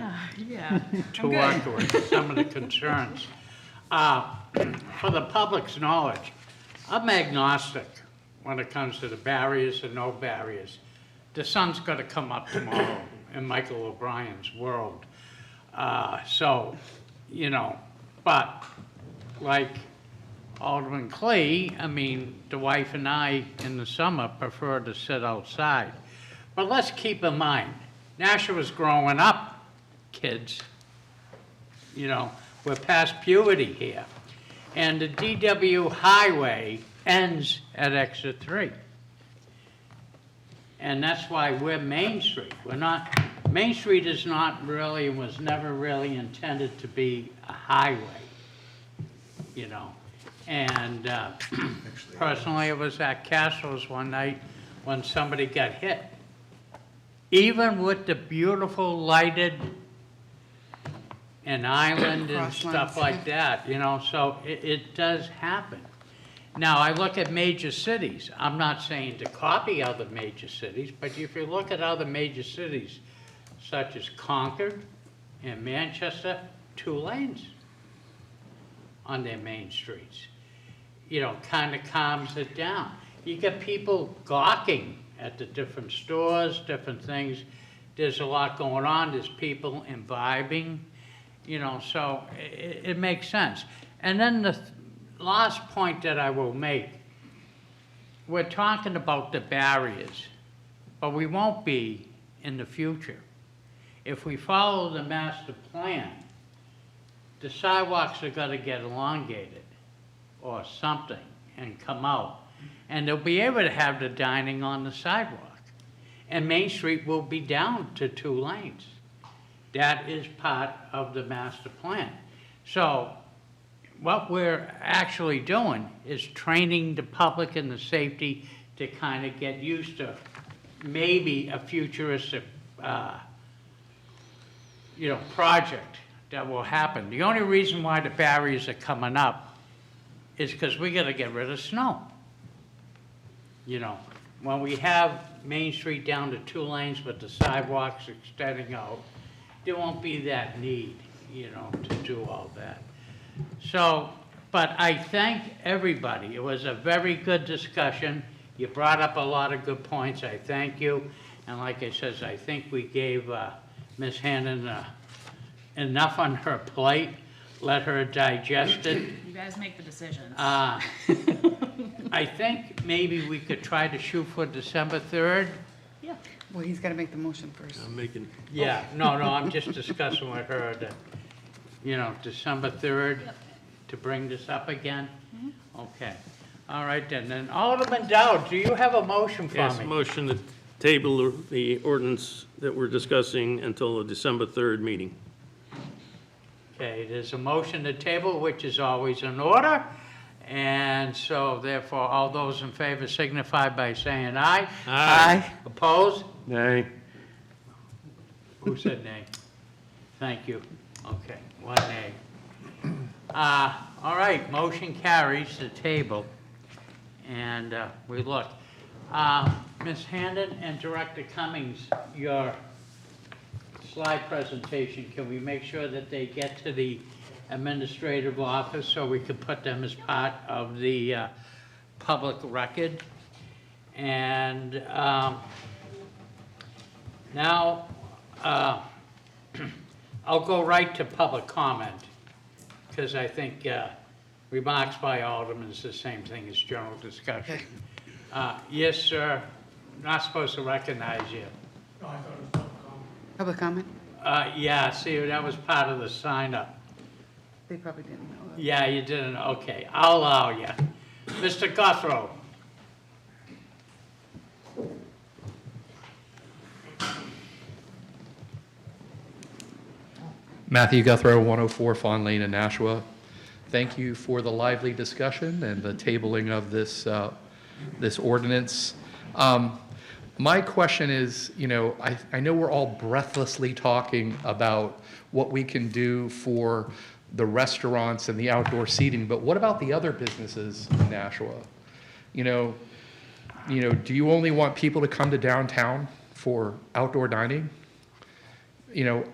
to work with some of the concerns. For the public's knowledge, I'm agnostic when it comes to the barriers and no barriers. The sun's gonna come up tomorrow in Michael O'Brien's world. So, you know, but like Alderman Clay, I mean, the wife and I in the summer prefer to sit outside. But let's keep in mind, Nashua's growing up, kids. You know, we're past puberty here. And the DW highway ends at exit 3. And that's why we're Main Street. We're not, Main Street is not really, was never really intended to be a highway, you know. And personally, it was at Castro's one night when somebody got hit. Even with the beautiful lighted and island and stuff like that, you know, so it does happen. Now, I look at major cities. I'm not saying to copy other major cities, but if you look at other major cities, such as Concord and Manchester, 2 lanes on their main streets. You know, kind of calms it down. You get people gawking at the different stores, different things. There's a lot going on. There's people imbibing, you know, so it makes sense. And then the last point that I will make, we're talking about the barriers, but we won't be in the future. If we follow the master plan, the sidewalks are gonna get elongated or something and come out. And they'll be able to have the dining on the sidewalk. And Main Street will be down to 2 lanes. That is part of the master plan. So what we're actually doing is training the public and the safety to kind of get used to maybe a futuristic, you know, project that will happen. The only reason why the barriers are coming up is because we got to get rid of snow. You know, when we have Main Street down to 2 lanes with the sidewalks extending out, there won't be that need, you know, to do all that. So, but I thank everybody. It was a very good discussion. You brought up a lot of good points. I thank you. And like I said, I think we gave Ms. Hannon enough on her plate. Let her digest it. You guys make the decisions. I think maybe we could try to shoot for December 3rd. Yeah. Well, he's got to make the motion first. I'm making, Yeah, no, I'm just discussing with her that, you know, December 3rd to bring this up again? Okay. All right then. Then Alderman Dowd, do you have a motion for yes, me? motion to table the ordinance that we're discussing until the December 3rd meeting. Okay, there's a motion to table, which is always in order. And so therefore, all those in favor signify by saying aye. Aye. Opposed? Nay. Who said nay? Thank you. Okay, 1 nay. All right, motion carries the table. And we look. Ms. Hannon and Director Cummings, your slide presentation, can we make sure that they get to the administrative office so we can put them as part of the public record? And now, I'll go right to public comment, because I think remarks by aldermen is the same thing as general discussion. Yes, sir. Not supposed to recognize you. Public comment? Yeah, see, that was part of the sign-up. They probably didn't know that. Yeah, you didn't, okay, I'll allow you. Mr. Guthrow? Matthew Guthrow, 104 Fawn Lane in Nashua. Thank you for the lively discussion and the tabling of this ordinance. My question is, I know we're all breathlessly talking about what we can do for the restaurants and the outdoor seating, but what about the other businesses in Nashua? Do you only want people to come to downtown for outdoor dining?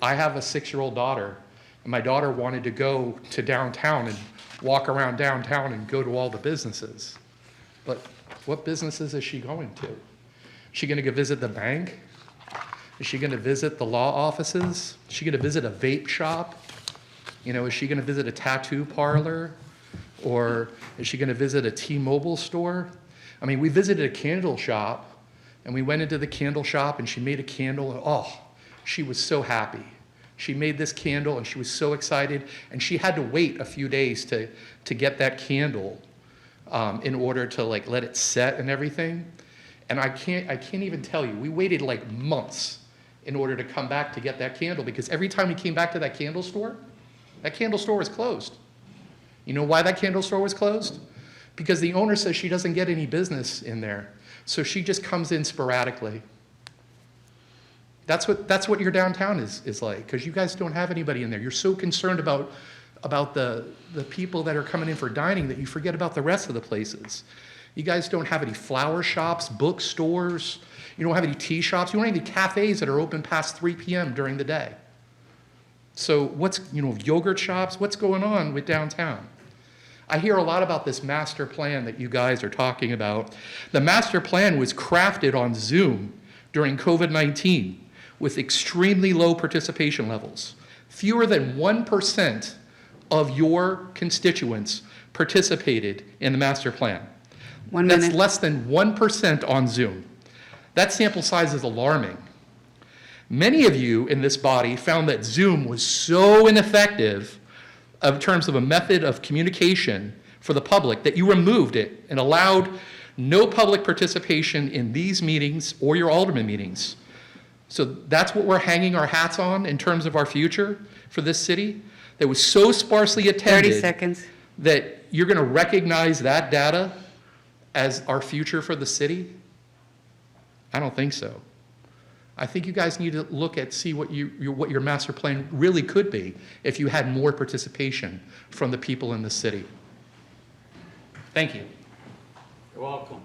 I have a 6-year-old daughter, and my daughter wanted to go to downtown and walk around downtown and go to all the businesses. But what businesses is she going to? Is she going to go visit the bank? Is she going to visit the law offices? Is she going to visit a vape shop? Is she going to visit a tattoo parlor? Or is she going to visit a T-Mobile store? I mean, we visited a candle shop, and we went into the candle shop, and she made a candle, and she was so happy. She made this candle, and she was so excited, and she had to wait a few days to get that candle in order to let it set and everything. And I can't even tell you, we waited months in order to come back to get that candle, because every time we came back to that candle store was closed. You know why that candle store was closed? Because the owner says she doesn't get any business in there, so she just comes in sporadically. That's what your downtown is like, because you guys don't have anybody in there. You're so concerned about the people that are coming in for dining that you forget about the rest of the places. You guys don't have any flower shops, bookstores. You don't have any tea shops. You don't have any cafes that are open past 3 p.m. during the day. So yogurt shops, what's going on with downtown? I hear a lot about this master plan that you guys are talking about. The master plan was crafted on Zoom during COVID-19 with extremely low participation levels. Fewer than 1% of your constituents participated in the master plan. That's less than 1% on Zoom. That sample size is alarming. Many of you in this body found that Zoom was so ineffective in terms of a method of communication for the public that you removed it and allowed no public participation in these meetings or your alderman meetings. So that's what we're hanging our hats on in terms of our future for this city, that was so sparsely attended 30 seconds. that you're going to recognize that data as our future for the city? I don't think so. I think you guys need to look at, see what your master plan really could be if you had more participation from the people in the city. Thank you. You're welcome.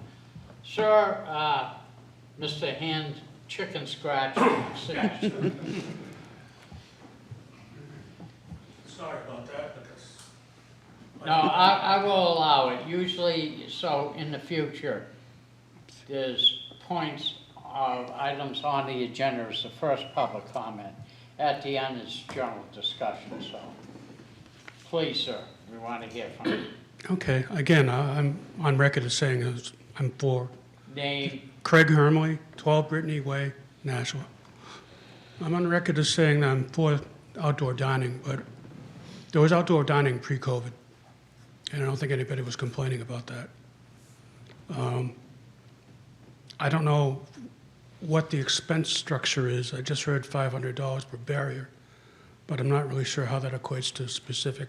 Sir, Mr. Hand Chicken Scratch. Sorry about that, but that's... No, I will allow it. Usually, so in the future, there's points of items on the agenda as the first public comment. At the end is general discussion, so please, sir, we want to hear from you. Okay, again, I'm on record as saying I'm for Name, Craig Hermley, 12 Brittany Way, Nashua. I'm on record as saying that I'm for outdoor dining, but there was outdoor dining pre-COVID, and I don't think anybody was complaining about that. I don't know what the expense structure is. I just heard $500 per barrier, but I'm not really sure how that equates to specific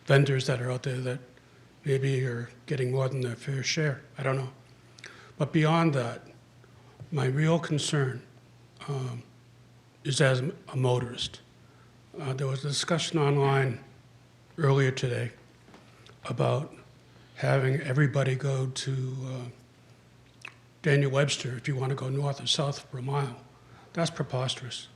vendors that are out there that maybe are getting more than their fair share. I don't know. But beyond that, my real concern is as a motorist. There was a discussion online earlier today about having everybody go to Daniel Webster if you want to go north or south for a mile. That's preposterous.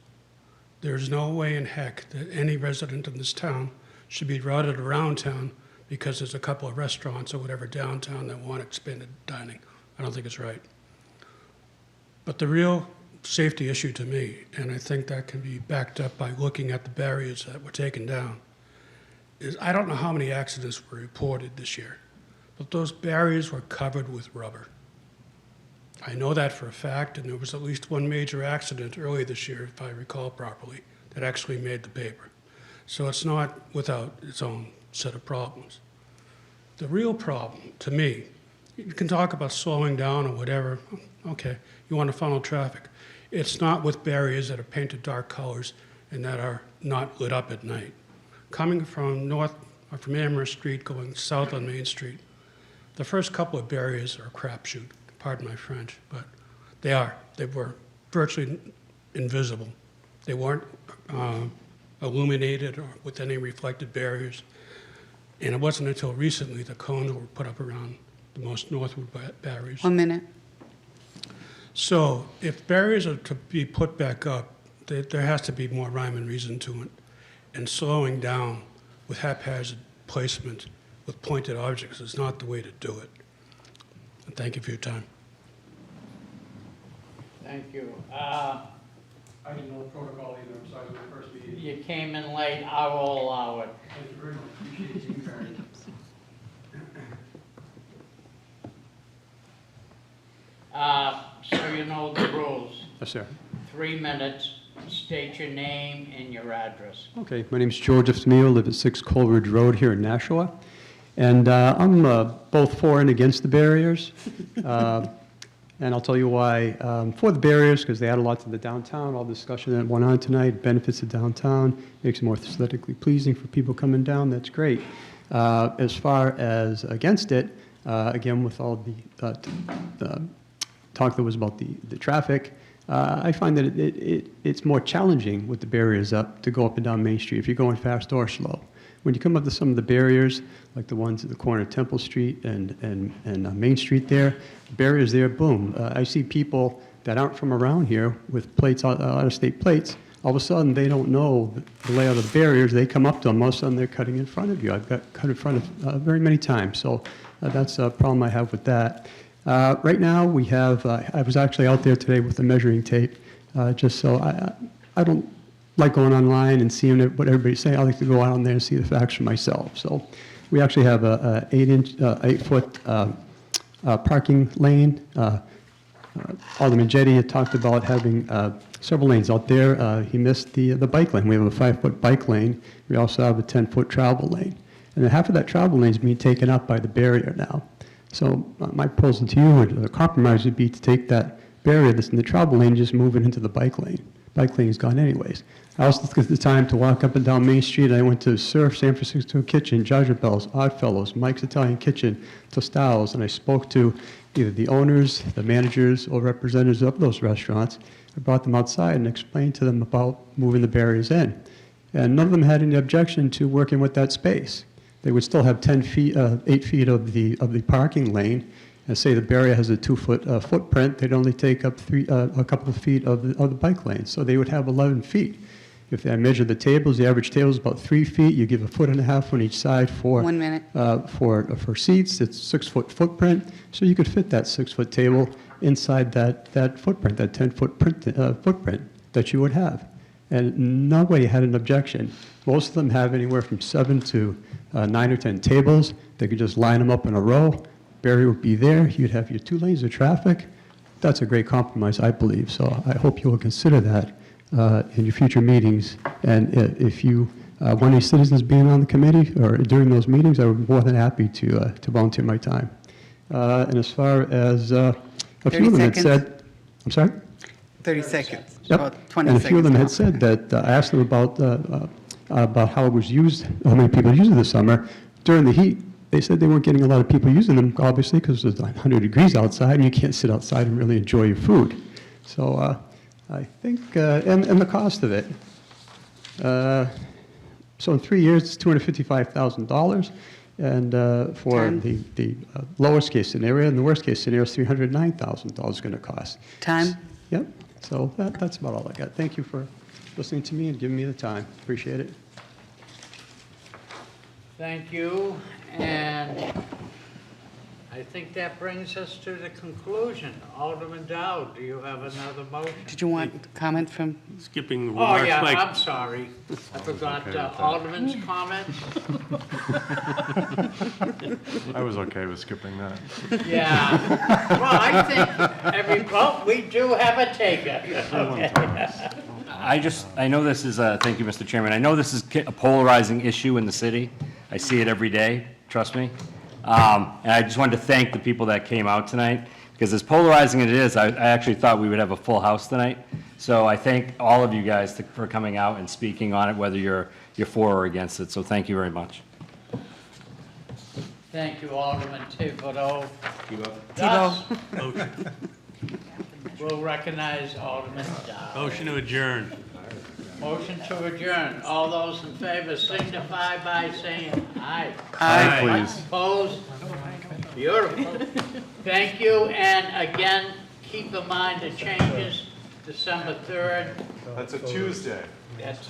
There's no way in heck that any resident in this town should be routed around town because there's a couple of restaurants or whatever downtown that want expanded dining. I don't think it's right. But the real safety issue to me, and I think that can be backed up by looking at the barriers that were taken down, is I don't know how many accidents were reported this year, but those barriers were covered with rubber. I know that for a fact, and there was at least one major accident early this year, if I recall properly, that actually made the paper. So it's not without its own set of problems. The real problem, to me, you can talk about slowing down or whatever, okay, you want to funnel traffic. It's not with barriers that are painted dark colors and that are not lit up at night. Coming from north, or from Amherst Street, going south on Main Street, the first couple of barriers are a crapshoot, pardon my French, but they are. They were virtually invisible. They weren't illuminated or with any reflected barriers. And it wasn't until recently the cones were put up around the most northward barriers. 1 minute. So if barriers are to be put back up, there has to be more rhyme and reason to it. And slowing down with haphazard placement with pointed objects is not the way to do it. And thank you for your time. Thank you. I didn't know the protocol either, I'm sorry, it was the first meeting. You came in late, I will allow it. Thank you very much, appreciate you very much. So you know the rules. Yes, sir. 3 minutes, state your name and your address. Okay, my name's George Estamillo, live at 6 Coleridge Road here in Nashua. And I'm both for and against the barriers. And I'll tell you why. For the barriers, because they add a lot to the downtown, all the discussion that went on tonight, benefits the downtown, makes it more aesthetically pleasing for people coming down, that's great. As far as against it, again, with all the talk that was about the traffic, I find that it's more challenging with the barriers up to go up and down Main Street if you're going fast or slow. When you come up to some of the barriers, like the ones at the corner of Temple Street and Main Street there, barriers there, boom. I see people that aren't from around here with plates, out-of-state plates. All of a sudden, they don't know the layout of the barriers. They come up to them. All of a sudden, they're cutting in front of you. I've got cut in front of very many times. So that's a problem I have with that. Right now, we have, I was actually out there today with the measuring tape, just so I don't like going online and seeing what everybody's saying. I like to go out on there and see the facts for myself. So we actually have a 8-foot parking lane. Alderman Jetty had talked about having several lanes out there. He missed the bike lane. We have a 5-foot bike lane. We also have a 10-foot travel lane. And then half of that travel lane is being taken up by the barrier now. So my proposal to you, or the compromise, would be to take that barrier that's in the travel lane and just move it into the bike lane. Bike lane is gone anyways. I also took the time to walk up and down Main Street. I went to Surf, San Francisco Kitchen, Jaja Bell's, Oddfellows, Mike's Italian Kitchen, Tostados, and I spoke to either the owners, the managers, or representatives of those restaurants. I brought them outside and explained to them about moving the barriers in. And none of them had any objection to working with that space. They would still have 8 feet of the parking lane. And say the barrier has a 2-foot footprint, they'd only take up a couple of feet of the bike lane. So they would have 11 feet. If I measure the tables, the average table is about 3 feet. You give a 1.5 foot on each side for 1 minute. For seats. It's 6-foot footprint. So you could fit that 6-foot table inside that footprint, that 10-foot footprint that you would have. And nobody had an objection. Most of them have anywhere from 7 to 9 or 10 tables. They could just line them up in a row. Barrier would be there. You'd have your 2 lanes of traffic. That's a great compromise, I believe. So I hope you will consider that in your future meetings. And if you want any citizens being on the committee or during those meetings, I would be more than happy to volunteer my time. And as far as a few of them had said, I'm sorry? 30 seconds. Yep. About 20 and a few of them had seconds. said that I asked them about how it was used, how many people used it this summer. During the heat, they said they weren't getting a lot of people using them, obviously, because it's 100 degrees outside, and you can't sit outside and really enjoy your food. So I think, and the cost of it. So in 3 years, it's $255,000, and for the lowest case scenario, and the worst case scenario is $309,000 going to cost. Time? Yep. So that's about all I got. Thank you for listening to me and giving me the time. Appreciate it. Thank you, and I think that brings us to the conclusion. Alderman Dow, do you have another motion? Did you want comment from? Skipping Oh, remarks yeah, by I'm sorry. I forgot Alderman's comments. I was okay with skipping that. Yeah. Well, I think we do have a taker. I know this is thank you, Mr. Chairman. I know this is a polarizing issue in the city. I see it every day, trust me. And I just wanted to thank the people that came out tonight, because as polarizing as it is, I actually thought we would have a full house tonight. So I thank all of you guys for coming out and speaking on it, whether you're for or against it. So thank you very much. Thank you, Alderman Thibodeau. Thibodeau. We'll recognize Alderman Dow. Motion to adjourn. Motion to adjourn. All those in favor signify by saying aye. Aye. Please. Opposed? Beautiful. Thank you, and again, keep in mind the changes, December 3rd. That's a Tuesday. That's